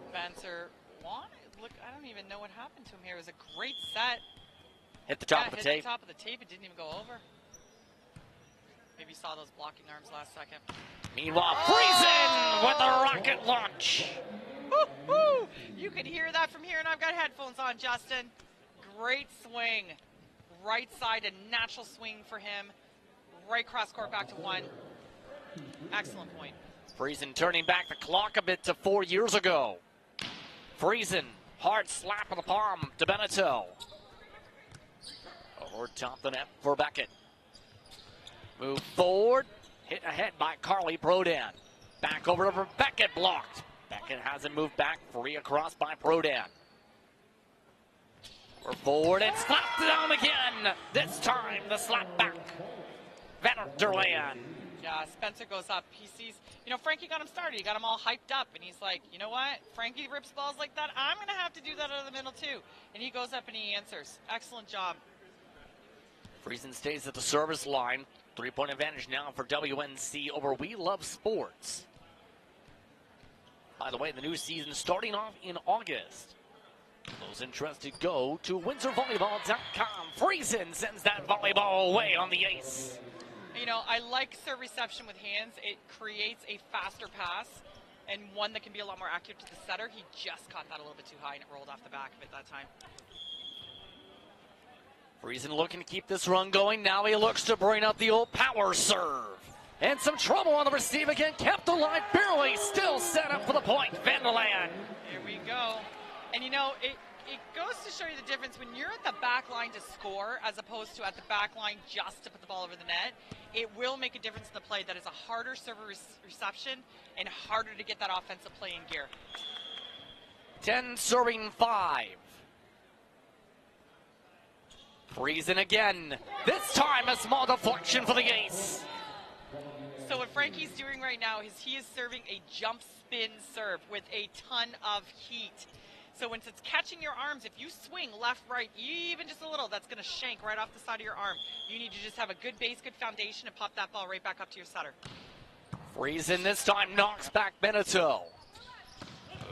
Spencer Look, I don't even know what happened to him here. It was a great set. Hit the top of the tape. Hit the top of the tape. It didn't even go over. Maybe you saw those blocking arms last second. Meanwhile, Friesen with a rocket launch. Woo-hoo! You could hear that from here, and I've got headphones on, Justin. Great swing. Right side, a natural swing for him. Right cross court back to 1. Excellent point. Friesen turning back the clock a bit to 4 years ago. Friesen, hard slap of the palm to Benito. Over top the net for Beckett. Move forward, hit ahead by Carly Prodan. Back over to Beckett, blocked. Beckett hasn't moved back, free across by Prodan. We're forward and slapped down again. This time the slap back. Vanderland. Yeah, Spencer goes up. He sees, Frankie got him started. He got him all hyped up, and he's like, you know what? Frankie rips balls like that. I'm going to have to do that out of the middle, too. And he goes up and he answers. Excellent job. Friesen stays at the service line. 3-point advantage now for WNC over We Love Sports. By the way, the new season starting off in August. Those interested go to WindsorVolleyball.com. Friesen sends that volleyball away on the ace. I like serve reception with hands. It creates a faster pass and one that can be a lot more accurate to the setter. He just caught that a little bit too high and it rolled off the back of it that time. Friesen looking to keep this run going. Now he looks to bring up the old power serve. And some trouble on the receive again. Kept alive barely. Still set up for the point. Vanderland. Here we go. And it goes to show you the difference when you're at the back line to score as opposed to at the back line just to put the ball over the net. It will make a difference in the play. That is a harder server reception and harder to get that offensive play in gear. 10 serving 5. Friesen again. This time a small deflection for the ace. So what Frankie's doing right now is he is serving a jump spin serve with a ton of heat. So once it's catching your arms, if you swing left, right, even just a little, that's going to shank right off the side of your arm. You need to just have a good base, good foundation, and pop that ball right back up to your setter. Friesen this time knocks back Benito.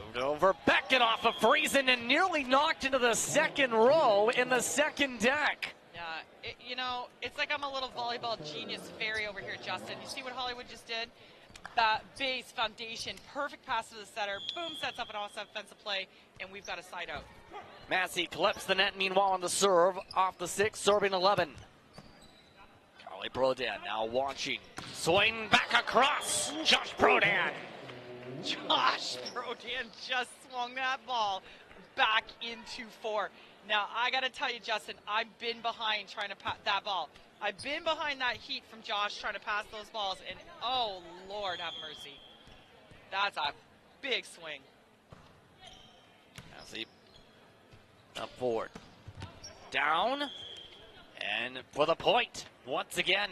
Moved over Beckett off of Friesen and nearly knocked into the second row in the second deck. Yeah, it's like I'm a little volleyball genius fairy over here, Justin. You see what Hollywood just did? Base, foundation, perfect pass to the setter. Boom, sets up an offensive play, and we've got a side out. Massey clips the net, meanwhile, on the serve. Off the 6, serving 11. Carly Prodan now watching. Swing back across. Josh Prodan. Josh Prodan just swung that ball back into 4. Now, I got to tell you, Justin, I've been behind trying to pat that ball. I've been behind that heat from Josh trying to pass those balls, and oh, Lord have mercy. That's a big swing. Massey up forward. Down. And for the point, once again,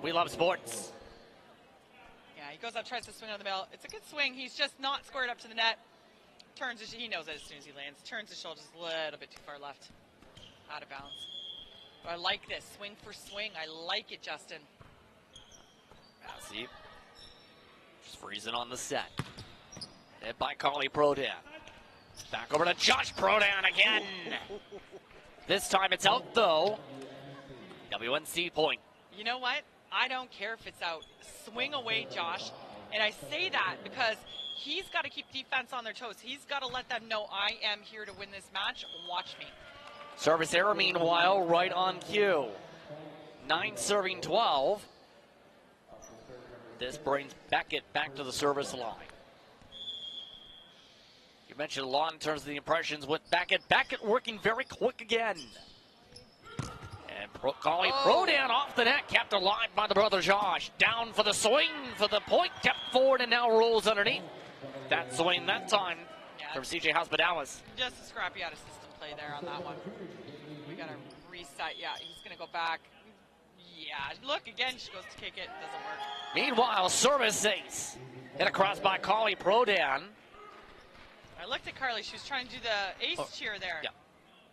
We Love Sports. Yeah, he goes up, tries to swing on the middle. It's a good swing. He's just not squared up to the net. Turns, he knows it as soon as he lands. Turns his shoulders a little bit too far left. Out of bounds. But I like this. Swing for swing. I like it, Justin. Massey. Just Friesen on the set. Hit by Carly Prodan. Back over to Josh Prodan again. This time it's out, though. WNC point. You know what? I don't care if it's out. Swing away, Josh. And I say that because he's got to keep defense on their toes. He's got to let them know I am here to win this match. Watch me. Service error, meanwhile, right on cue. 9 serving 12. This brings Beckett back to the service line. You mentioned a lot in terms of the impressions with Beckett. Beckett working very quick again. And Carly Prodan off the net, kept alive by the brother Josh. Down for the swing, for the point, kept forward and now rolls underneath. That swing that time from CJ Hospitalis. Just a scrappy out of system play there on that one. We got to reset. Yeah, he's going to go back. Yeah, look, again, she goes to kick it. Doesn't work. Meanwhile, service ace. Hit across by Carly Prodan. I looked at Carly. She was trying to do the ace cheer there. Yeah.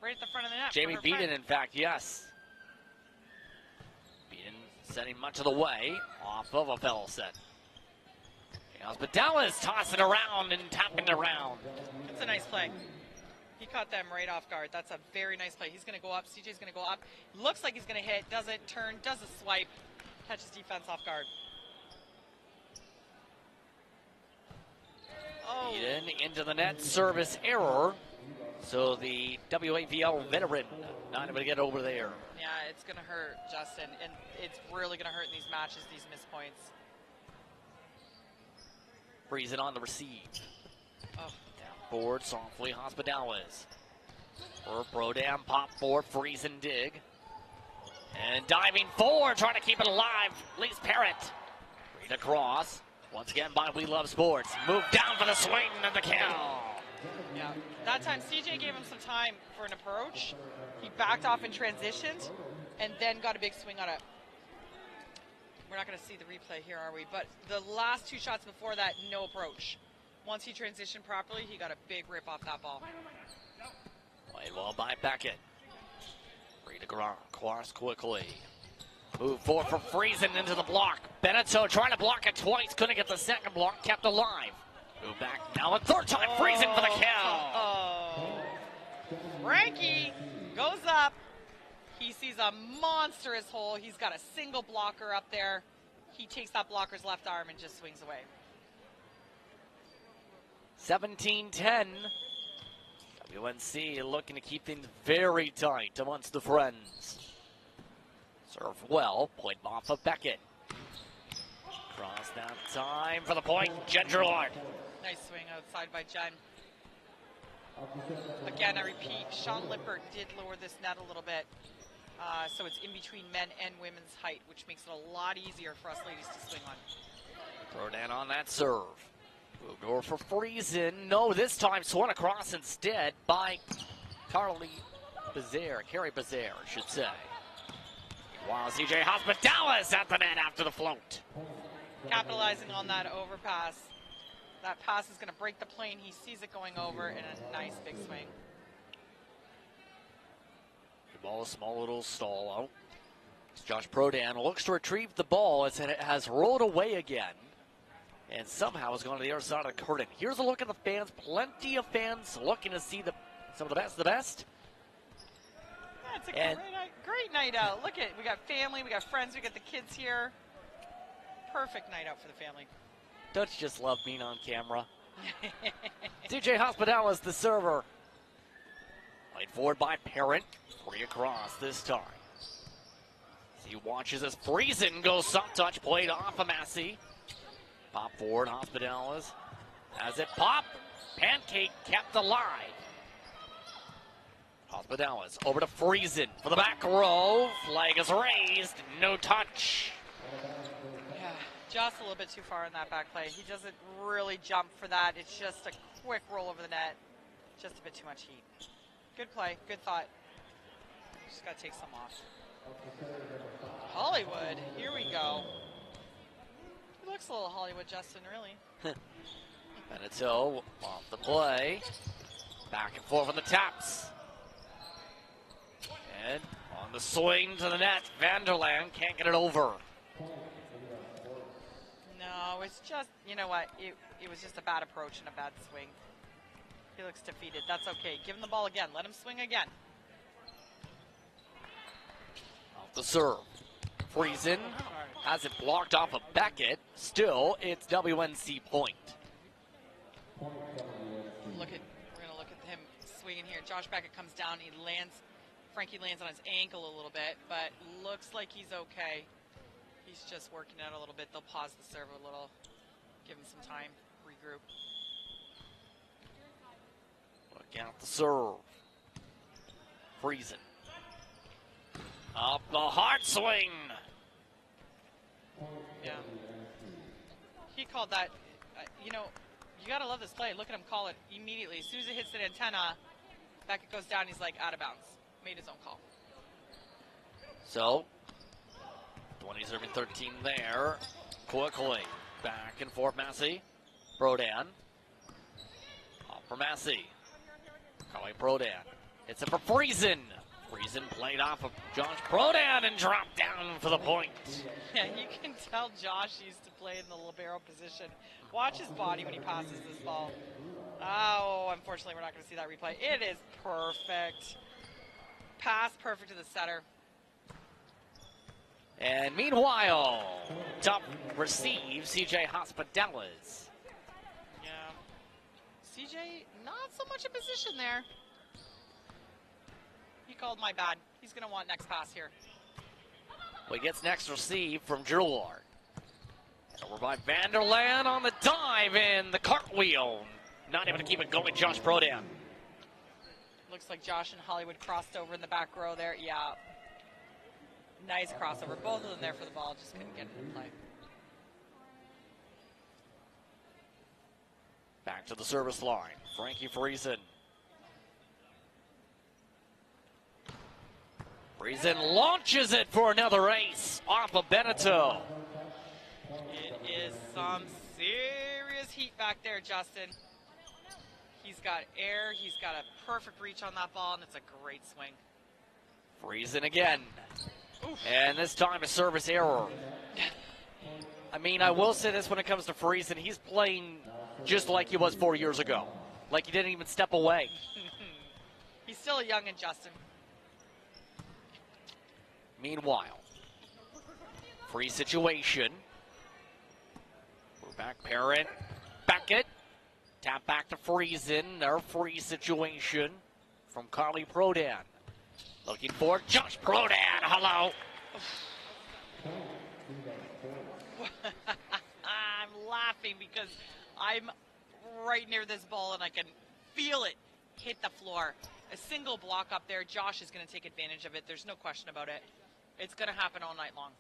Right at the front of the net. Jamie Beaton, in fact, yes. Beaton setting much of the way off of a fell set. Hospitalis tossing around and tapping around. It's a nice play. He caught them right off guard. That's a very nice play. He's going to go up. CJ's going to go up. Looks like he's going to hit. Doesn't turn. Does a swipe. Catches defense off guard. Oh. Eden into the net. Service error. So the WAVL veteran not able to get over there. Yeah, it's going to hurt, Justin. And it's really going to hurt in these matches, these missed points. Freezing on the receive. Oh. Forward, softly, Hospitalis. For Brodam, pop forward, freeze and dig. And diving forward, trying to keep it alive, Lee's Parrott. Read across, once again by We Love Sports. Move down for the swing and the kill. Yeah, that time CJ gave him some time for an approach. He backed off and transitioned, and then got a big swing on it. We're not going to see the replay here, are we? But the last two shots before that, no approach. Once he transitioned properly, he got a big rip off that ball. Played well by Beckett. Free to cross quickly. Move forward for Friesen into the block. Benetto trying to block it twice. Couldn't get the second block. Kept alive. Move back now a third time. Friesen for the kill. Frankie goes up. He sees a monstrous hole. He's got a single blocker up there. He takes that blocker's left arm and just swings away. 17-10. WNC looking to keep things very tight amongst the friends. Serve well, point off of Beckett. Cross that time for the point, Jen Gerlard. Nice swing outside by Jen. Again, I repeat, Sean Lippert did lower this net a little bit. So it's in between men and women's height, which makes it a lot easier for us ladies to swing on. Throw down on that serve. Moved over for Friesen. No, this time swung across instead by Carrie Bazaar, I should say. While CJ Hospitalis at the net after the float. Capitalizing on that overpass. That pass is going to break the plane. He sees it going over in a nice big swing. The ball, a small little stall out. Josh Prodan looks to retrieve the ball as it has rolled away again. And somehow has gone to the other side of the curtain. Here's a look at the fans. Plenty of fans looking to see some of the best of the best. Yeah, it's a great night out. Look we got family, we got friends, we got the kids here. Perfect night out for the family. Don't you just love being on camera? CJ Hospitalis, the server. Played forward by Parent. Free across this time. He watches as Friesen goes some touch, played off of Massey. Pop forward, Hospitalis. As it pop, Pancake kept alive. Hospitalis over to Friesen for the back row. Flag is raised, no touch. Yeah, just a little bit too far in that back play. He doesn't really jump for that. It's just a quick roll over the net. Just a bit too much heat. Good play, good thought. Just got to take some off. Hollywood, here we go. He looks a little Hollywood, Justin, really. Benetto off the play. Back and forth on the taps. And on the swing to the net, Vanderland can't get it over. No, it's just, you know what, it was just a bad approach and a bad swing. He looks defeated. That's okay. Give him the ball again. Let him swing again. Off the serve. Friesen has it blocked off of Beckett. Still, it's WNC point. We're going to look at him swinging here. Josh Beckett comes down. Frankie lands on his ankle a little bit, but looks like he's okay. He's just working out a little bit. They'll pause the serve a little. Give him some time. Regroup. Look out the serve. Friesen. Up the hard swing. Yeah. He called that, you got to love this play. Look at him call it immediately. As soon as it hits the antenna, Beckett goes down. He's like, out of bounds. Made his own call. So, 20-13 there. Quickly. Back and forth, Massey. Prodan. Off for Massey. Calling Prodan. It's it for Friesen. Friesen played off of Josh Prodan and dropped down for the point. Yeah, you can tell Josh used to play in the libero position. Watch his body when he passes this ball. Oh, unfortunately, we're not going to see that replay. It is perfect. Pass perfect to the setter. And meanwhile, top receive, CJ Hospitalis. Yeah. CJ, not so much in position there. He called my bad. He's going to want next pass here. Well, he gets next receive from Gerlard. Over by Vanderland on the dive and the cartwheel. Not able to keep it going, Josh Prodan. Looks like Josh and Hollywood crossed over in the back row there. Yeah. Nice crossover. Both of them there for the ball. Just couldn't get it in play. Back to the service line. Frankie Friesen. Friesen launches it for another ace off of Beneteau. It is some serious heat back there, Justin. He's got air. He's got a perfect reach on that ball, and it's a great swing. Friesen again. Oof. And this time a service error. I mean, I will say this when it comes to Friesen. He's playing just like he was 4 years ago. Like he didn't even step away. He's still a youngin', Justin. Meanwhile, free situation. We're back, Parent. Beckett. Tap back to Friesen. Their free situation from Carly Prodan. Looking for Josh Prodan. Hello. I'm laughing because I'm right near this ball and I can feel it hit the floor. A single block up there. Josh is going to take advantage of it. There's no question about it. It's going to happen all night long.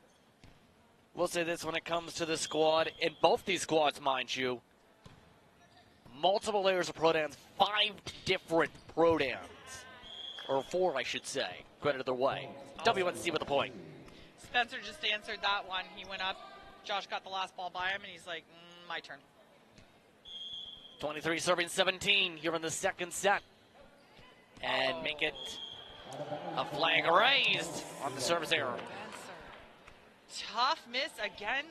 We'll say this when it comes to the squad. In both these squads, mind you, multiple layers of Prodans, 5 different Prodans. Or 4, I should say. Credit their way. WNC with a point. Spencer just answered that one. He went up. Josh got the last ball by him, and he's like, my turn. 23 serving 17 here in the second set. And make it a flag raised on the service error. Tough miss again.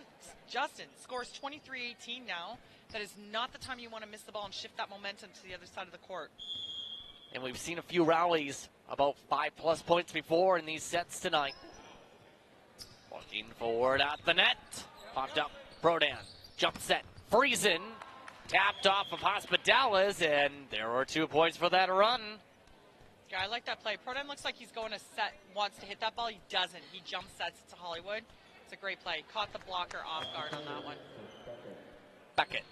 Justin scores 23-18 now. That is not the time you want to miss the ball and shift that momentum to the other side of the court. And we've seen a few rallies, about 5+ points before in these sets tonight. Looking forward at the net. Popped up, Prodan. Jump set, Friesen. Tapped off of Hospitalis, and there are 2 points for that run. Yeah, I like that play. Prodan looks like he's going to set, wants to hit that ball. He doesn't. He jump sets it to Hollywood. It's a great play. Caught the blocker off guard on that one. Beckett.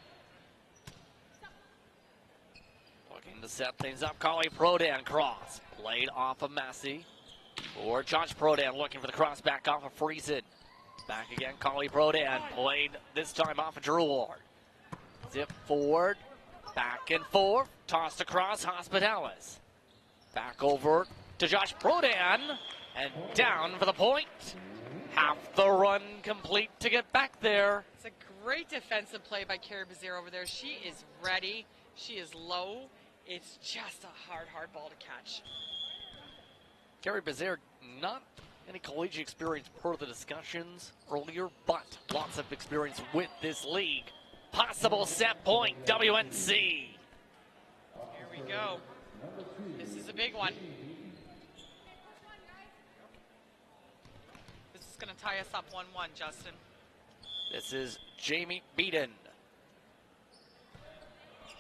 Looking to set things up. Carly Prodan cross. Played off of Massey. Or Josh Prodan looking for the cross back off of Friesen. Back again, Carly Prodan. Played this time off of Gerlard. Zip forward. Back and forth. Tossed across Hospitalis. Back over to Josh Prodan. And down for the point. Half the run complete to get back there. It's a great defensive play by Carrie Bazier over there. She is ready. She is low. It's just a hard ball to catch. Carrie Bazier, not any collegiate experience per the discussions earlier, but lots of experience with this league. Possible set point, WNC. Here we go. This is a big one. This is going to tie us up 1-1, Justin. This is Jamie Beaton.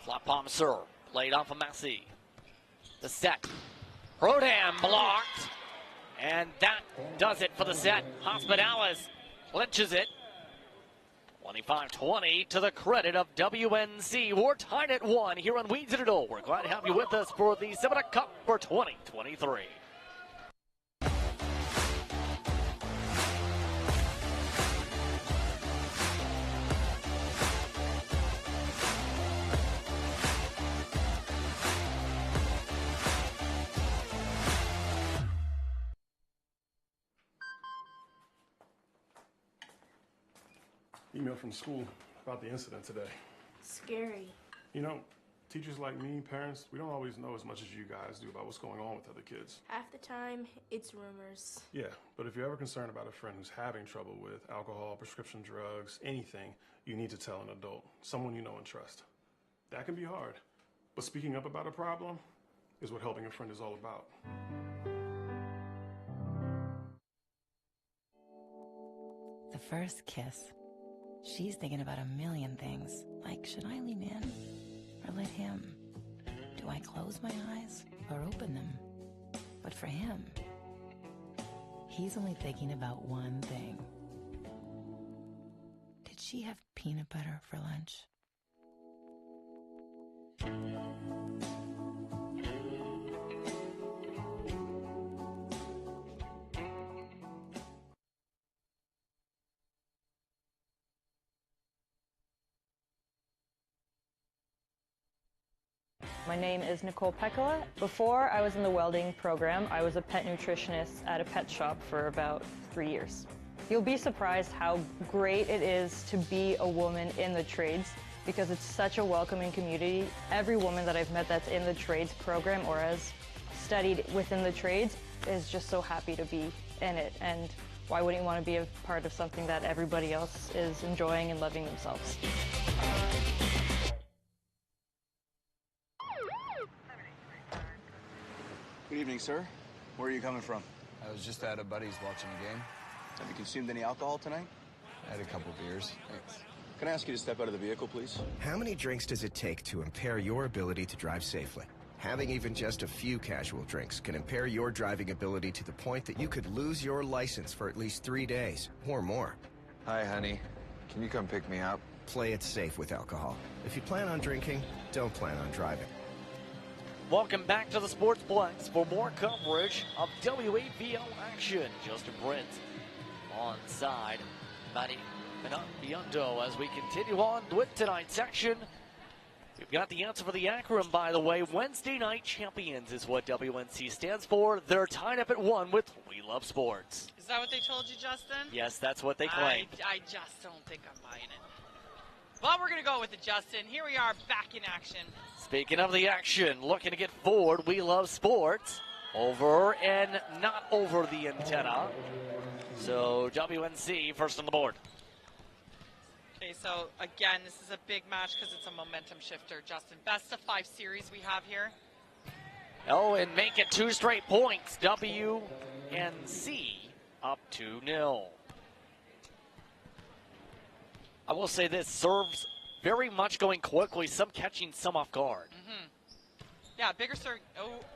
Flat palm serve, played off of Massey. The set. Prodan blocked. And that does it for the set. Hospitalis clinches it. 25-20 to the credit of WNC. We're tied at 1 here on We Digital. We're glad to have you with us for the Semina Cup for 2023. Email from school about the incident today. Scary. You know, teachers like me, parents, we don't always know as much as you guys do about what's going on with other kids. Half the time, it's rumors. Yeah, but if you're ever concerned about a friend who's having trouble with alcohol, prescription drugs, anything, you need to tell an adult, someone you know and trust. That can be hard, But speaking up about a problem is what helping a friend is all about. The first kiss. She's thinking about a million things. Like, should I lean in or let him? Do I close my eyes or open them? But for him, he's only thinking about one thing. Did she have peanut butter for lunch? My name is Nicole Pekala. Before I was in the welding program, I was a pet nutritionist at a pet shop for about 3 years. You'll be surprised how great it is to be a woman in the trades because it's such a welcoming community. Every woman that I've met that's in the trades program or has studied within the trades is just so happy to be in it. And why wouldn't you want to be a part of something that everybody else is enjoying and loving themselves? Good evening, sir. Where are you coming from? I was just at a buddy's watching a game. Have you consumed any alcohol tonight? I had a couple beers. Thanks. Can I ask you to step out of the vehicle, please? How many drinks does it take to impair your ability to drive safely? Having even just a few casual drinks can impair your driving ability to the point that you could lose your license for at least 3 days or more. Hi, honey. Can you come pick me up? Play it safe with alcohol. If you plan on drinking, don't plan on driving. Welcome back to the Sportsplex for more coverage of WAVL action. Justin Brent onside, Matty Biondo as we continue on with tonight's action. We've got the answer for the acronym, by the way. Wednesday night champions is what WNC stands for. They're tied up at 1 with We Love Sports. Is that what they told you, Justin? Yes, that's what they claim. I just don't think I'm buying it. But we're going to go with it, Justin. Here we are back in action. Speaking of the action, looking to get forward, We Love Sports. Over and not over the antenna. So WNC first on the board. Okay, so again, this is a big match because it's a momentum shifter, Justin. Best of 5 series we have here. Oh, and make it 2 straight points. WNC up 2-0. I will say this, serves very much going quickly, some catching, some off guard. Mm-hmm. Yeah, bigger serve.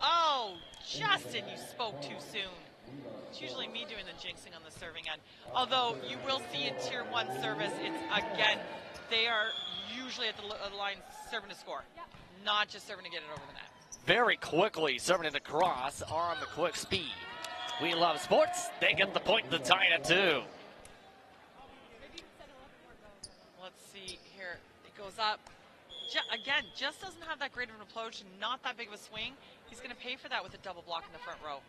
Oh, Justin, you spoke too soon. It's usually me doing the jinxing on the serving end. Although you will see in Tier 1 service, it's again, they are usually at the line serving to score, not just serving to get it over the net. Very quickly serving it across on the quick speed. We Love Sports. They get the point to tie it at 2. Let's see here. It goes up. Again, just doesn't have that great of an approach, not that big of a swing. He's going to pay for that with a double block in the front row.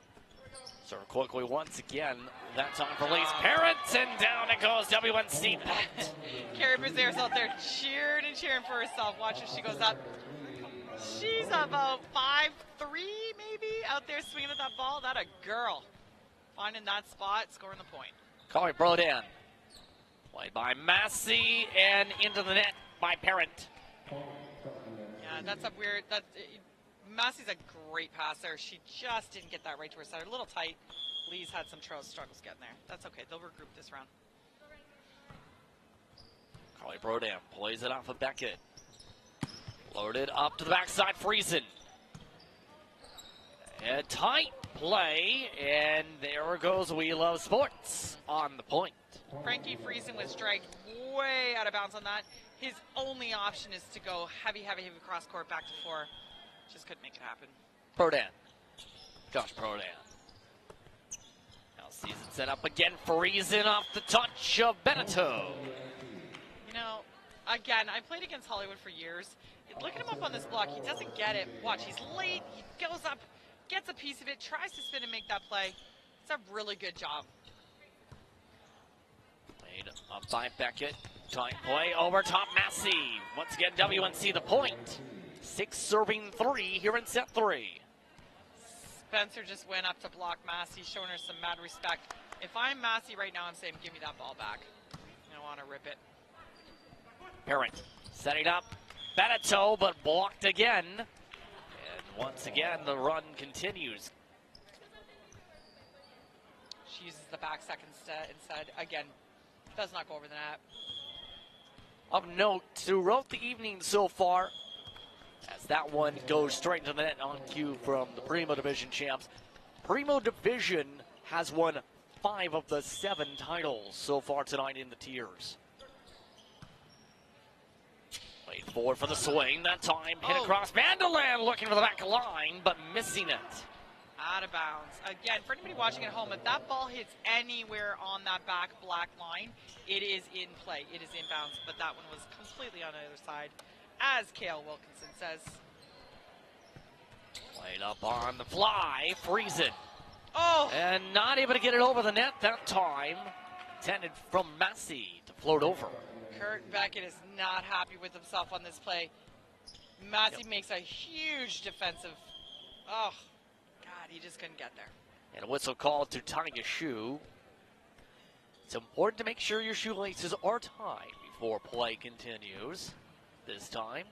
Serve quickly once again. That time for Lee's parents, and down it goes WNC. Carrie Brazier's out there cheering and cheering for herself. Watch as she goes up. She's about 5'3", maybe, out there swinging at that ball. That a girl. Finding that spot, scoring the point. Corey Brodan. Played by Massey and into the net by Parent. Yeah, that's a weird. Massey's a great passer. She just didn't get that right to her side. A little tight. Lee's had some struggles getting there. That's okay. They'll regroup this round. Carly Brodan plays it off of Beckett. Loaded up to the backside, Friesen. A tight play, and there goes We Love Sports on the point. Frankie Friesen was dragged way out of bounds on that. His only option is to go heavy cross court back to 4. Just couldn't make it happen. Prodan. Josh Prodan. Now sees it set up again. Friesen off the touch of Beneteau. You know, again, I played against Hollywood for years. Look at him up on this block. He doesn't get it. Watch, he's late. He goes up, gets a piece of it, tries to spin and make that play. It's a really good job. Played up by Beckett. Tight play over top Massey. Once again, WNC the point. 6 serving 3 here in set 3. Spencer just went up to block Massey, showing her some mad respect. If I'm Massey right now, I'm saying, give me that ball back. I don't want to rip it. Parent setting up. Beneteau, but blocked again. once again, the run continues. She uses the back second instead. Again, does not go over the net. Of note, throughout the evening so far, as that one goes straight into the net on cue from the Primo Division champs. Primo Division has won 5 of the 7 titles so far tonight in the tiers. Played forward for the swing. That time hit across. Vanderland looking for the back line, but missing it. Out of bounds. Again, for anybody watching at home, if that ball hits anywhere on that back black line, it is in play. It is in bounds, but that one was completely on the other side, as Kale Wilkinson says. Played up on the fly, Friesen. Oh! And not able to get it over the net that time. Intended from Massey to float over. Kurt Beckett is not happy with himself on this play. Massey makes a huge defensive. Oh, God, he just couldn't get there. And a whistle called to tie a shoe. It's important to make sure your shoelaces are tied before play continues. This time,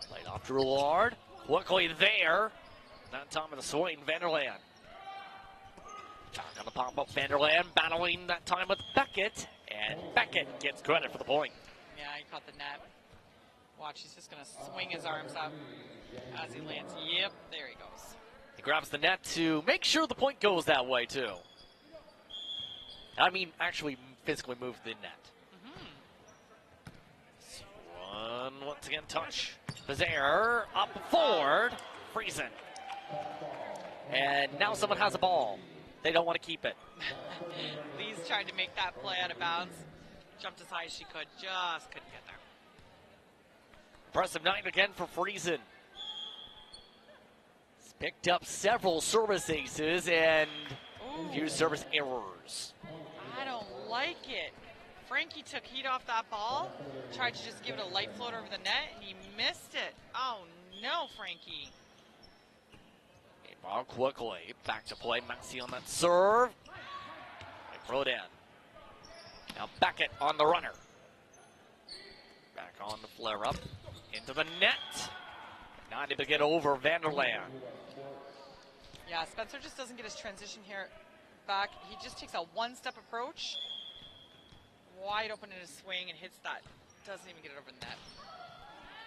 played off to Roulard. Quickly there. That time of the swing, Vanderland. Back on the pop-up, Vanderland battling that time with Beckett. And Beckett gets credit for the point. Yeah, he caught the net. Watch, he's just going to swing his arms up as he lands. Yep, there he goes. He grabs the net to make sure the point goes that way, too. I mean, actually physically move the net. Once again, touch. Bazaar up forward. Friesen. And now someone has a ball. They don't want to keep it. Lee's trying to make that play out of bounds. Jumped as high as she could. Just couldn't get there. Impressive night again for Friesen. He's picked up several service aces and a few service errors. I don't like it. Frankie took heat off that ball, tried to just give it a light float over the net, and he missed it. Oh, no, Frankie. A ball quickly. Back to play. Massey on that serve. Rodan. Now Beckett on the runner. Back on the flare up. Into the net. Not able to get over Vanderland. Yeah, Spencer just doesn't get his transition here back. He just takes a one-step approach. Wide open in his swing and hits that. Doesn't even get it over the net.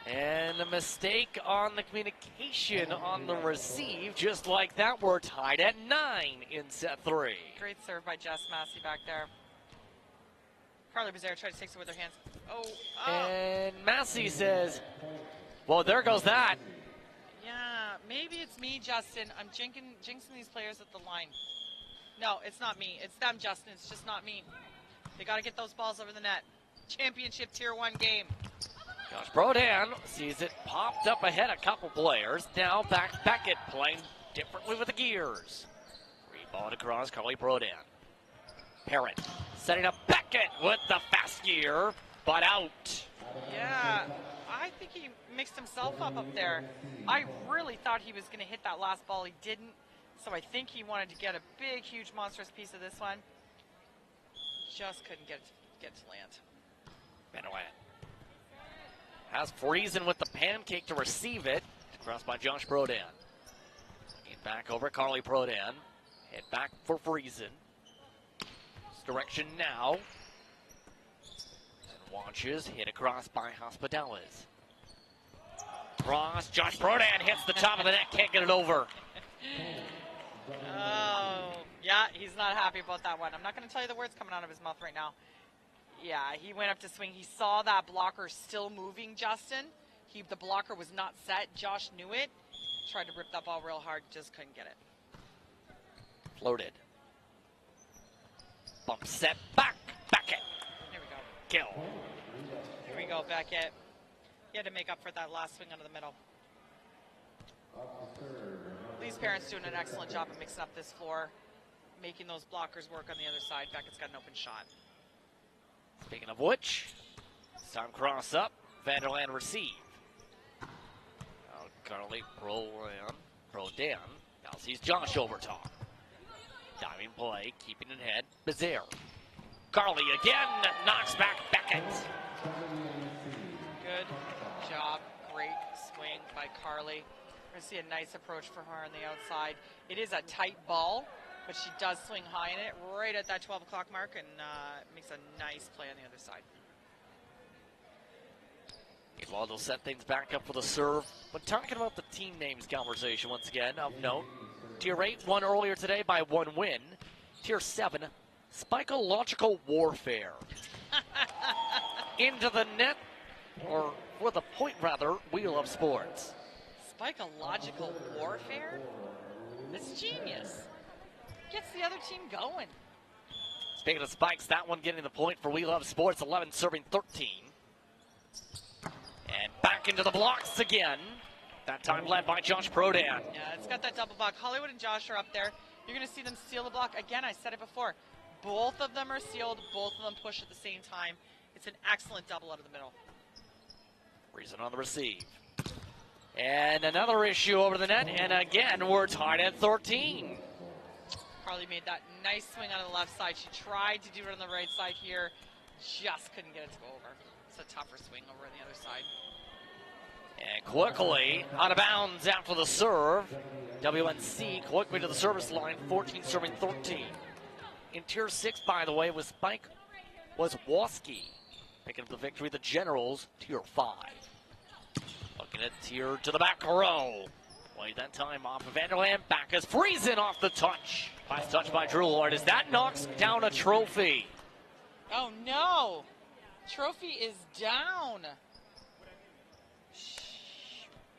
And a mistake on the communication on the receive. Just like that, we're tied at 9 in set 3. Great serve by Jess Massey back there. Carly Bazaar tried to take it with her hands. And Massey says, well, there goes that. Yeah, maybe it's me, Justin. I'm jinxing these players at the line. No, it's not me. It's them, Justin. It's just not me. They got to get those balls over the net. Championship Tier 1 game. Josh Brodan sees it popped up ahead a couple players. Now back Beckett playing differently with the gears. Rebound across, Carly Brodan. Parent setting up Beckett with the fast gear, but out. Yeah, I think he mixed himself up there. I really thought he was going to hit that last ball. He didn't. So I think he wanted to get a big, huge, monstrous piece of this one. Just couldn't get to land. Vanderland has Friesen with the pancake to receive it. Crossed by Josh Brodan. Get back over Carly Brodan. Hit back for Friesen. This direction now. And watches. Hit across by Hospitales. Cross. Josh Brodan hits the top of the net. Can't get it over. Oh, yeah, he's not happy about that one. I'm not going to tell you the words coming out of his mouth right now. Yeah, he went up to swing. He saw that blocker still moving, Justin. The blocker was not set. Josh knew it. Tried to rip that ball real hard. Just couldn't get it. Floated. Bump set back. Beckett. There we go. Kill. There we go, Beckett. He had to make up for that last swing under the middle. Lee's parents doing an excellent job of mixing up this floor, making those blockers work on the other side. Beckett's got an open shot. Speaking of which, this time cross up. Vanderland receive. Now Carly Brodan. Now sees Josh over top. Diving play, keeping it head. Bazaar. Carly again knocks back Beckett. Good job. Great swing by Carly. We're going to see a nice approach for her on the outside. It is a tight ball, but she does swing high in it right at that 12 o'clock mark and makes a nice play on the other side. Meanwhile, they'll set things back up for the serve. But talking about the team names conversation once again, of note, Tier 8 won earlier today by 1 win. Tier 7, Spikeological Warfare. Into the net, or for the point rather, We Love Sports. Spikeological Warfare? It's genius. Gets the other team going. Speaking of spikes, that one getting the point for We Love Sports, 11 serving 13. And back into the blocks again. That time led by Josh Prodan. Yeah, it's got that double block. Hollywood and Josh are up there. You're going to see them steal the block. Again, I said it before. Both of them are sealed. Both of them push at the same time. It's an excellent double out of the middle. Reason on the receive. And another issue over the net. And again, we're tied at 13. Carly made that nice swing on the left side. She tried to do it on the right side here. Just couldn't get it to go over. It's a tougher swing over on the other side. And quickly out of bounds after the serve. WNC quickly to the service line, 14 serving 13. In Tier 6, by the way, was Spike Wazwoski. Picking up the victory, the Generals, Tier 5. Looking at Tier to the back row. Played that time off of Vanderland. Back is Friesen off the touch. Last touch by Drew Lord as that knocks down a trophy. Oh no! Trophy is down.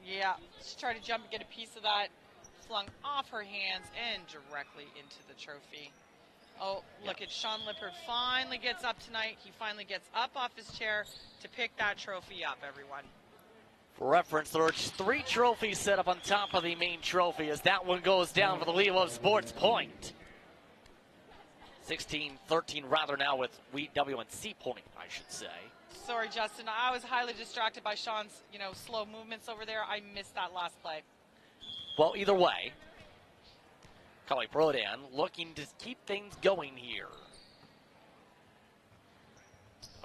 Yeah, she tried to jump and get a piece of that. Flung off her hands and directly into the trophy. Oh, look at Sean Lippard finally gets up tonight. He finally gets up off his chair to pick that trophy up, everyone. For reference, there are 3 trophies set up on top of the main trophy as that one goes down for the We Love Sports point. 16-13 rather now with WNC point, I should say. Sorry, Justin. I was highly distracted by Sean's, slow movements over there. I missed that last play. Well, either way, Carly Prodan looking to keep things going here.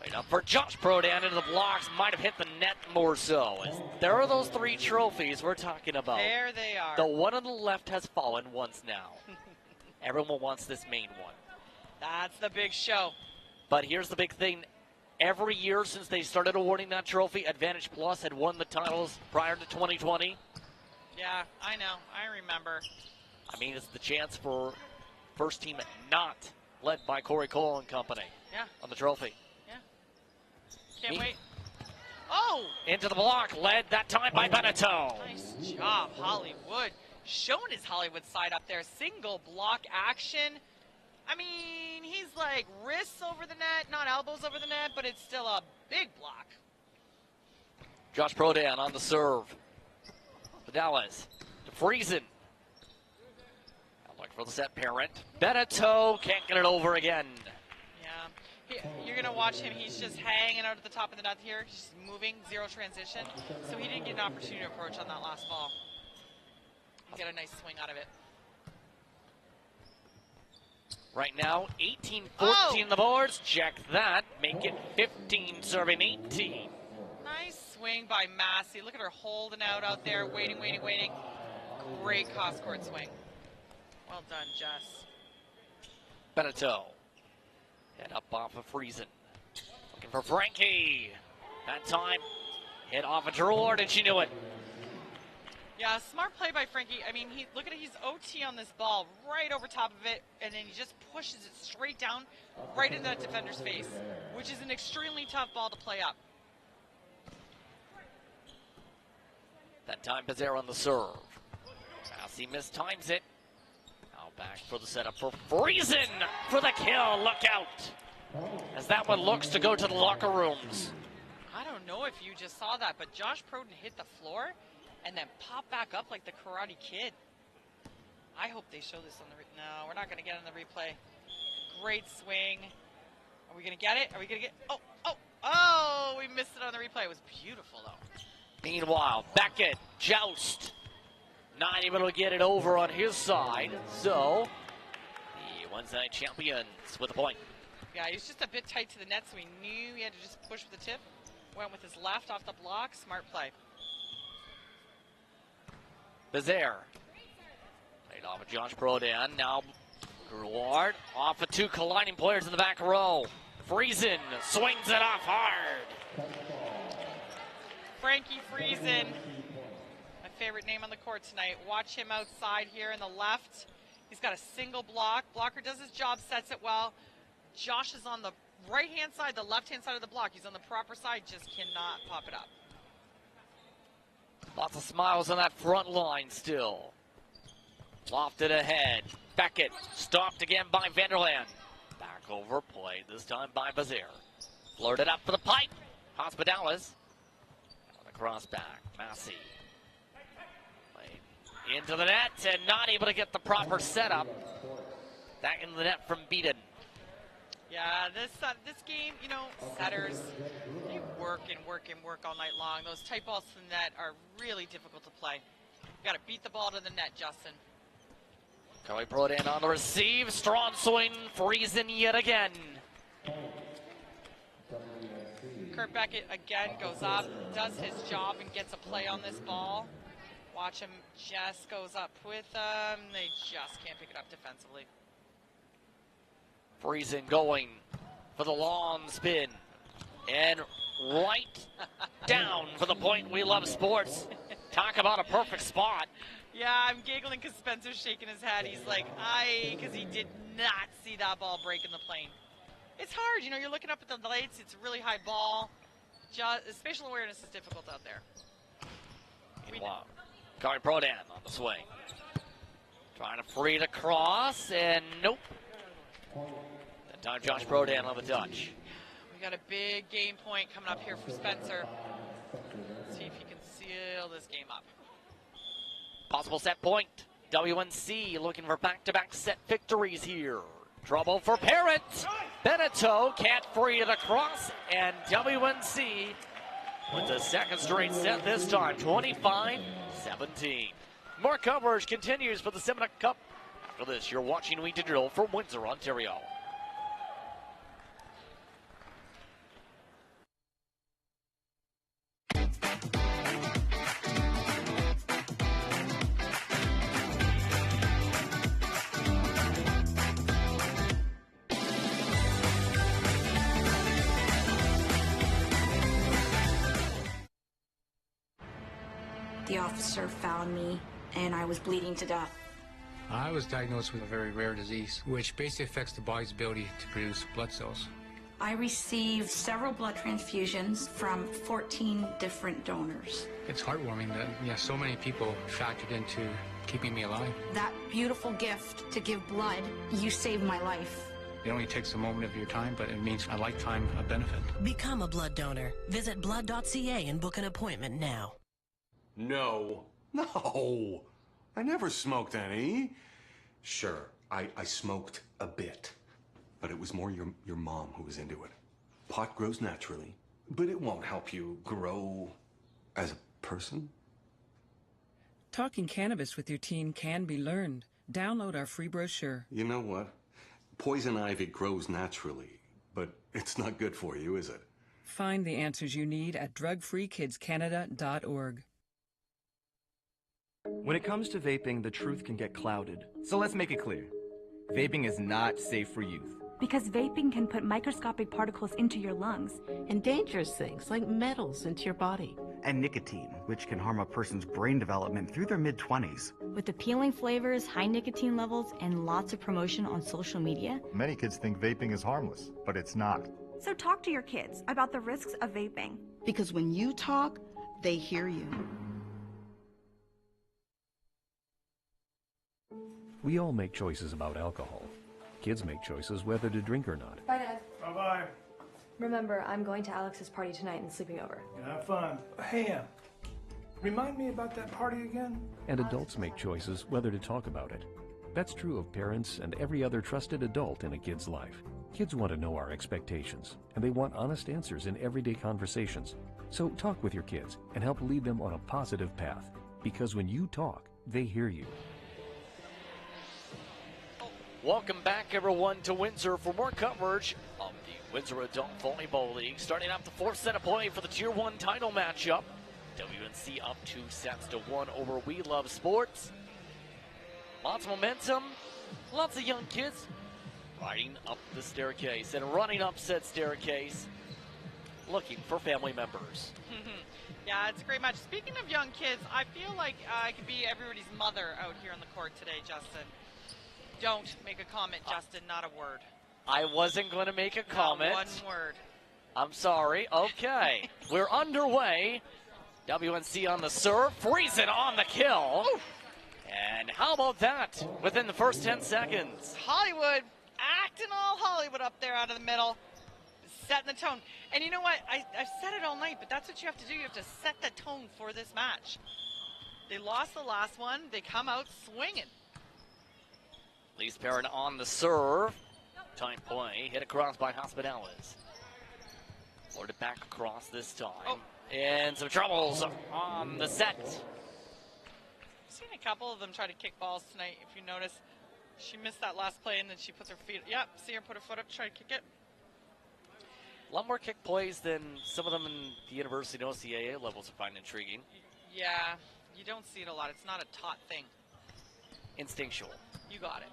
Right up for Josh Prodan into the blocks. Might have hit the net more so. There are those 3 trophies we're talking about. There they are. The one on the left has fallen once now. Everyone wants this main one. That's the big show. But here's the big thing. Every year since they started awarding that trophy, Advantage Plus had won the titles prior to 2020. Yeah, I know. I remember. I mean, it's the chance for first team not led by Corey Cole and company. Yeah. On the trophy. Yeah. Can't wait. Oh! Into the block, led that time by Beneteau. Nice job, Hollywood. Showing his Hollywood side up there. Single block action. I mean, he's like wrists over the net, not elbows over the net, but it's still a big block. Josh Prodan on the serve. Fidelis to Friesen. Looking for the set parent. Beneteau can't get it over again. Yeah. You're going to watch him. He's just hanging out at the top of the net here. He's moving, zero transition. So he didn't get an opportunity to approach on that last ball. He got a nice swing out of it. Right now, 18-14 in the boards. Check that. Make it 15, serving 18. Nice swing by Massey. Look at her holding out there, waiting. Great cross-court swing. Well done, Jess. Beneteau. Head up off of Friesen. Looking for Frankie. That time, hit off of Drew Lord, and she knew it. Yeah, smart play by Frankie. I mean, look at it, he's OT on this ball, right over top of it, and then he just pushes it straight down, right into that defender's face, which is an extremely tough ball to play up. That time, Pizarro on the serve. Massey mistimes it. Now back for the setup for Friesen for the kill. Look out. As that one looks to go to the locker rooms. I don't know if you just saw that, but Josh Prodan hit the floor and then pop back up like the Karate Kid. I hope they show this on the no, we're not going to get on the replay. Great swing. Are we going to get it? Are we going to get Oh, we missed it on the replay. It was beautiful, though. Meanwhile, Beckett, joust. Not able to get it over on his side. So, the Wednesday champions with a point. Yeah, he was just a bit tight to the net, so he knew he had to just push with the tip. Went with his left off the block. Smart play. Bezier. Laid off of Josh Brodan. Now Grouard off of two colliding players in the back row. Friesen swings it off hard. Frankie Friesen, my favorite name on the court tonight. Watch him outside here in the left. He's got a single block. Blocker does his job, sets it well. Josh is on the right-hand side, the left-hand side of the block. He's on the proper side, just cannot pop it up. Lots of smiles on that front line still. Lofted ahead. Beckett stopped again by Vanderland. Back over, played this time by Bezier. Flirted up for the pipe. Hospitalis. On the cross back. Massey. Played into the net and not able to get the proper setup. Back into the net from Beaton. Yeah, this game, you know, setters, they work and work and work all night long. Those tight balls to the net are really difficult to play. You got to beat the ball to the net, Justin. Kelly Brodan on the receive. Strong swing. Friesen yet again. Kurt Beckett again goes up, does his job, and gets a play on this ball. Watch him, just goes up with them. They just can't pick it up defensively. Friesen going for the long spin. And right down for the point. We love sports. Talk about a perfect spot. Yeah, I'm giggling because Spencer's shaking his head. He's like, because he did not see that ball break in the plane. It's hard, you know, you're looking up at the lights. It's a really high ball. Spatial awareness is difficult out there. Wow. Kelly Brodan on the swing. Trying to free it across, and nope. That time Josh Brodan on the touch. We got a big game point coming up here for Spencer. Let's see if he can seal this game up. Possible set point. WNC looking for back-to-back set victories here. Trouble for Parrott. Beneteau can't free it across, and WNC with the second straight set this time, 25-17. More coverage continues for the Seminole Cup. After this, you're watching We Digital from Windsor, Ontario. The officer found me, and I was bleeding to death. I was diagnosed with a very rare disease, which basically affects the body's ability to produce blood cells. I received several blood transfusions from 14 different donors. It's heartwarming that so many people factored into keeping me alive. That beautiful gift to give blood, you saved my life. It only takes a moment of your time, but it means a lifetime of benefit. Become a blood donor. Visit blood.ca and book an appointment now. No. I never smoked any. Sure, I smoked a bit. But it was more your mom who was into it. Pot grows naturally, but it won't help you grow as a person. Talking cannabis with your teen can be learned. Download our free brochure. You know what? Poison ivy grows naturally, but it's not good for you, is it? Find the answers you need at drugfreekidscanada.org. When it comes to vaping, the truth can get clouded. So let's make it clear. Vaping is not safe for youth. Because vaping can put microscopic particles into your lungs. And dangerous things like metals into your body. And nicotine, which can harm a person's brain development through their mid-20s. With appealing flavors, high nicotine levels, and lots of promotion on social media, Many kids think vaping is harmless, but it's not. So talk to your kids about the risks of vaping. Because when you talk, they hear you. We all make choices about alcohol. Kids make choices whether to drink or not. Bye, Dad. Bye-bye. Remember, I'm going to Alex's party tonight and sleeping over. Have fun. Hey, remind me about that party again? And adults make choices whether to talk about it. That's true of parents and every other trusted adult in a kid's life. Kids want to know our expectations, and they want honest answers in everyday conversations. So talk with your kids and help lead them on a positive path. Because when you talk, they hear you. Welcome back, everyone, to Windsor for more coverage of the Windsor Adult Volleyball League. Starting up the fourth set of play for the Tier 1 title matchup. WNC up 2-1 over We Love Sports. Lots of momentum, lots of young kids riding up the staircase and running up said staircase, looking for family members. Yeah, it's a great match. Speaking of young kids, I feel like I could be everybody's mother out here on the court today, Justin. Don't make a comment, Justin, not a word. I wasn't going to make a comment. Not one word. I'm sorry. Okay. We're underway. WNC on the serve. Freezing on the kill. Oof. And how about that within the first 10 seconds? Hollywood, acting all Hollywood up there out of the middle. Setting the tone. And you know what? I've said it all night, but that's what you have to do. You have to set the tone for this match. They lost the last one. They come out swinging. Lee's Perrin on the serve. Time play. Hit across by Hospitales. Lowered it back across this time. Oh. And some troubles on the set. I've seen a couple of them try to kick balls tonight, if you notice. She missed that last play, and then she puts her feet... Yep, see her put her foot up, try to kick it. A lot more kick plays than some of them in the university and OCAA levels I find intriguing. Yeah, you don't see it a lot. It's not a taught thing. Instinctual. You got it.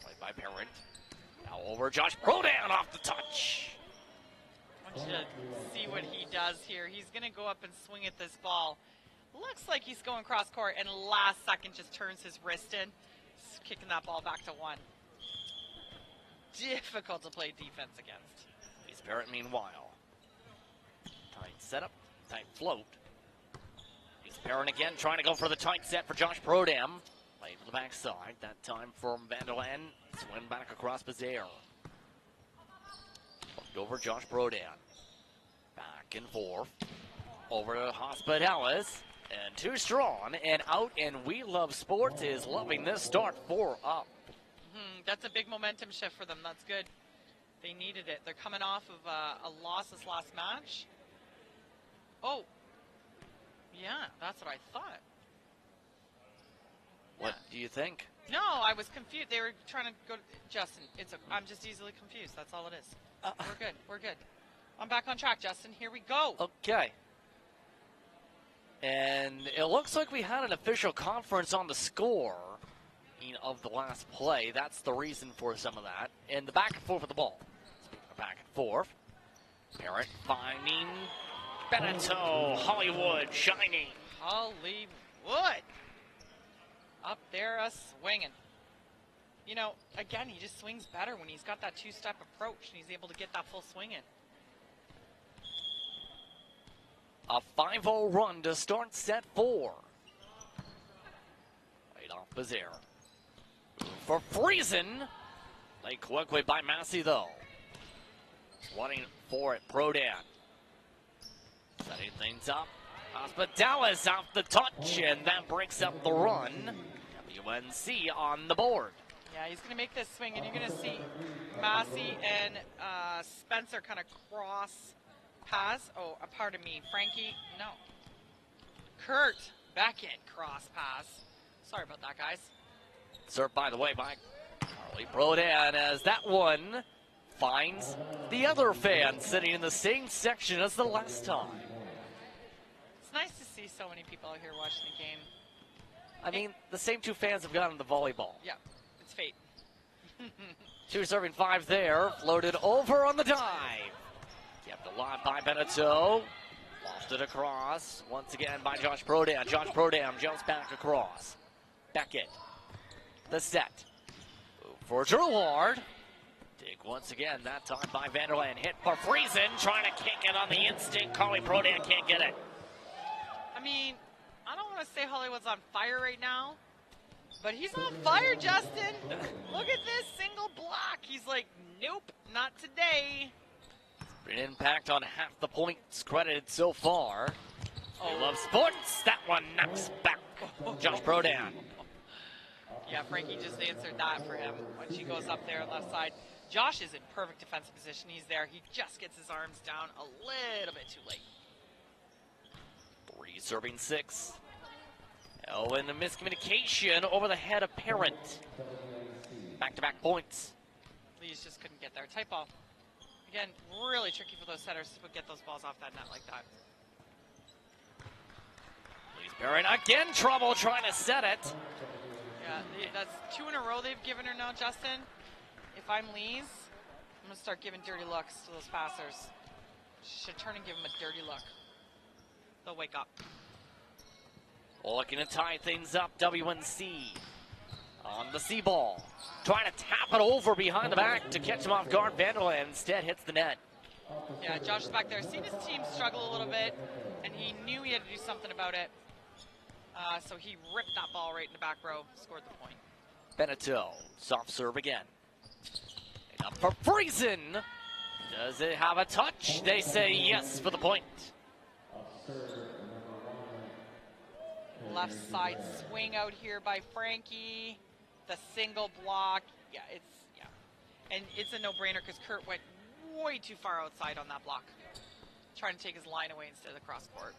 Played by Parent. Now over Josh Prodan off the touch. I want you to see what he does here. He's going to go up and swing at this ball. Looks like he's going cross court, and last second just turns his wrist in. He's kicking that ball back to one. Difficult to play defense against. He's Parent meanwhile. Tight setup, tight float. He's Parent again trying to go for the tight set for Josh Prodam. Played to the backside, that time from Vanderland. Swing back across Bazaar. Looked over Josh Prodan. Back and forth. Over to Hospitales. And too strong and out, and We Love Sports is loving this start 4 up. That's a big momentum shift for them. That's good. They needed it. They're coming off of a loss this last match. Oh. Yeah, that's what I thought. What do you think? No, I was confused. They were trying to go to Justin. I'm just easily confused. That's all it is. We're good. We're good. I'm back on track, Justin. Here we go. Okay. And it looks like we had an official conference on the score of the last play. That's the reason for some of that. And the back and forth of the ball. Speaking of back and forth, Parent finding Beneteau. Hollywood shining. Hollywood. Up there swinging. You know, again, he just swings better when he's got that two-step approach and he's able to get that full swing in. A 5-0 run to start set 4. Right off Bazaar. For Friesen. Played quickly by Massey, though. Wanting for it, Prodan. Setting things up. Hospitales off the touch, and that breaks up the run. WNC on the board. Yeah, he's going to make this swing, and you're going to see Massey and Spencer kind of cross pass. Oh, pardon me, Frankie. No. Kurt Beckett cross pass. Sorry about that, guys. Served, by the way, by Carly Prodan, as that one finds the other fan sitting in the same section as the last time. It's nice to see so many people out here watching the game. I mean, the same two fans have gotten the volleyball. Yeah, it's fate. 2 serving 5 there. Floated over on the dive. Kept alive by Beneteau. Lost it across. Once again by Josh Prodan. Josh Prodan jumps back across. Beckett. The set. For Gerlard. Dig once again, that time by Vanderland. Hit for Friesen. Trying to kick it on the instinct. Carly Prodan can't get it. I mean, I don't want to say Hollywood's on fire right now, but he's on fire, Justin. Look at this single block. He's like, nope, not today. An impact on half the points credited so far. We love sports. That one knocks back. Josh Prodan. Yeah, Frankie just answered that for him when she goes up there left side. Josh is in perfect defensive position. He's there. He just gets his arms down a little bit too late. 3 serving 6. Oh, and a miscommunication over the head of Parent. Back-to-back points. Lees just couldn't get there. Tight ball. Again, really tricky for those setters to get those balls off that net like that. Barron again, trouble trying to set it. Yeah, that's 2 in a row they've given her now, Justin. If I'm Lees, I'm going to start giving dirty looks to those passers. Should turn and give them a dirty look. They'll wake up. Looking to tie things up, WNC on the C ball. Trying to tap it over behind the back to catch him off guard. Vanderland instead hits the net. Yeah, Josh is back there. Seen his team struggle a little bit, and he knew he had to do something about it. So he ripped that ball right in the back row, scored the point. Beneteau, soft serve again. And up for Friesen. Does it have a touch? They say yes for the point. Left side swing out here by Frankie. The single block. Yeah. And it's a no-brainer because Kurt went way too far outside on that block. Trying to take his line away instead of the cross court.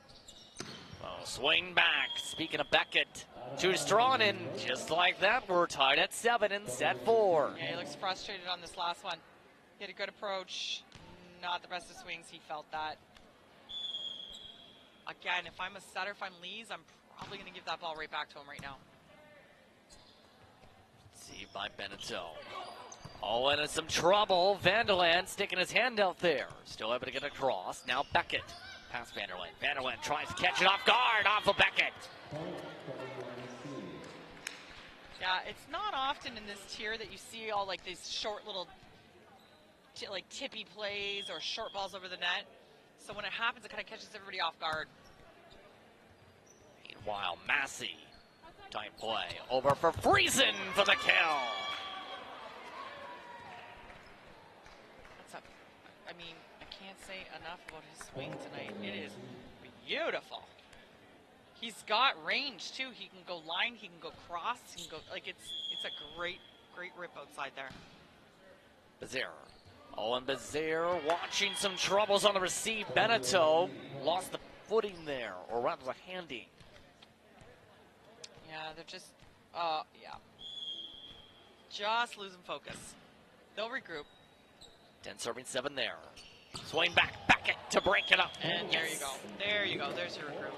Oh, swing back. Speaking of Beckett, 2 strong, and just like that, we're tied at 7 in set 4. Yeah, he looks frustrated on this last one. He had a good approach. Not the best of swings. He felt that. Again, if I'm a setter, if I'm Lees, I'm probably going to give that ball right back to him right now. See by Beneteau. Oh, and in some trouble. Vanderland sticking his hand out there. Still able to get across. Now Beckett. Past Vanderland. Vanderland tries to catch it off guard off of Beckett. Yeah, it's not often in this tier that you see all like these short little like tippy plays or short balls over the net. So when it happens, it kind of catches everybody off guard. Meanwhile, Massey. Tight play. Over for Friesen for the kill. I mean, I can't say enough about his swing tonight. It is beautiful. He's got range too. He can go line, he can go cross, he can go like it's a great rip outside there. Bazaar. Owen Bazaar watching some troubles on the receive. Beneteau lost the footing there, or rather the handing. Yeah, they're just just losing focus. They'll regroup. 10 serving 7 there. Swing back, Beckett to break it up. And there you go. There you go. There's your regroup.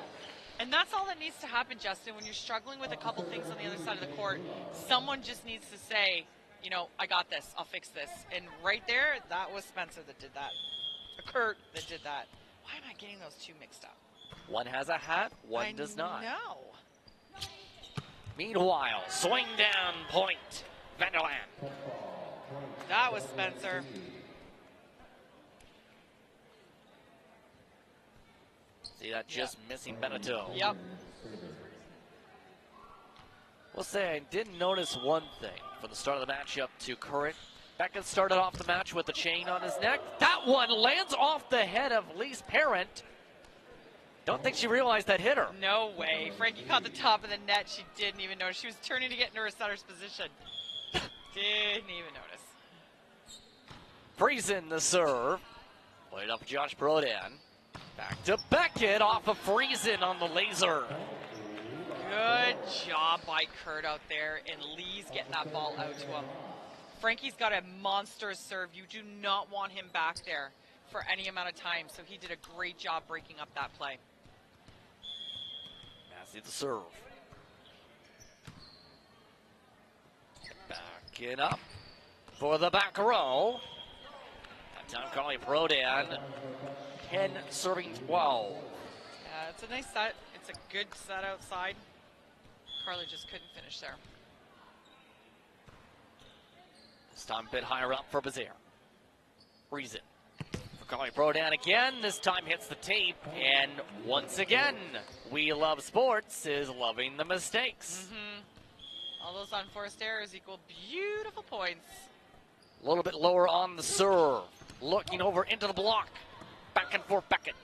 And that's all that needs to happen, Justin. When you're struggling with a couple things on the other side of the court, someone just needs to say, you know, I got this. I'll fix this. And right there, that was Spencer that did that. Or Kurt that did that. Why am I getting those two mixed up? One has a hat, one does not. No. Meanwhile, swing down point. Vanderland. That was Spencer. See that just missing Beneteau. Yep. We'll say I did notice one thing from the start of the matchup to Current. Beckett started off the match with the chain on his neck. That one lands off the head of Lise Parent. Don't think she realized that hit her. No way. Frankie caught the top of the net. She didn't even notice. She was turning to get into her setter's position. Didn't even notice. Friesen the serve. Played up Josh Brodan. Back to Beckett off of Friesen on the laser. Good job by Kurt out there, and Lee's getting that ball out to him. Frankie's got a monstrous serve. You do not want him back there for any amount of time, so he did a great job breaking up that play. Massey the serve. Backing up for the back row. That time Carly Brodan. 10 serving 12. Yeah, it's a nice set. It's a good set outside. Carly just couldn't finish there. This time a bit higher up for Bazaar. Friesen. For Carly Brodan again. This time hits the tape. And once again, We Love Sports is loving the mistakes. All those unforced errors equal beautiful points. A little bit lower on the serve. Looking over into the block. Back and forth Beckett.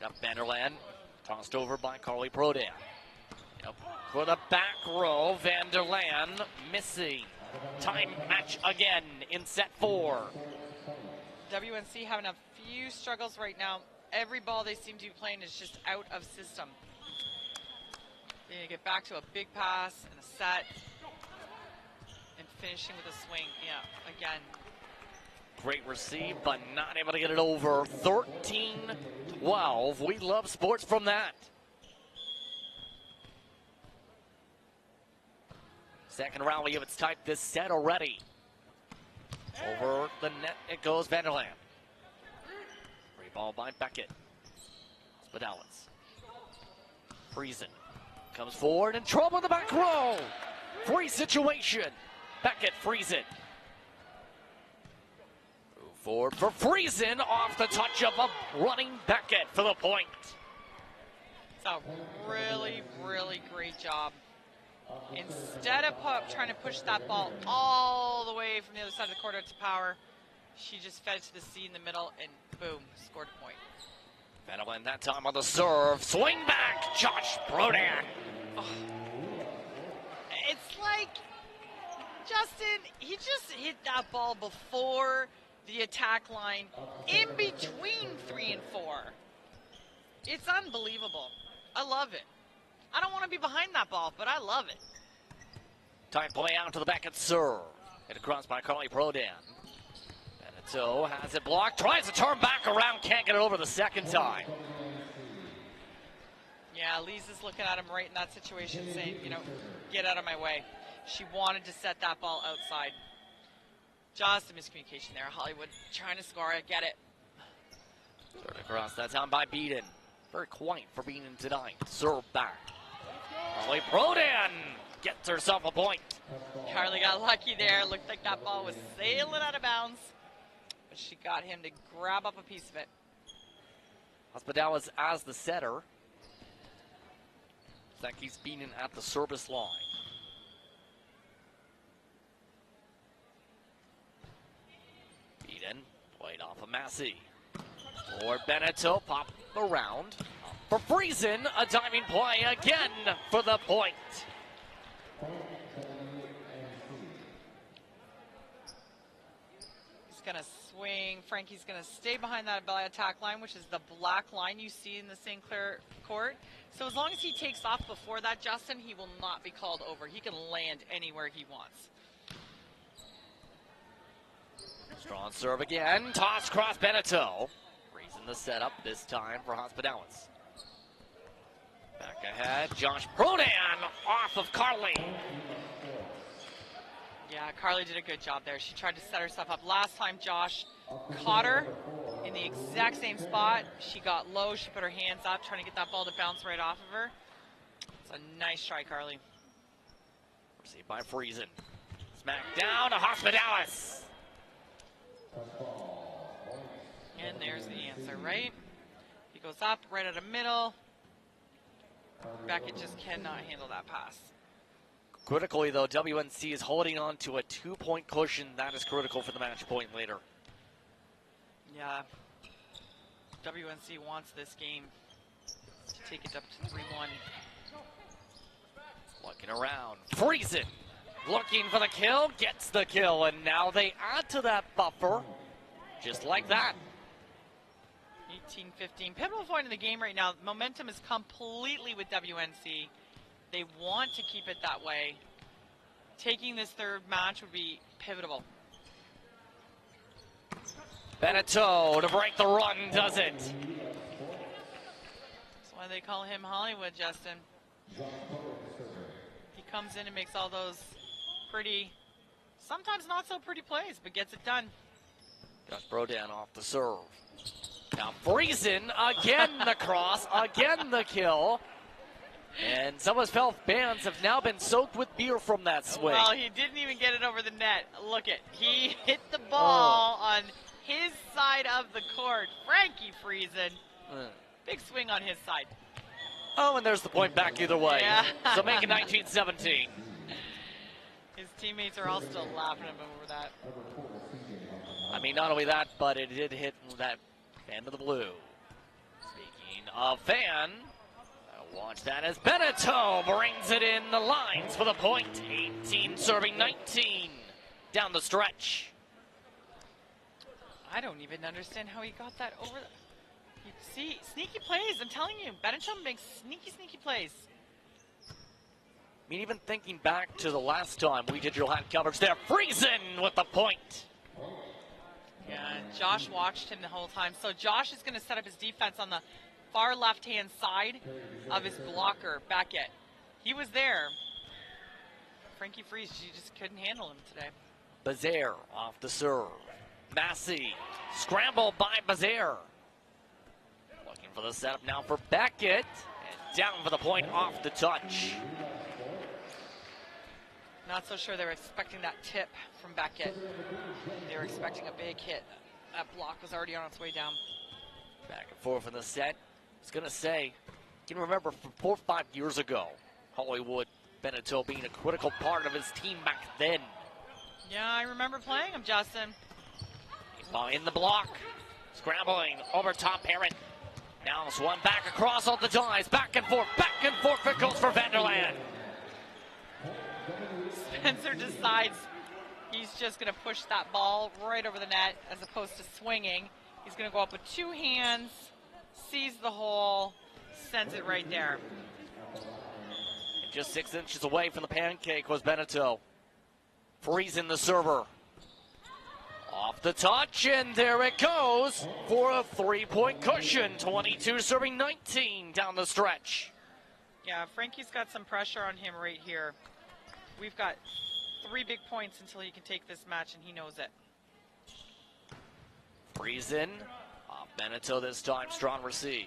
Up Vanderland. Tossed over by Carly Brodan. Yep. For the back row, Vanderland missing. Time match again in set 4. WNC having a few struggles right now. Every ball they seem to be playing is just out of system. They need to get back to a big pass and a set. And finishing with a swing. Yeah, again. Great receive, but not able to get it over. 13-12. We Love Sports from that. Second rally of its type this set already. Over the net it goes, Vanderland. Free ball by Beckett. Hospitalis. Friesen comes forward and trouble in the back row. Free situation. Beckett, Friesen. Move forward for Friesen off the touch of a running Beckett for the point. It's a really, really great job. Instead of trying to push that ball all the way from the other side of the court out to Power, she just fed it to the C in the middle and boom, scored a point. Vanderland that time on the serve. Swing back, Josh Brodan. Oh. It's like Justin, he just hit that ball before the attack line, in between 3 and 4. It's unbelievable. I love it. I don't want to be behind that ball, but I love it. Tight play out to the back at serve. Hit across by Carly Prodan. Beneteau has it blocked, tries to turn back around, can't get it over the second time. Yeah, Lisa's looking at him right in that situation saying, you know, get out of my way. She wanted to set that ball outside. Just a miscommunication there. Hollywood trying to score. I get it. Third across that time by Beaton. Very quiet for Beaton tonight. Serve back. Carly Prodan gets herself a point. Carly got lucky there. Looked like that ball was sailing out of bounds. But she got him to grab up a piece of it. Hospitalis as the setter. Zacky's Beaton at the service line. Beaton played off of Massey. Or Beneteau pop around. For Friesen, a diving play again for the point. He's going to swing. Frankie's going to stay behind that attack line, which is the black line you see in the St. Clair court. So as long as he takes off before that, Justin, he will not be called over. He can land anywhere he wants. Strong serve again. Toss cross Beneteau. Raising the setup this time for Hospitalis. Back ahead. Josh Prodan off of Carly. Yeah, Carly did a good job there. She tried to set herself up. Last time Josh caught her in the exact same spot. She got low. She put her hands up trying to get that ball to bounce right off of her. It's a nice try, Carly. Received by Friesen. Smack down to Hospitalis. And there's the answer, right? He goes up right at the middle. Beckett just cannot handle that pass. Critically, though, WNC is holding on to a 2-point cushion. That is critical for the match point later. Yeah. WNC wants this game to take it up to 3-1. Looking around. Friesen looking for the kill. Gets the kill. And now they add to that buffer. Just like that. 18-15. Pivotal point in the game right now. Momentum is completely with WNC. They want to keep it that way. Taking this third match would be pivotal. Beneteau to break the run, does it? That's why they call him Hollywood, Justin. He comes in and makes all those pretty, sometimes not so pretty plays, but gets it done. Josh Brodan off the serve. Now Friesen, again the cross, again the kill. And some of his felt bands have now been soaked with beer from that swing. Well, he didn't even get it over the net. Look it, he hit the ball on his side of the court. Frankie Friesen, big swing on his side. Oh, and there's the point back either way. Yeah. So make it 19-17. His teammates are all still laughing at him over that. I mean, not only that, but it did hit that fan of the blue. Speaking of fan, watch that as Beneteau brings it in the lines for the point. 18 serving 19 down the stretch. I don't even understand how he got that over. You see, sneaky plays. I'm telling you, Beneteau makes sneaky plays. I mean, even thinking back to the last time we did your hat coverage there, Friesen with the point. Yeah, and Josh watched him the whole time. So Josh is going to set up his defense on the far left-hand side of his blocker, Beckett. He was there. Frankie Freeze, she just couldn't handle him today. Bazaire off the serve. Massey, scrambled by Bazaire. Looking for the setup now for Beckett. And down for the point off the touch. Not so sure they were expecting that tip from Beckett. They were expecting a big hit. That block was already on its way down. Back and forth in the set. I was going to say, you can remember from 4 or 5 years ago, Hollywood Beneteau being a critical part of his team back then. Yeah, I remember playing him, Justin. Ball in the block. Scrambling over top Parent. Now it's one back across all the dives. Back and forth it goes for Vanderland. Spencer decides he's just going to push that ball right over the net as opposed to swinging. He's going to go up with 2 hands, sees the hole, sends it right there. And just 6 inches away from the pancake was Beneteau. Freezing the server. Off the touch, and there it goes for a 3-point cushion. 22 serving 19 down the stretch. Yeah, Frankie's got some pressure on him right here. We've got 3 big points until he can take this match, and he knows it. Friesen off Beneteau this time, strong receive.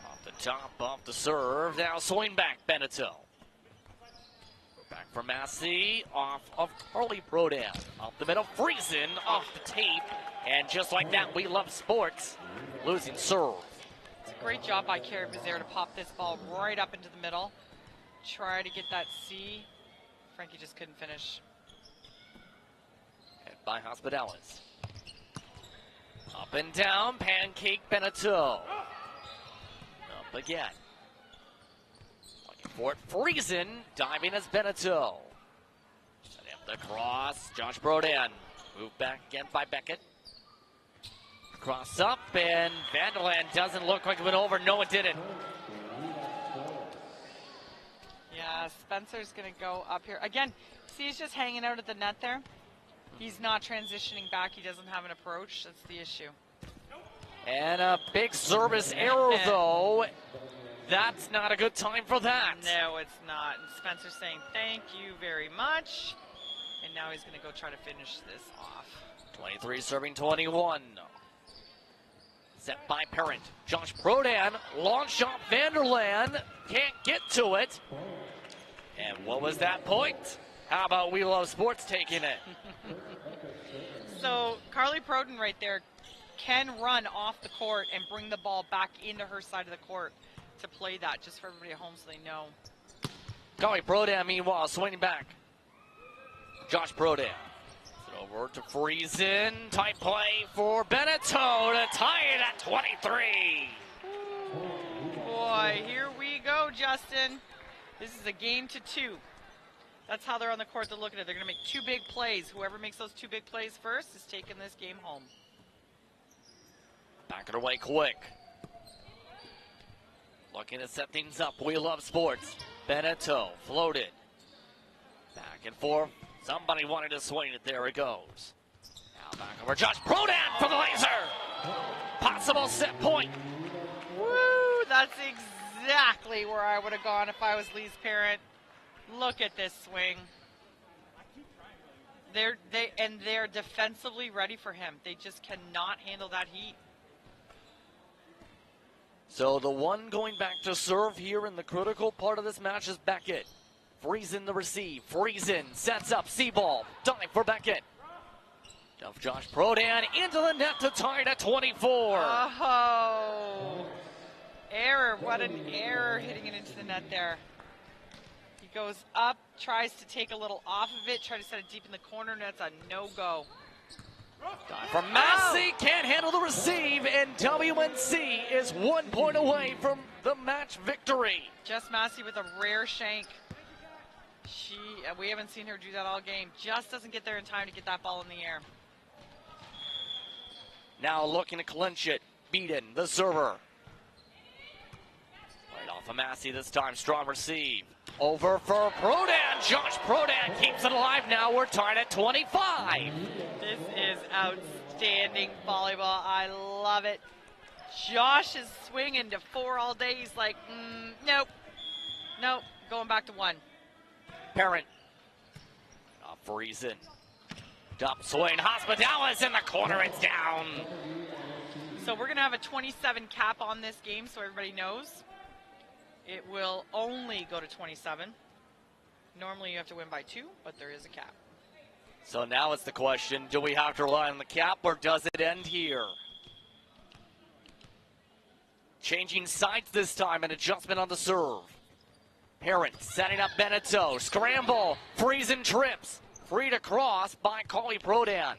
Off the top, off the serve, now swing back Beneteau. Back for Massey, off of Carly Prodan. Off the middle, Friesen off the tape. And just like that, we love sports. Losing serve. It's a great job by Clair to pop this ball right up into the middle. Try to get that C. Frankie just couldn't finish. And by Hospitalis. Up and down, pancake Beneteau. Up again. Looking for it, Friesen, diving as Beneteau. Setting up the cross, Josh Brodan. Moved back again by Beckett. Cross up, and Vanderland doesn't look like it went over. No, it didn't. Yeah, Spencer's going to go up here. Again, see, he's just hanging out at the net there. He's not transitioning back. He doesn't have an approach. That's the issue. And a big service error, though. That's not a good time for that. No, it's not. And Spencer's saying, thank you very much. And now he's going to go try to finish this off. 23 serving 21. Set by Parent. Josh Prodan, long shot Vanderland. Can't get to it. And what was that point? How about We Love Sports taking it? So Carly Prodan right there can run off the court and bring the ball back into her side of the court to play that, just for everybody at home so they know. Carly Prodan, meanwhile, swinging back. Josh Prodan. Over to Friesen. Tight play for Beneteau to tie it at 23. Boy, here we go, Justin. This is a game to 2. That's how they're on the court to look at it. They're going to make 2 big plays. Whoever makes those 2 big plays first is taking this game home. Back it away quick. Looking to set things up. We love sports. Beneteau floated. Back and forth. Somebody wanted to swing it. There it goes. Now back over Josh Prodan for the laser. Possible set point. Woo! That's exactly where I would have gone if I was Lee's parent. Look at this swing. They're defensively ready for him. They just cannot handle that heat. So the one going back to serve here in the critical part of this match is Beckett. Friesen the receive. Friesen sets up C-ball. Dive for Beckett. Of Josh Prodan into the net to tie it at 24. Oh, error. What an error hitting it into the net there. He goes up, tries to take a little off of it, try to set it deep in the corner, and that's a no-go. Dive for Massey, can't handle the receive, and WNC is 1 point away from the match victory. Jess Massey with a rare shank. We haven't seen her do that all game. Just doesn't get there in time to get that ball in the air. Now looking to clinch it. Beaton, the server. Right off of Massey this time. Strong receive. Over for Prodan. Josh Prodan keeps it alive now. We're tied at 25. This is outstanding volleyball. I love it. Josh is swinging to 4 all day. He's like, nope. Nope. Going back to 1. Parent Friesen. Dump swing. Hospitalis in the corner. It's down. So we're going to have a 27 cap on this game, so everybody knows. It will only go to 27. Normally you have to win by 2, but there is a cap. So now it's the question, do we have to rely on the cap or does it end here? Changing sides this time, an adjustment on the serve. Parent setting up Beneteau. Scramble. Friesen trips. Free to cross by Coley Prodan.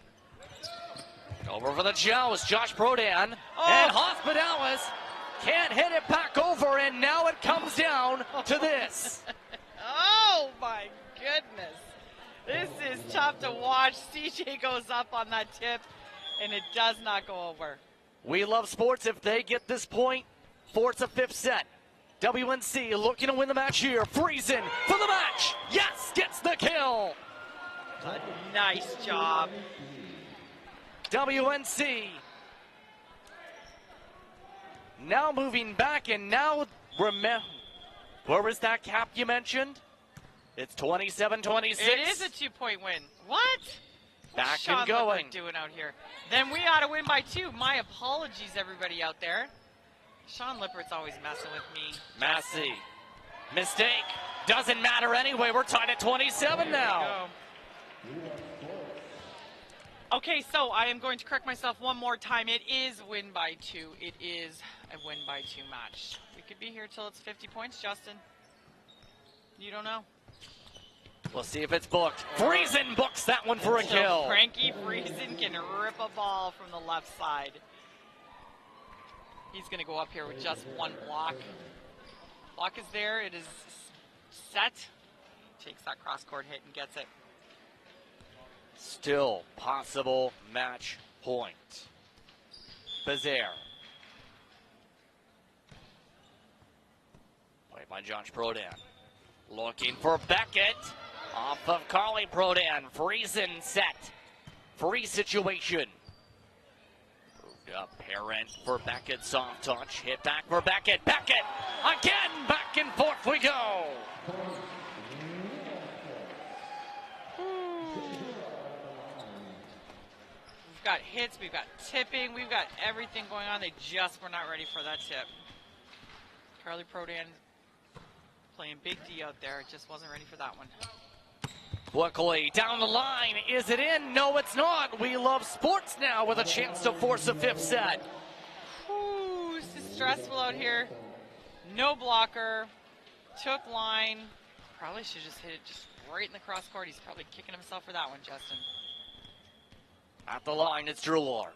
Over for the Joust. Josh Prodan. Oh. And Hospitalis can't hit it back over, and now it comes down to this. Oh, my goodness. This is tough to watch. CJ goes up on that tip, and it does not go over. We love sports. If they get this point, force a 5th set. WNC looking to win the match here. Friesen for the match. Yes, gets the kill. A nice job. WNC now moving back, and now remember, where was that cap you mentioned? It's 27-26. It is a 2-point win. What? Back What's Sean and going. Lippert doing out here? Then we ought to win by 2. My apologies, everybody out there. Sean Lippert's always messing with me. Massey. Mistake. Doesn't matter anyway. We're tied at 27 now. Okay, so I am going to correct myself one more time. It is win by 2. It is a win by 2 match. We could be here till it's 50 points, Justin. You don't know. We'll see if it's booked. Friesen books that one for a kill. Frankie Friesen can rip a ball from the left side. He's going to go up here with just one block. Block is there. It is set. Takes that cross-court hit and gets it. Still possible match point. Bezaire. Played by Josh Prodan. Looking for Beckett. Off of Carly Prodan. Friesen set. Free situation. Moved up. Parent for Beckett. Soft touch. Hit back for Beckett. Beckett again. Back and forth we go. We've got hits. We've got tipping. We've got everything going on. They just were not ready for that tip. Carly Prodan playing big D out there. Just wasn't ready for that one. Luckily, down the line. Is it in? No, it's not. We love sports now with a chance to force a 5th set. Ooh, this is stressful out here. No blocker. Took line. Probably should just hit it just right in the cross court. He's probably kicking himself for that one, Justin. At the line, it's Drouillard.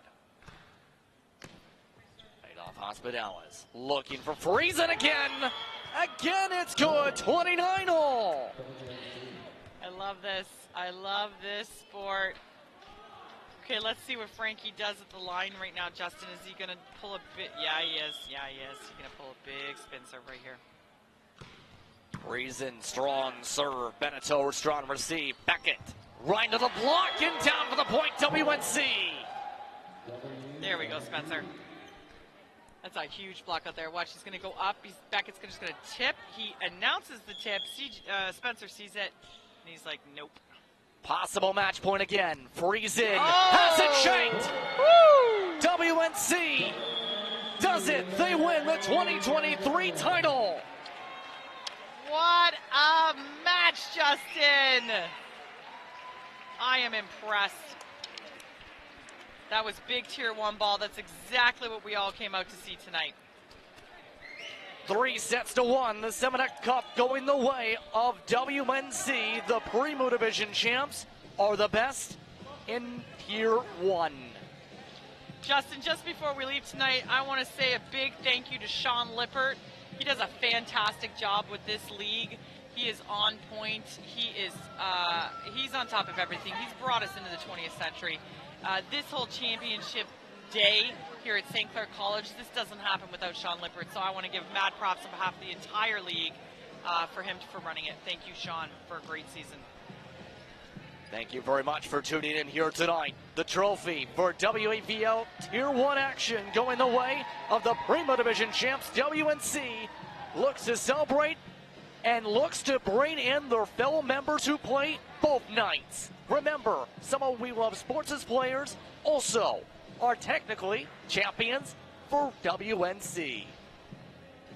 Right off Hospitalis. Looking for Friesen again. Again, it's good. 29-all. I love this. I love this sport. Okay, let's see what Frankie does at the line right now, Justin. Is he going to pull a bit? Yeah, he is. Yeah, he is. He's going to pull a big spin serve right here. Friesen, strong serve. Beneteau, strong receive. Beckett, right to the block and down for the point. WNC. There we go, Spencer. That's a huge block out there. Watch, he's going to go up. Beckett's just going to tip. He announces the tip. Spencer sees it, and he's like, nope. Possible match point again. Friesen has it shanked. Woo! WNC does it. They win the 2023 title. What a match, Justin. I am impressed. That was big Tier 1 ball. That's exactly what we all came out to see tonight. 3-1. The Seminole Cup going the way of WNC. The Primo Division champs are the best in Tier 1. Justin, just before we leave tonight, I want to say a big thank you to Sean Lippert. He does a fantastic job with this league. He is on point. He's on top of everything. He's brought us into the 20th century. This whole championship day here at St. Clair College, this doesn't happen without Sean Lippert. So I want to give mad props on behalf of the entire league for him for running it. Thank you, Sean, for a great season. Thank you very much for tuning in here tonight. The trophy for WAVL Tier 1 action going the way of the Primo Division champs. WNC looks to celebrate and looks to bring in their fellow members who play both nights. Remember, some of We Love Sports' players also are technically champions for WNC.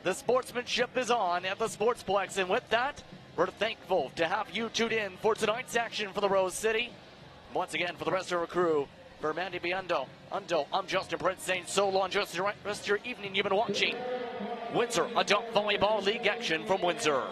The sportsmanship is on at the Sportsplex, and with that, we're thankful to have you tuned in for tonight's action for the Rose City. Once again, for the rest of our crew, for Mandy Biondo, I'm Justin Prince saying so long, just the rest of your evening. You've been watching Windsor Adult Volleyball League action from Windsor.